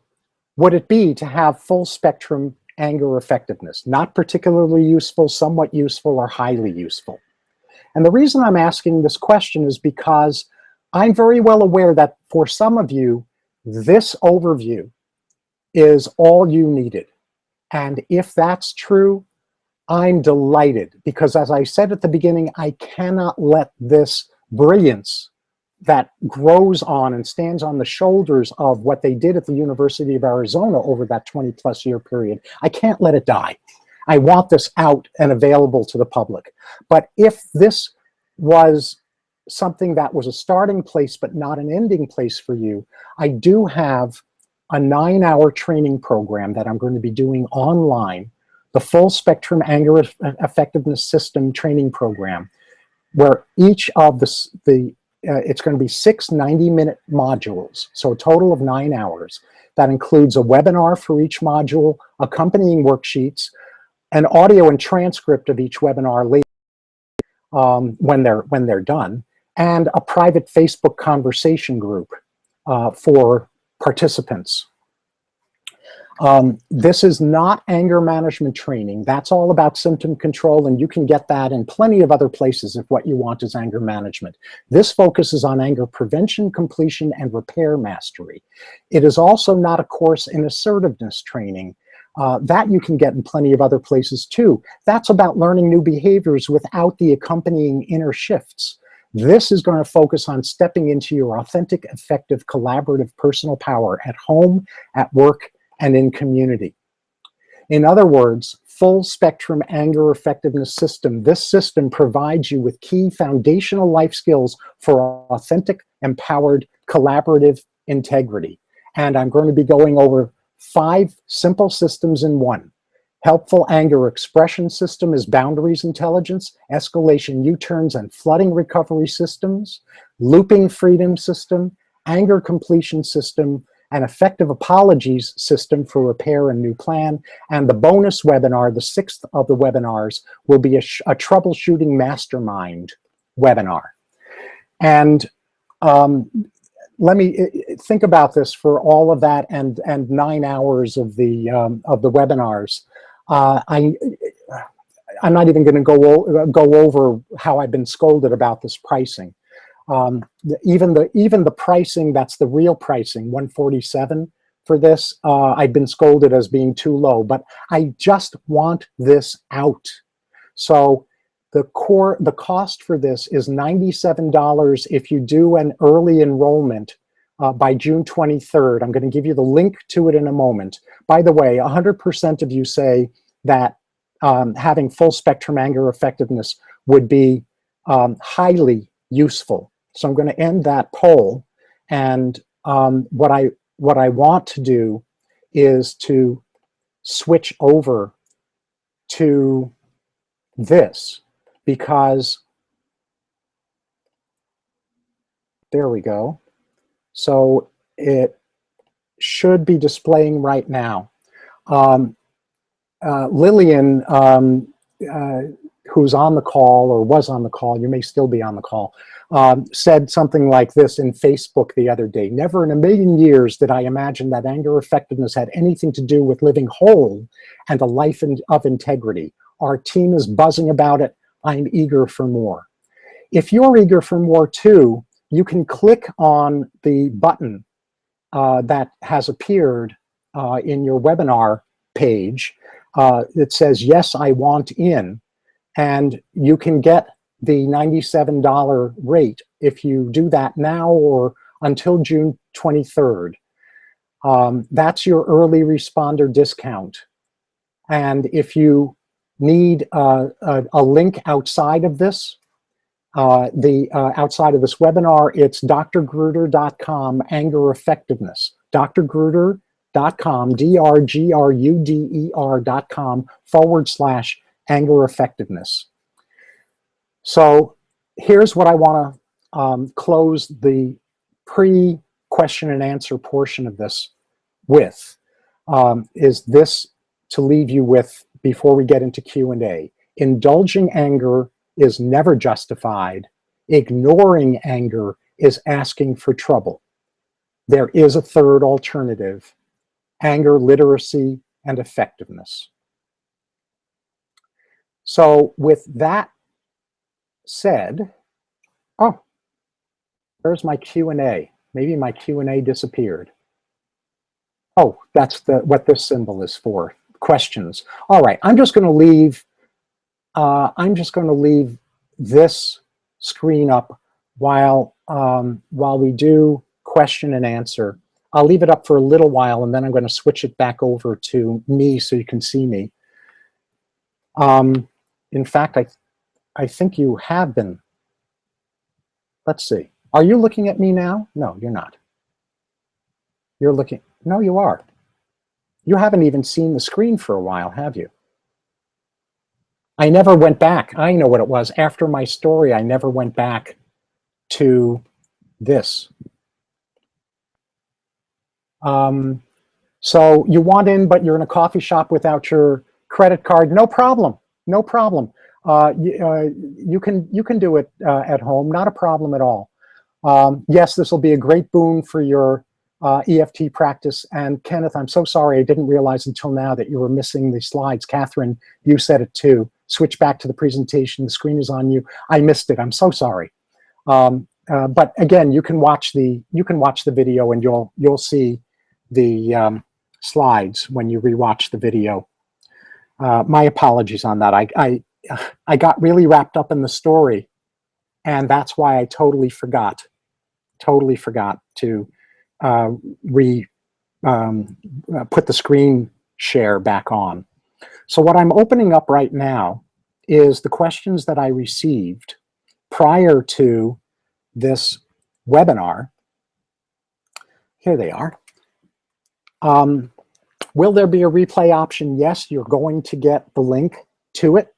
would it be to have full spectrum anger effectiveness? Not particularly useful, somewhat useful, or highly useful. And the reason I'm asking this question is because I'm very well aware that for some of you, this overview is all you needed. And if that's true, I'm delighted, because as I said at the beginning, I cannot let this brilliance that grows on and stands on the shoulders of what they did at the University of Arizona over that 20+ year period, I can't let it die. I want this out and available to the public. But if this was something that was a starting place but not an ending place for you, I do have a 9-hour training program that I'm going to be doing online, the Full Spectrum Anger Effectiveness System training program, where each of it's going to be 6 90-minute modules, so a total of 9 hours. That includes a webinar for each module, accompanying worksheets, an audio and transcript of each webinar later when they're done, and a private Facebook conversation group for participants. This is not anger management training. That's all about symptom control, and you can get that in plenty of other places if what you want is anger management. This focuses on anger prevention, completion, and repair mastery. It is also not a course in assertiveness training. That you can get in plenty of other places too. That's about learning new behaviors without the accompanying inner shifts. This is going to focus on stepping into your authentic, effective, collaborative personal power at home, at work, and in community. In other words, full spectrum anger effectiveness system. This system provides you with key foundational life skills for authentic, empowered, collaborative integrity. And I'm going to be going over 5 simple systems in one. Helpful anger expression system is boundaries intelligence, escalation U-turns and flooding recovery systems, looping freedom system, anger completion system, an effective apologies system for repair and new plan. And the bonus webinar, the 6th of the webinars, will be a troubleshooting mastermind webinar. And let me think about this for all of that and 9 hours of the webinars. I'm not even going to go over how I've been scolded about this pricing. Even the pricing that's the real pricing, 147 for this, I've been scolded as being too low. But I just want this out. So the cost for this is $97 if you do an early enrollment by June 23rd. I'm going to give you the link to it in a moment. By the way, 100% of you say that having full spectrum anger effectiveness would be highly useful. So I'm going to end that poll. And what I want to do is to switch over to this, because there we go. So it should be displaying right now. Lillian, who's on the call or was on the call, you may still be on the call, said something like this in Facebook the other day: never in a million years did I imagine that anger effectiveness had anything to do with living whole and a life of integrity. Our team is buzzing about it. I'm eager for more. If you're eager for more too, you can click on the button that has appeared in your webinar page. It says, yes, I want in. And you can get the $97 rate if you do that now or until June 23rd. That's your early responder discount. And if you need a link outside of this, outside of this webinar, it's drgruder.com, anger effectiveness. drgruder.com, drgruder.com/ anger effectiveness. So here's what I want to close the pre-question and answer portion of this with, is this to leave you with before we get into Q&A. Indulging anger is never justified. Ignoring anger is asking for trouble. There is a third alternative: anger literacy and effectiveness. So with that said, oh, there's my Q&A. Maybe my Q&A disappeared. Oh, that's what this symbol is for. Questions. All right, I'm just going to leave this screen up while we do question and answer. I'll leave it up for a little while, and then I'm going to switch it back over to me so you can see me. In fact, I think you have been. Let's see. Are you looking at me now? No, you're not. You're looking. No, you are. You haven't even seen the screen for a while, have you? I never went back. I know what it was. After my story, I never went back to this. So you want in, but you're in a coffee shop without your credit card. No problem. No problem. You can do it at home. Not a problem at all. Yes, this will be a great boon for your EFT practice. And Kenneth, I'm so sorry. I didn't realize until now that you were missing the slides. Catherine, you said it too. Switch back to the presentation. The screen is on you. I missed it. I'm so sorry. But again, you can watch the video, and you'll see the slides when you rewatch the video. My apologies on that. I got really wrapped up in the story, and that's why I totally forgot to put the screen share back on. So what I'm opening up right now is the questions that I received prior to this webinar. Here they are. Will there be a replay option? Yes, you're going to get the link to it.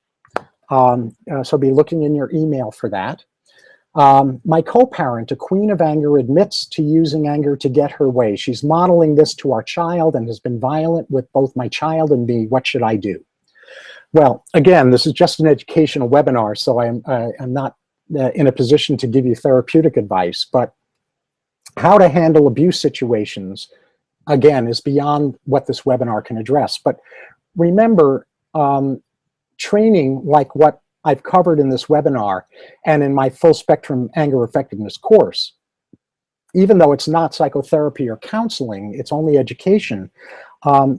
So be looking in your email for that. My co-parent, a queen of anger, admits to using anger to get her way. She's modeling this to our child and has been violent with both my child and me. What should I do? Well, again, this is just an educational webinar, so I'm not in a position to give you therapeutic advice, but how to handle abuse situations, again, is beyond what this webinar can address. But remember, training like what I've covered in this webinar and in my full spectrum anger effectiveness course, even though it's not psychotherapy or counseling, it's only education,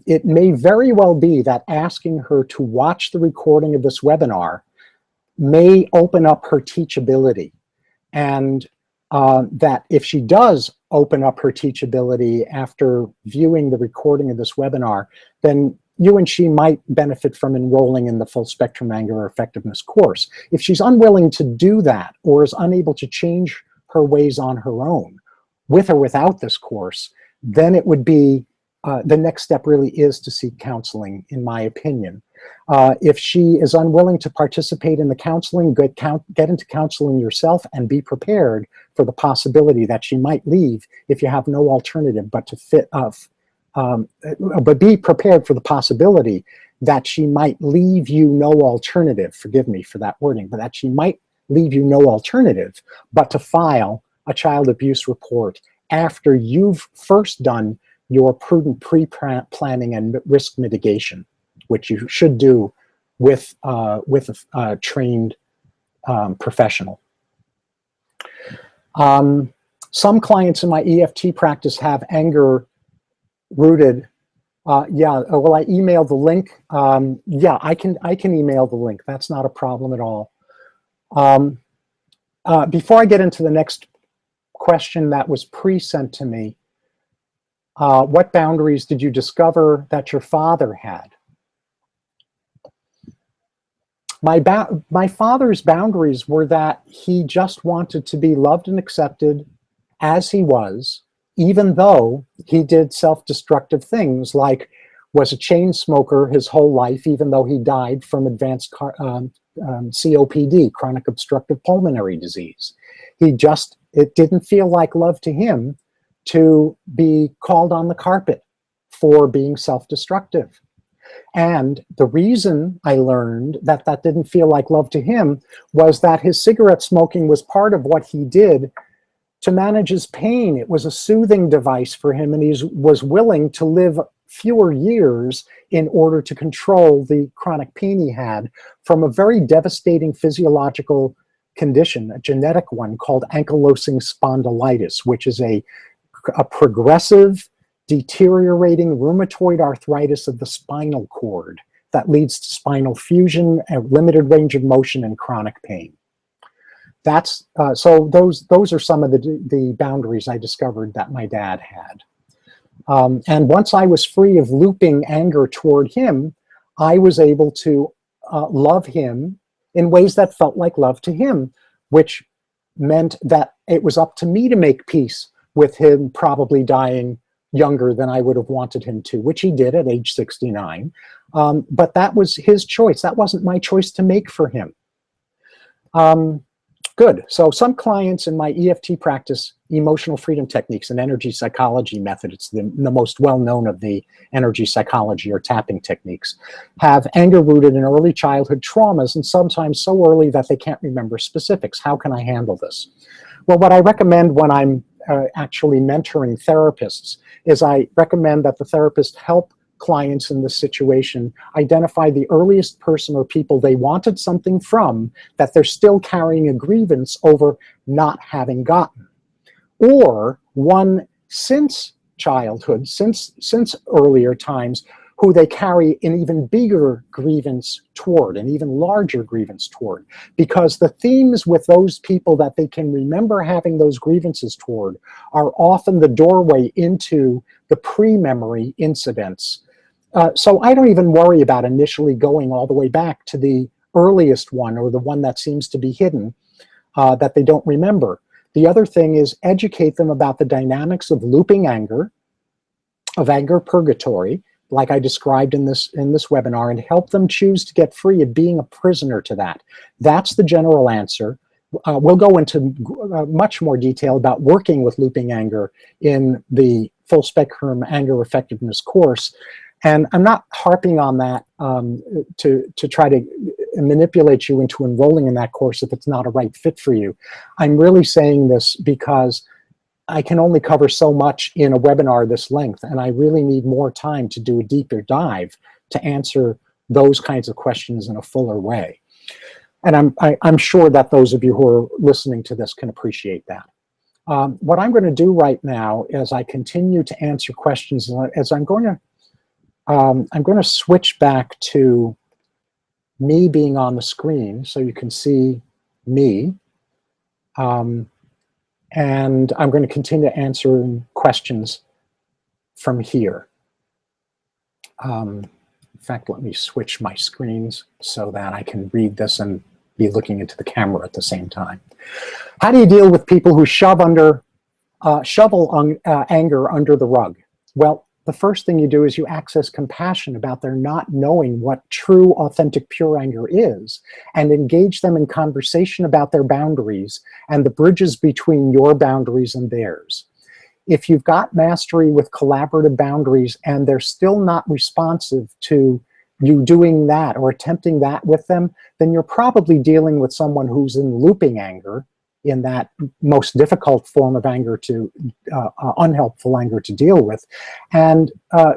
it may very well be that asking her to watch the recording of this webinar may open up her teachability. And that if she does open up her teachability after viewing the recording of this webinar, then you and she might benefit from enrolling in the full spectrum anger effectiveness course. If she's unwilling to do that or is unable to change her ways on her own, with or without this course, then it would be, the next step really is to seek counseling, in my opinion. If she is unwilling to participate in the counseling, get into counseling yourself and be prepared for the possibility that she might leave if you have no alternative but to but be prepared for the possibility that she might leave you no alternative, forgive me for that wording, but that she might leave you no alternative but to file a child abuse report after you've first done your prudent pre-planning and risk mitigation, which you should do with a trained professional. Some clients in my EFT practice have anger rooted. Yeah, will I email the link? Yeah, I can email the link. That's not a problem at all. Before I get into the next question that was pre-sent to me, what boundaries did you discover that your father had? My father's boundaries were that he just wanted to be loved and accepted as he was, even though he did self-destructive things, like was a chain smoker his whole life, even though he died from advanced COPD, chronic obstructive pulmonary disease. It didn't feel like love to him to be called on the carpet for being self-destructive. And the reason I learned that that didn't feel like love to him was that his cigarette smoking was part of what he did to manage his pain. It was a soothing device for him, and he was willing to live fewer years in order to control the chronic pain he had from a very devastating physiological condition, a genetic one called ankylosing spondylitis, which is a progressive, deteriorating rheumatoid arthritis of the spinal cord that leads to spinal fusion, a limited range of motion, and chronic pain. That's so those are some of the boundaries I discovered that my dad had. And once I was free of looping anger toward him, I was able to love him in ways that felt like love to him, which meant that it was up to me to make peace with him probably dying younger than I would have wanted him to, which he did at age 69. But that was his choice. That wasn't my choice to make for him. Good. So some clients in my EFT practice, emotional freedom techniques and energy psychology method, it's the most well-known of the energy psychology or tapping techniques, have anger rooted in early childhood traumas, and sometimes so early that they can't remember specifics. How can I handle this? Well, what I recommend when I'm actually mentoring therapists is I recommend that the therapist help clients in this situation identify the earliest person or people they wanted something from that they're still carrying a grievance over not having gotten, or one since childhood, since earlier times, who they carry an even bigger grievance toward, an even larger grievance toward, because the themes with those people that they can remember having those grievances toward are often the doorway into the pre-memory incidents. So I don't even worry about initially going all the way back to the earliest one, or the one that seems to be hidden, that they don't remember. The other thing is educate them about the dynamics of looping anger, of anger purgatory, like I described in this webinar, and help them choose to get free of being a prisoner to that. That's the general answer. We'll go into much more detail about working with looping anger in the full spectrum anger effectiveness course. And I'm not harping on that to try to manipulate you into enrolling in that course if it's not a right fit for you. I'm really saying this because I can only cover so much in a webinar this length, and I really need more time to do a deeper dive to answer those kinds of questions in a fuller way. And I'm sure that those of you who are listening to this can appreciate that. What I'm going to do right now as I continue to answer questions, as I'm going to switch back to me being on the screen so you can see me. And I'm going to continue answering questions from here. In fact, let me switch my screens so that I can read this and be looking into the camera at the same time. How do you deal with people who shovel anger under the rug? Well, the first thing you do is you access compassion about their not knowing what true, authentic, pure anger is, and engage them in conversation about their boundaries and the bridges between your boundaries and theirs. If you've got mastery with collaborative boundaries and they're still not responsive to you doing that or attempting that with them, then you're probably dealing with someone who's in looping anger, in that most difficult form of anger to, unhelpful anger to deal with, and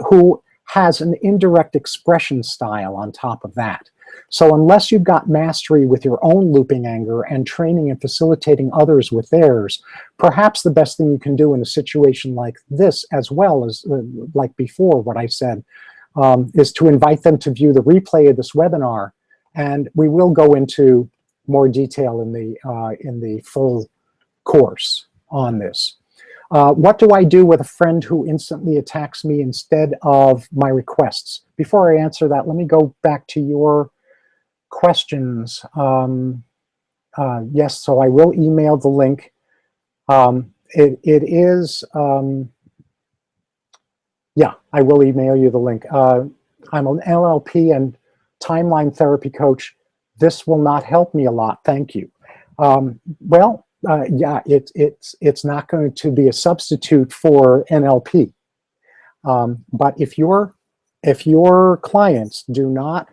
who has an indirect expression style on top of that. So unless you've got mastery with your own looping anger and training and facilitating others with theirs, perhaps the best thing you can do in a situation like this, as well as like before what I said, is to invite them to view the replay of this webinar, and we will go into more detail in the full course on this. What do I do with a friend who instantly attacks me instead of my requests? Before I answer that, let me go back to your questions. Yes, so I will email the link. Yeah, I will email you the link. I'm an NLP and timeline therapy coach. This will not help me a lot, thank you. Yeah, it's not going to be a substitute for NLP. But if your clients do not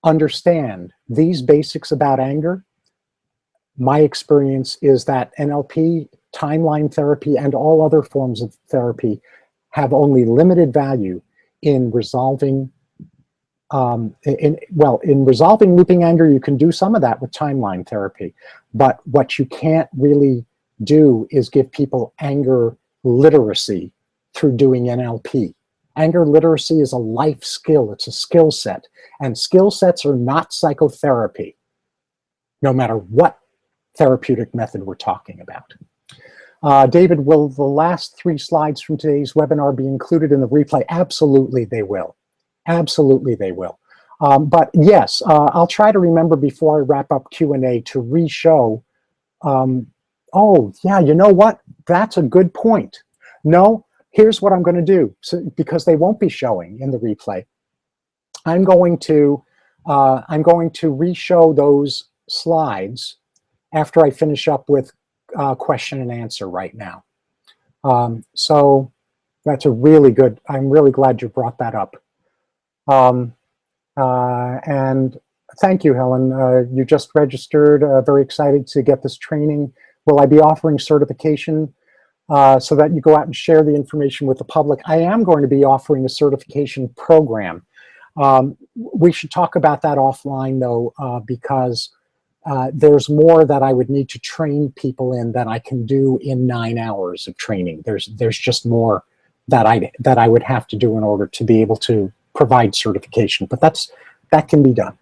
understand these basics about anger, my experience is that NLP, timeline therapy, and all other forms of therapy have only limited value in resolving in resolving looping anger. You can do some of that with timeline therapy, but what you can't really do is give people anger literacy through doing NLP. Anger literacy is a life skill. It's a skill set, and skill sets are not psychotherapy, no matter what therapeutic method we're talking about. David, will the last 3 slides from today's webinar be included in the replay? Absolutely they will. Absolutely they will. But yes, I'll try to remember before I wrap up Q&A to re-show. Oh, yeah, you know what? That's a good point. No, here's what I'm going to do, because they won't be showing in the replay. I'm going to re-show those slides after I finish up with question and answer right now. So that's a really good, I'm really glad you brought that up. And thank you, Helen. You just registered, very excited to get this training. Will I be offering certification so that you go out and share the information with the public? I am going to be offering a certification program. We should talk about that offline though, because there's more that I would need to train people in than I can do in 9 hours of training. There's just more that I would have to do in order to be able to provide certification, but that can be done.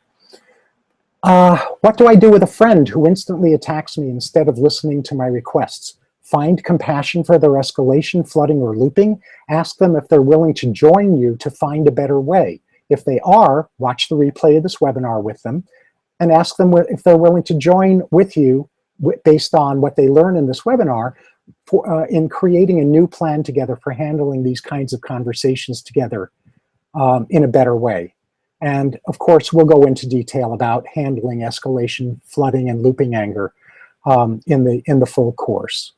What do I do with a friend who instantly attacks me instead of listening to my requests? Find compassion for their escalation, flooding, or looping. Ask them if they're willing to join you to find a better way. If they are, watch the replay of this webinar with them and ask them if they're willing to join with you based on what they learn in this webinar in creating a new plan together for handling these kinds of conversations together in a better way. And of course, we'll go into detail about handling escalation, flooding, and looping anger in the full course.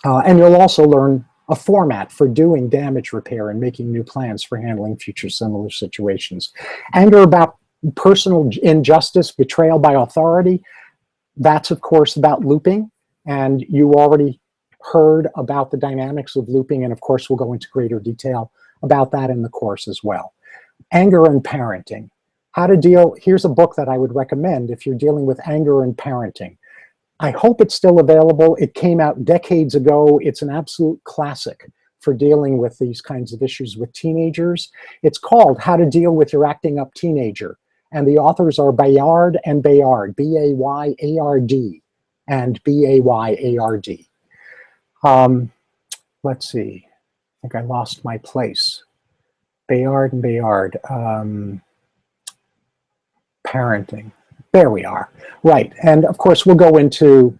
And you'll also learn a format for doing damage repair and making new plans for handling future similar situations. Anger about personal injustice, betrayal by authority, that's of course about looping, and you already heard about the dynamics of looping, and of course we'll go into greater detail about that in the course as well. Anger and parenting. How to deal, here's a book that I would recommend if you're dealing with anger and parenting. I hope it's still available. It came out decades ago. It's an absolute classic for dealing with these kinds of issues with teenagers. It's called How to Deal with Your Acting Up Teenager. And the authors are Bayard and Bayard, B-A-Y-A-R-D and B-A-Y-A-R-D. Let's see, I think I lost my place. Bayard and Bayard, parenting. There we are. Right. And of course, we'll go into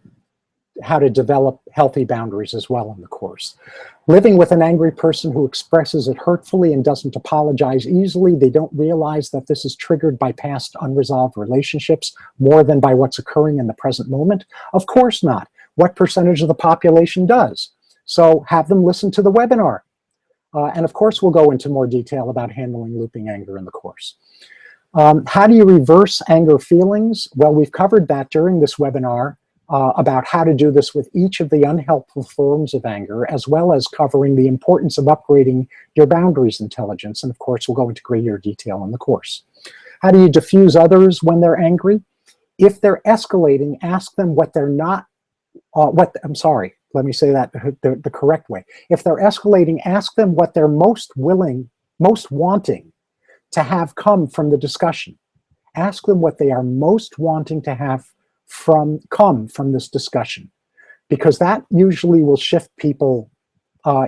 how to develop healthy boundaries as well in the course. Living with an angry person who expresses it hurtfully and doesn't apologize easily, they don't realize that this is triggered by past unresolved relationships more than by what's occurring in the present moment. Of course not. What percentage of the population does? So have them listen to the webinar. And of course, we'll go into more detail about handling looping anger in the course. How do you reverse anger feelings? Well, we've covered that during this webinar about how to do this with each of the unhelpful forms of anger, as well as covering the importance of upgrading your boundaries intelligence. And of course, we'll go into greater detail in the course. How do you diffuse others when they're angry? If they're escalating, ask them what they're not, I'm sorry, let me say that the correct way. If they're escalating, ask them what they're most willing, most wanting to have come from the discussion. Ask them what they are most wanting to have come from this discussion, because that usually will shift people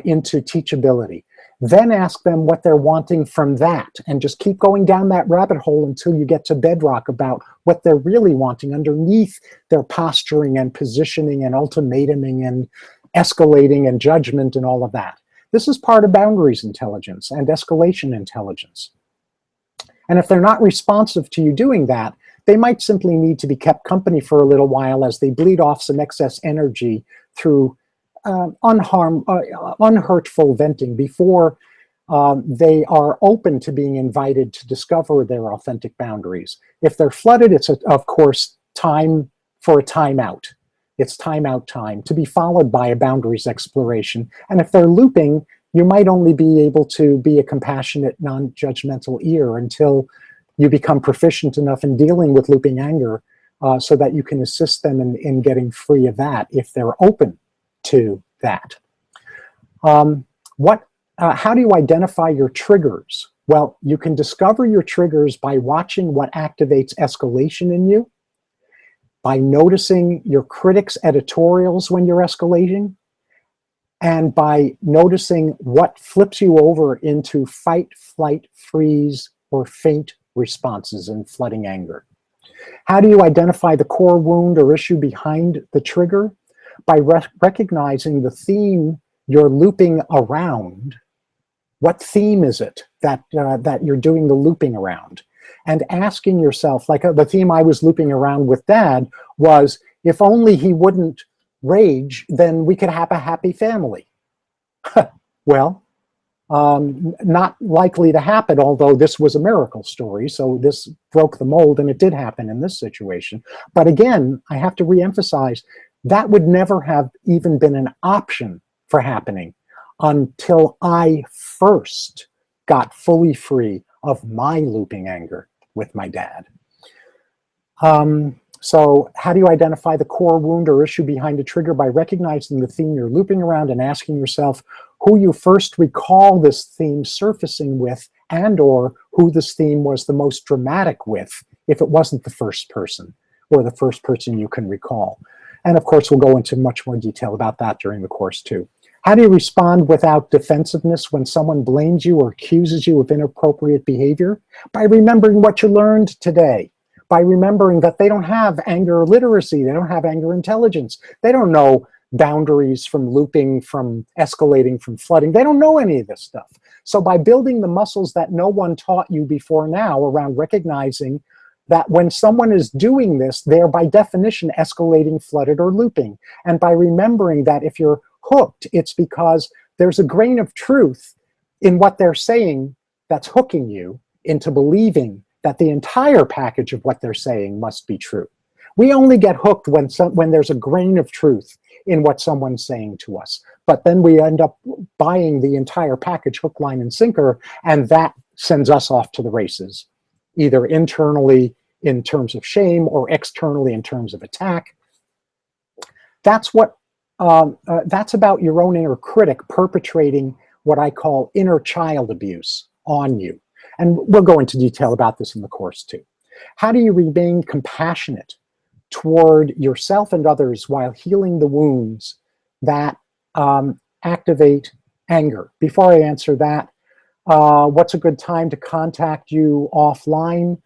into teachability. Then ask them what they're wanting from that, and just keep going down that rabbit hole until you get to bedrock about what they're really wanting underneath their posturing and positioning and ultimatuming and escalating and judgment and all of that. This is part of boundaries intelligence and escalation intelligence. And if they're not responsive to you doing that, they might simply need to be kept company for a little while as they bleed off some excess energy through unhurtful venting before they are open to being invited to discover their authentic boundaries. If they're flooded, it's of course time for a timeout. It's timeout time to be followed by a boundaries exploration. And if they're looping, you might only be able to be a compassionate, non-judgmental ear until you become proficient enough in dealing with looping anger so that you can assist them in getting free of that if they're open to that. How do you identify your triggers? Well, you can discover your triggers by watching what activates escalation in you, by noticing your critics' editorials when you're escalating, and by noticing what flips you over into fight, flight, freeze, or faint responses in flooding anger. How do you identify the core wound or issue behind the trigger? By recognizing the theme you're looping around. What theme is it that you're doing the looping around? And asking yourself, like the theme I was looping around with Dad was, if only he wouldn't rage, then we could have a happy family. Well, not likely to happen, although this was a miracle story, so this broke the mold, and it did happen in this situation. But again, I have to reemphasize, that would never have even been an option for happening until I first got fully free of my looping anger with my dad. So how do you identify the core wound or issue behind a trigger? By recognizing the theme you're looping around and asking yourself who you first recall this theme surfacing with, and or who this theme was the most dramatic with, if it wasn't the first person or the first person you can recall. And of course, we'll go into much more detail about that during the course too. How do you respond without defensiveness when someone blames you or accuses you of inappropriate behavior? By remembering what you learned today. By remembering that they don't have anger literacy, they don't have anger intelligence. They don't know boundaries from looping, from escalating, from flooding. They don't know any of this stuff. So by building the muscles that no one taught you before now around recognizing that when someone is doing this, they're by definition escalating, flooded, or looping. And by remembering that if you're hooked, it's because there's a grain of truth in what they're saying that's hooking you into believing that the entire package of what they're saying must be true. We only get hooked when there's a grain of truth in what someone's saying to us. But then we end up buying the entire package, hook, line, and sinker, and that sends us off to the races, either internally in terms of shame or externally in terms of attack. That's about your own inner critic perpetrating what I call inner child abuse on you. And we'll go into detail about this in the course too. How do you remain compassionate toward yourself and others while healing the wounds that activate anger? Before I answer that, what's a good time to contact you offline?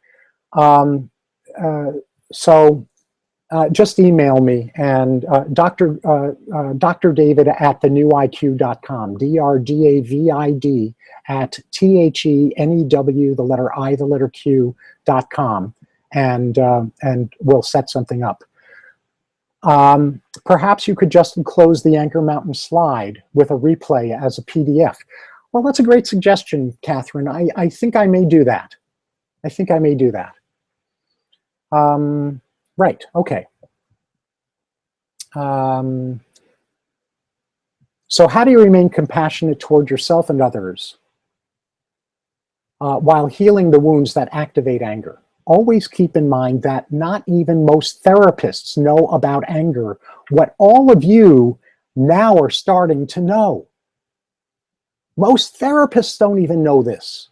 Just email me, and Dr. David at thenewiq.com, DRDAVID at THENEW, the letter I, the letter Q.com, and we'll set something up. Perhaps you could just enclose the Anchor Mountain slide with a replay as a PDF. Well, that's a great suggestion, Catherine. I think I may do that. Right, okay. So how do you remain compassionate toward yourself and others while healing the wounds that activate anger? Always keep in mind that not even most therapists know about anger, what all of you now are starting to know. Most therapists don't even know this.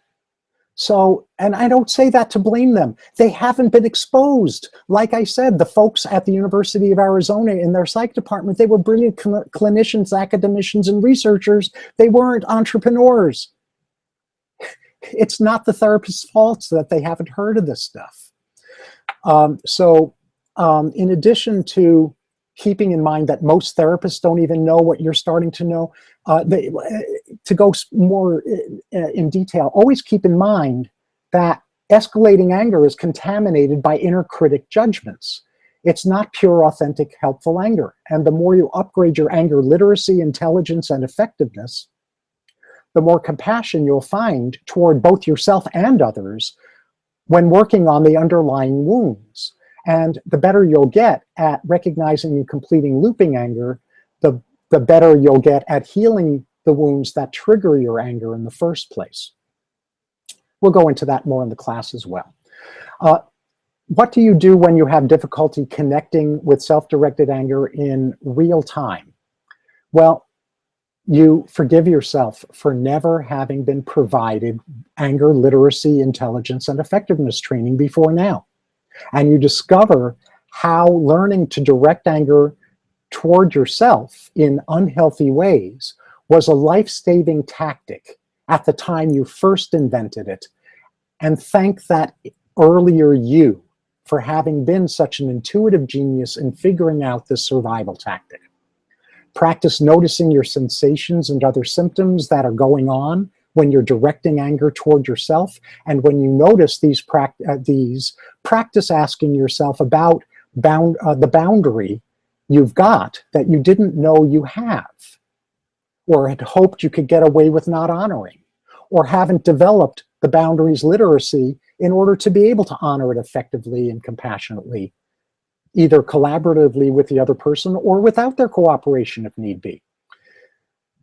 So, and I don't say that to blame them. They haven't been exposed. Like I said, the folks at the University of Arizona in their psych department, they were brilliant clinicians, academicians, and researchers. They weren't entrepreneurs. It's not the therapist's fault that they haven't heard of this stuff. In addition to keeping in mind that most therapists don't even know what you're starting to know, to go more in detail, always keep in mind that escalating anger is contaminated by inner critic judgments. It's not pure, authentic, helpful anger. And the more you upgrade your anger literacy, intelligence, and effectiveness, the more compassion you'll find toward both yourself and others when working on the underlying wounds. And the better you'll get at recognizing and completing looping anger, the better you'll get at healing the wounds that trigger your anger in the first place. We'll go into that more in the class as well. What do you do when you have difficulty connecting with self-directed anger in real time? Well, you forgive yourself for never having been provided anger literacy, intelligence, and effectiveness training before now. And you discover how learning to direct anger toward yourself in unhealthy ways was a life-saving tactic at the time you first invented it. And thank that earlier you for having been such an intuitive genius in figuring out this survival tactic. Practice noticing your sensations and other symptoms that are going on when you're directing anger toward yourself. And when you notice these, practice asking yourself about the boundary you've got that you didn't know you have, or had hoped you could get away with not honoring, or haven't developed the boundaries literacy in order to be able to honor it effectively and compassionately, either collaboratively with the other person or without their cooperation if need be.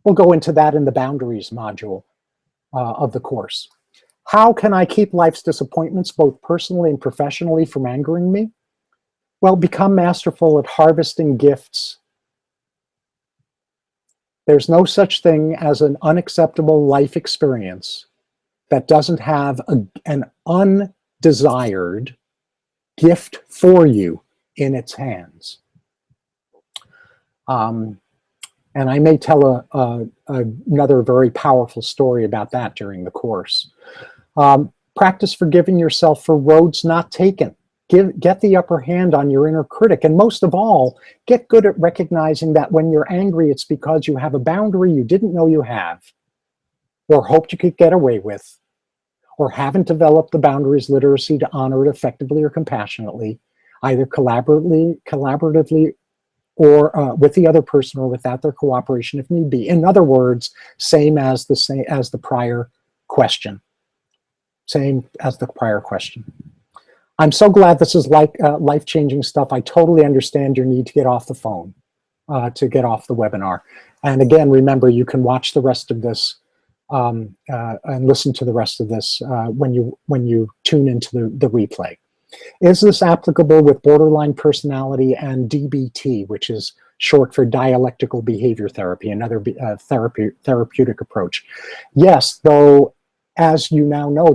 We'll go into that in the boundaries module of the course. How can I keep life's disappointments, both personally and professionally, from angering me? Well, become masterful at harvesting gifts. There's no such thing as an unacceptable life experience that doesn't have an undesired gift for you in its hands. And I may tell another very powerful story about that during the course. Practice forgiving yourself for roads not taken. Get the upper hand on your inner critic. And most of all, get good at recognizing that when you're angry, it's because you have a boundary you didn't know you have. or hoped you could get away with, or haven't developed the boundaries literacy to honor it effectively or compassionately, either collaboratively or with the other person or without their cooperation if need be. In other words, same as the prior question. Same as the prior question. I'm so glad this is like life-changing stuff. I totally understand your need to get off the phone, to get off the webinar. And again, remember, you can watch the rest of this and listen to the rest of this when you tune into the replay. Is this applicable with borderline personality and DBT, which is short for dialectical behavior therapy, another therapeutic approach? Yes, though, as you now know,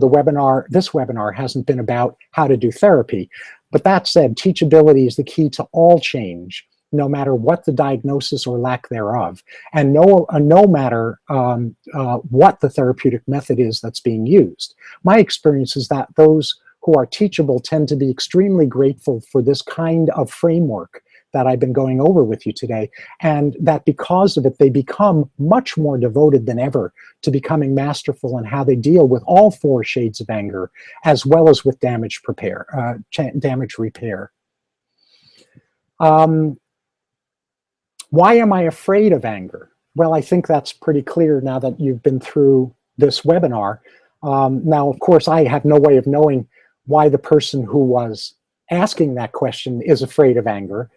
this webinar hasn't been about how to do therapy. But that said, teachability is the key to all change, no matter what the diagnosis or lack thereof, and no matter what the therapeutic method is that's being used. My experience is that those who are teachable tend to be extremely grateful for this kind of framework that I've been going over with you today, and that because of it, they become much more devoted than ever to becoming masterful in how they deal with all 4 shades of anger, as well as with damage repair. Why am I afraid of anger? Well, I think that's pretty clear now that you've been through this webinar. Now, of course, I have no way of knowing why the person who was asking that question is afraid of anger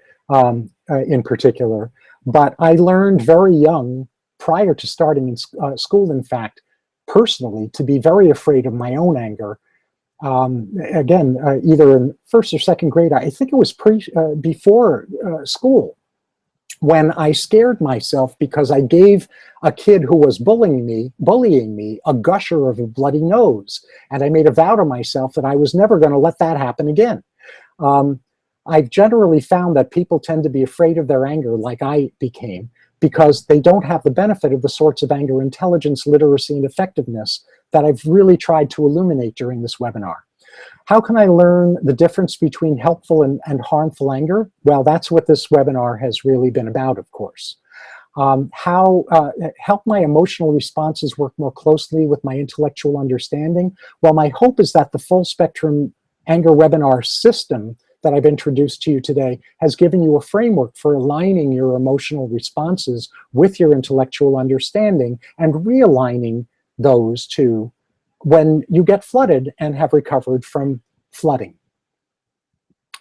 in particular. But I learned very young, prior to starting in school, in fact, personally, to be very afraid of my own anger. Again, either in 1st or 2nd grade, I think it was before school, when I scared myself because I gave a kid who was bullying me a gusher of a bloody nose. And I made a vow to myself that I was never going to let that happen again. I've generally found that people tend to be afraid of their anger, like I became, because they don't have the benefit of the sorts of anger intelligence, literacy, and effectiveness that I've really tried to illuminate during this webinar. How can I learn the difference between helpful and harmful anger? Well, that's what this webinar has really been about, of course. How help my emotional responses work more closely with my intellectual understanding? Well, my hope is that the full spectrum anger webinar system that I've introduced to you today has given you a framework for aligning your emotional responses with your intellectual understanding and realigning those two when you get flooded and have recovered from flooding.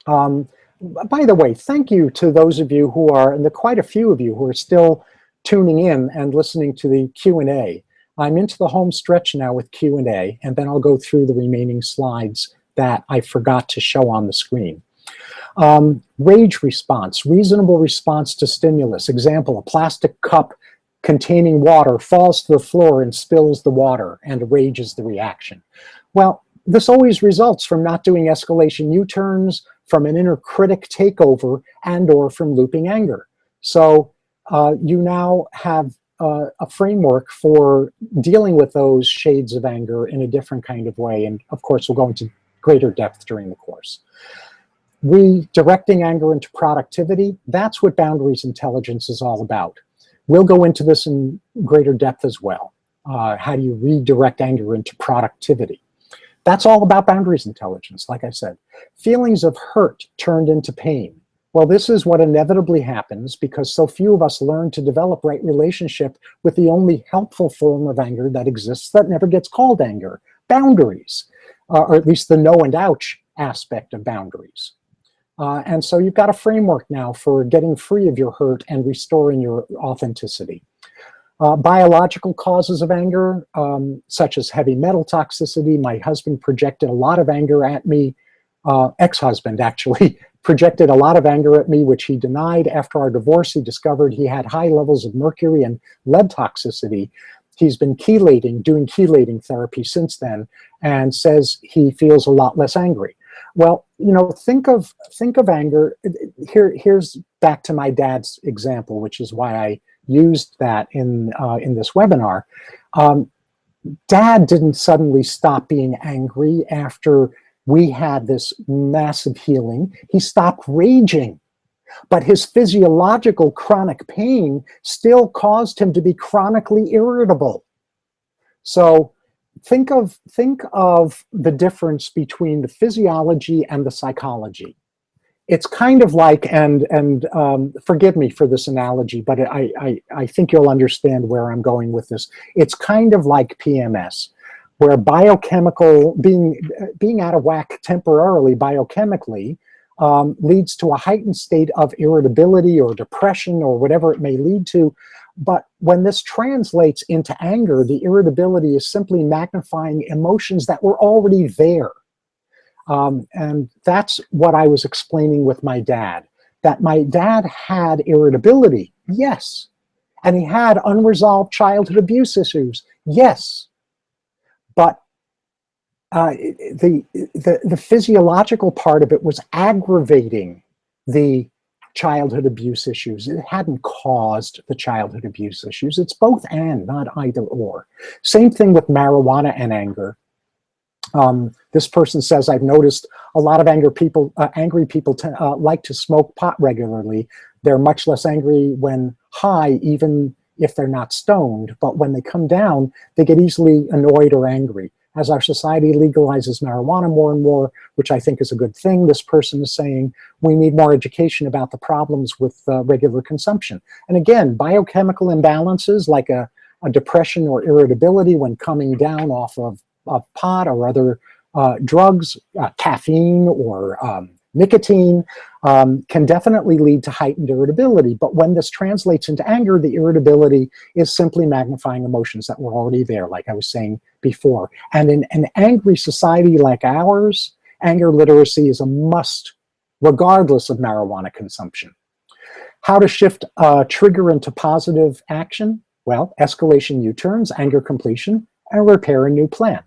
By the way, thank you to those of you who are, and there are quite a few of you who are still tuning in and listening to the Q&A. I'm into the home stretch now with Q&A, and then I'll go through the remaining slides that I forgot to show on the screen. Rage response, reasonable response to stimulus. Example, a plastic cup containing water falls to the floor and spills the water, and rage is the reaction. Well, this always results from not doing escalation U-turns, from an inner critic takeover, and/or from looping anger. So you now have a framework for dealing with those shades of anger in a different kind of way, and of course we'll go into greater depth during the course. Redirecting anger into productivity, that's what boundaries intelligence is all about. We'll go into this in greater depth as well. How do you redirect anger into productivity? That's all about boundaries intelligence, like I said. Feelings of hurt turned into pain. Well, this is what inevitably happens because so few of us learn to develop right relationship with the only helpful form of anger that exists that never gets called anger, boundaries, or at least the no and ouch aspect of boundaries. And so you've got a framework now for getting free of your hurt and restoring your authenticity. Biological causes of anger, such as heavy metal toxicity. My husband projected a lot of anger at me. Ex-husband, actually, projected a lot of anger at me, which he denied. After our divorce, he discovered he had high levels of mercury and lead toxicity. He's been doing chelating therapy since then, and says he feels a lot less angry. Well, you know, think of anger. Here's back to my dad's example, which is why I used that in this webinar. Dad didn't suddenly stop being angry after we had this massive healing. He stopped raging, but his physiological chronic pain still caused him to be chronically irritable. So think of the difference between the physiology and the psychology. It's kind of like, and forgive me for this analogy, but I think you'll understand where I'm going with this. It's kind of like PMS, where biochemical, being out of whack temporarily biochemically, leads to a heightened state of irritability or depression or whatever it may lead to. But when this translates into anger, the irritability is simply magnifying emotions that were already there. And that's what I was explaining with my dad, that my dad had irritability, yes. And he had unresolved childhood abuse issues, yes. But the physiological part of it was aggravating the childhood abuse issues. It hadn't caused the childhood abuse issues. It's both and, not either or. Same thing with marijuana and anger. This person says, I've noticed a lot of angry people like to smoke pot regularly. They're much less angry when high, even if they're not stoned. But when they come down, they get easily annoyed or angry. As our society legalizes marijuana more and more, which I think is a good thing, this person is saying we need more education about the problems with regular consumption. And again, biochemical imbalances like a depression or irritability when coming down off of pot or other drugs, caffeine or nicotine, can definitely lead to heightened irritability. But when this translates into anger, the irritability is simply magnifying emotions that were already there, like I was saying before. And in an angry society like ours, anger literacy is a must, regardless of marijuana consumption. How to shift a trigger into positive action? Well, escalation U-turns, anger completion, and repair a new plan.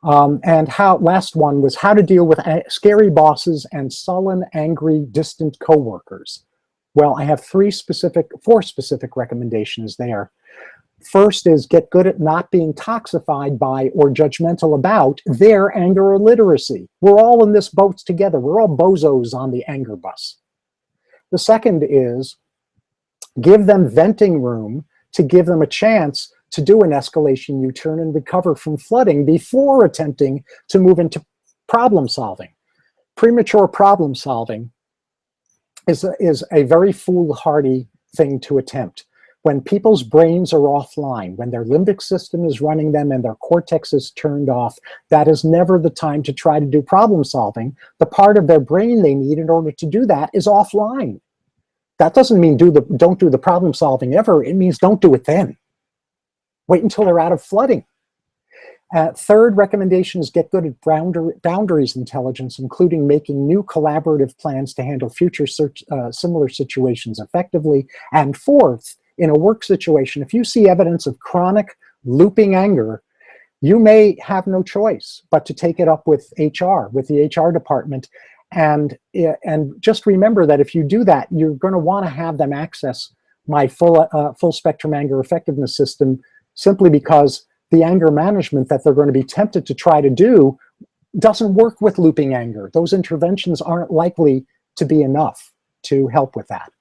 And last one was how to deal with scary bosses and sullen, angry, distant coworkers. Well, I have four specific recommendations there. First is get good at not being toxified by or judgmental about their anger or literacy. We're all in this boat together. We're all bozos on the anger bus. The second is give them venting room to give them a chance to do an escalation U-turn and recover from flooding before attempting to move into problem solving. Premature problem solving is a very foolhardy thing to attempt. When people's brains are offline, when their limbic system is running them and their cortex is turned off, that is never the time to try to do problem solving. The part of their brain they need in order to do that is offline. That doesn't mean don't do the problem solving ever. It means don't do it then. Wait until they're out of flooding. Third recommendation is get good at boundaries intelligence, including making new collaborative plans to handle future similar situations effectively. And fourth, in a work situation, if you see evidence of chronic looping anger, you may have no choice but to take it up with HR, with the HR department. And just remember that if you do that, you're going to want to have them access my full spectrum anger effectiveness system, simply because the anger management that they're going to be tempted to try to do doesn't work with looping anger. Those interventions aren't likely to be enough to help with that.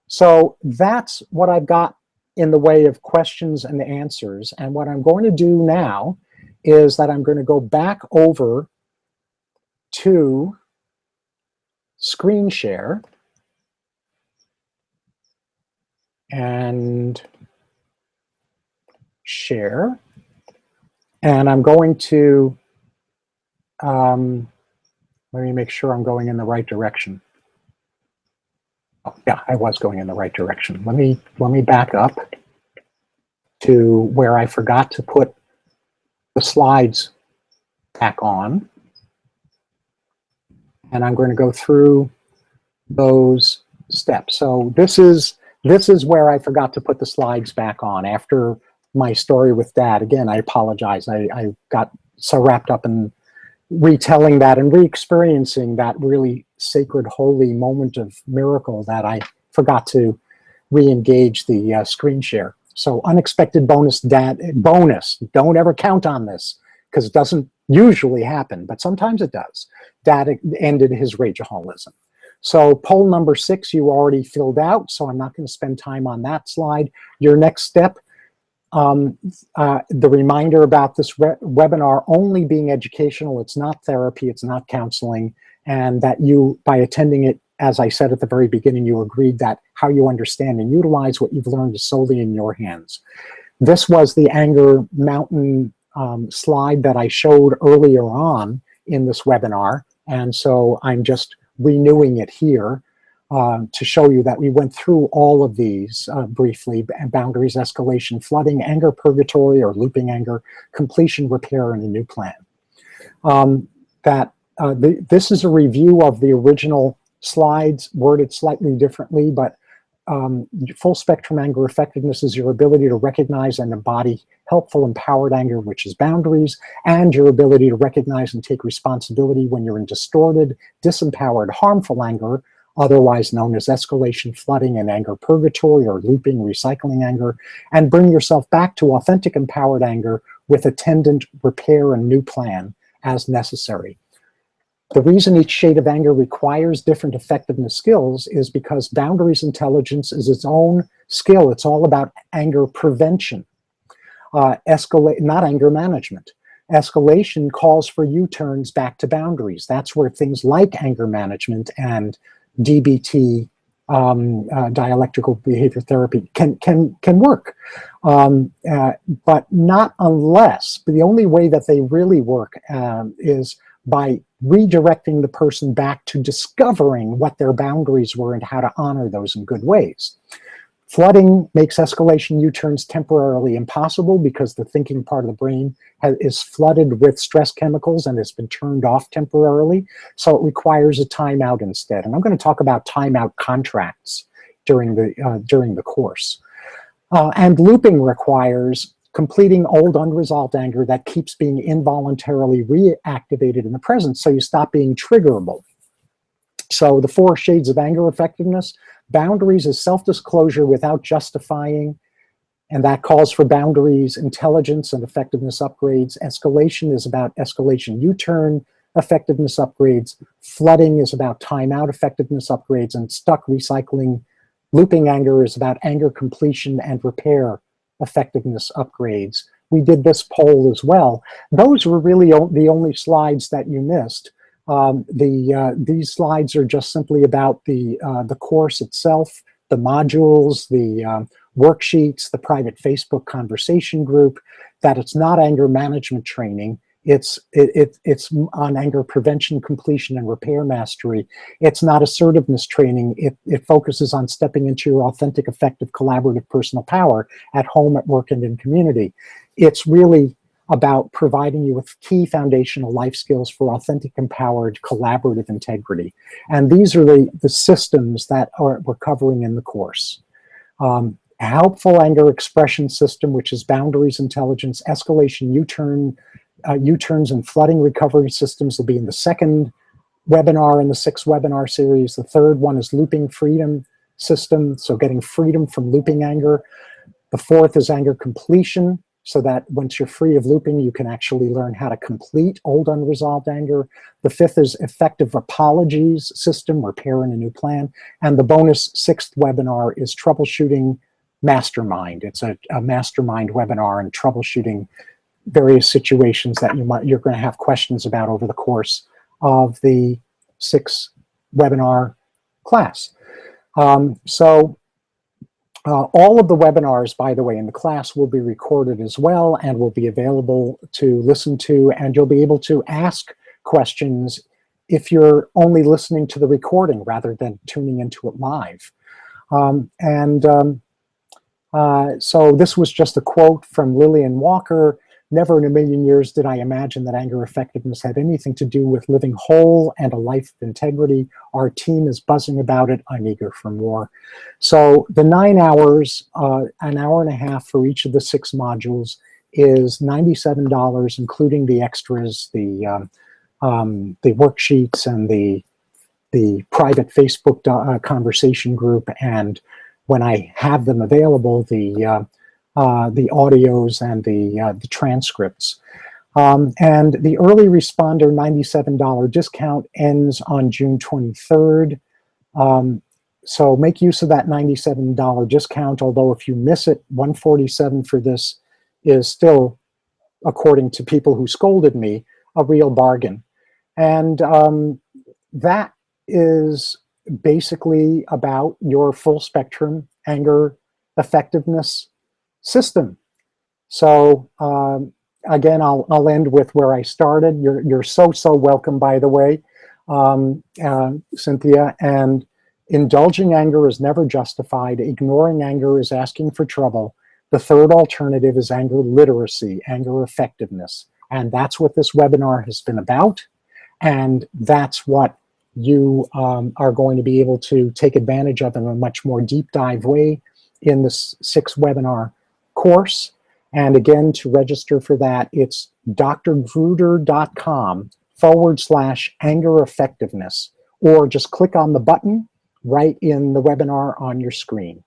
So that's what I've got in the way of questions and answers. And what I'm going to do now is that I'm going to go back over to screen share and share, and I'm going to let me make sure I'm going in the right direction. Oh, yeah, I was going in the right direction. Let me back up to where I forgot to put the slides back on, and I'm going to go through those steps. So this is where I forgot to put the slides back on after my story with Dad. Again, I apologize. I got so wrapped up in retelling that and re-experiencing that really sacred, holy moment of miracle that I forgot to re-engage the screen share. So unexpected bonus, Dad, bonus. Don't ever count on this because it doesn't usually happen, but sometimes it does. Dad ended his rageaholism. So poll number 6, you already filled out, so I'm not going to spend time on that slide. Your next step, the reminder about this webinar only being educational, it's not therapy, it's not counseling, and that you, by attending it, as I said at the very beginning, you agreed that how you understand and utilize what you've learned is solely in your hands. This was the anger mountain slide that I showed earlier on in this webinar, and so I'm just renewing it here to show you that we went through all of these briefly: boundaries, escalation, flooding, anger purgatory or looping anger, completion, repair, and a new plan. This is a review of the original slides, worded slightly differently, but full spectrum anger effectiveness is your ability to recognize and embody helpful, empowered anger, which is boundaries, and your ability to recognize and take responsibility when you're in distorted, disempowered, harmful anger, otherwise known as escalation, flooding, and anger purgatory or looping, recycling anger, and bring yourself back to authentic, empowered anger with attendant repair and new plan as necessary. The reason each shade of anger requires different effectiveness skills is because boundaries intelligence is its own skill. It's all about anger prevention, not anger management. Escalation calls for U-turns back to boundaries. That's where things like anger management and DBT, dialectical behavior therapy, can work, but not unless. But the only way that they really work is by redirecting the person back to discovering what their boundaries were and how to honor those in good ways. Flooding makes escalation U-turns temporarily impossible because the thinking part of the brain is flooded with stress chemicals and has been turned off temporarily, so it requires a timeout instead. And I'm going to talk about timeout contracts during the course. And looping requires completing old unresolved anger that keeps being involuntarily reactivated in the present, so you stop being triggerable. So the 4 shades of anger effectiveness: boundaries is self-disclosure without justifying, and that calls for boundaries, intelligence, and effectiveness upgrades. Escalation is about escalation U-turn effectiveness upgrades. Flooding is about timeout effectiveness upgrades, and stuck recycling. Looping anger is about anger completion and repair effectiveness upgrades. We did this poll as well. Those were really the only slides that you missed. These slides are just simply about the course itself, the modules, the worksheets, the private Facebook conversation group, that it's not anger management training. It's on anger prevention, completion, and repair mastery. It's not assertiveness training. It focuses on stepping into your authentic, effective, collaborative personal power at home, at work, and in community. It's really about providing you with key foundational life skills for authentic, empowered, collaborative integrity. And these are the systems that we're covering in the course. Helpful anger expression system, which is boundaries intelligence, escalation, U-turns, and flooding recovery systems will be in the second webinar in the 6 webinar series. The third one is looping freedom system, so getting freedom from looping anger. The 4th is anger completion, so that once you're free of looping, you can actually learn how to complete old unresolved anger. The 5th is effective apologies system, repair and a new plan. And the bonus 6th webinar is troubleshooting mastermind. It's a mastermind webinar and troubleshooting various situations that you're going to have questions about over the course of the 6 webinar class. All of the webinars, by the way, in the class will be recorded as well and will be available to listen to, and you'll be able to ask questions if you're only listening to the recording rather than tuning into it live. So this was just a quote from Lillian Walker. Never in a million years did I imagine that anger effectiveness had anything to do with living whole and a life of integrity. Our team is buzzing about it. I'm eager for more. So the 9 hours, an hour and a half for each of the 6 modules is $97, including the extras, the worksheets and the private Facebook conversation group, and when I have them available, the audios and the transcripts. And the early responder $97 discount ends on June 23rd. So make use of that $97 discount, although if you miss it, $147 for this is still, according to people who scolded me, a real bargain. And that is basically about your full spectrum anger effectiveness system. So again, I'll end with where I started. You're so welcome, by the way, Cynthia. And indulging anger is never justified. Ignoring anger is asking for trouble. The third alternative is anger literacy, anger effectiveness. And that's what this webinar has been about. And that's what you are going to be able to take advantage of in a much more deep dive way in this 6-webinar course. And again, to register for that, it's drgruder.com/anger effectiveness, or just click on the button right in the webinar on your screen.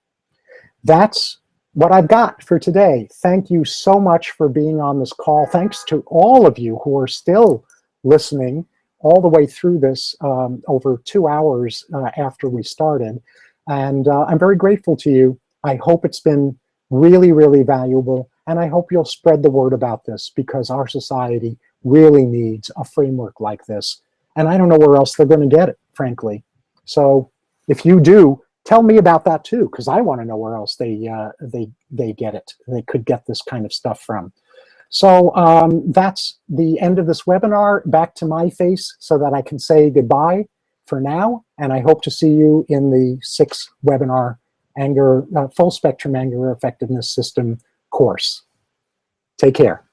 That's what I've got for today. Thank you so much for being on this call. Thanks to all of you who are still listening all the way through this over 2 hours after we started. And I'm very grateful to you. I hope it's been really, really valuable. And I hope you'll spread the word about this, because our society really needs a framework like this. And I don't know where else they're going to get it, frankly. So if you do, tell me about that too, because I want to know where else they get it. They could get this kind of stuff from. So that's the end of this webinar. Back to my face so that I can say goodbye for now. And I hope to see you in the 6-webinar full spectrum anger effectiveness system course. Take care.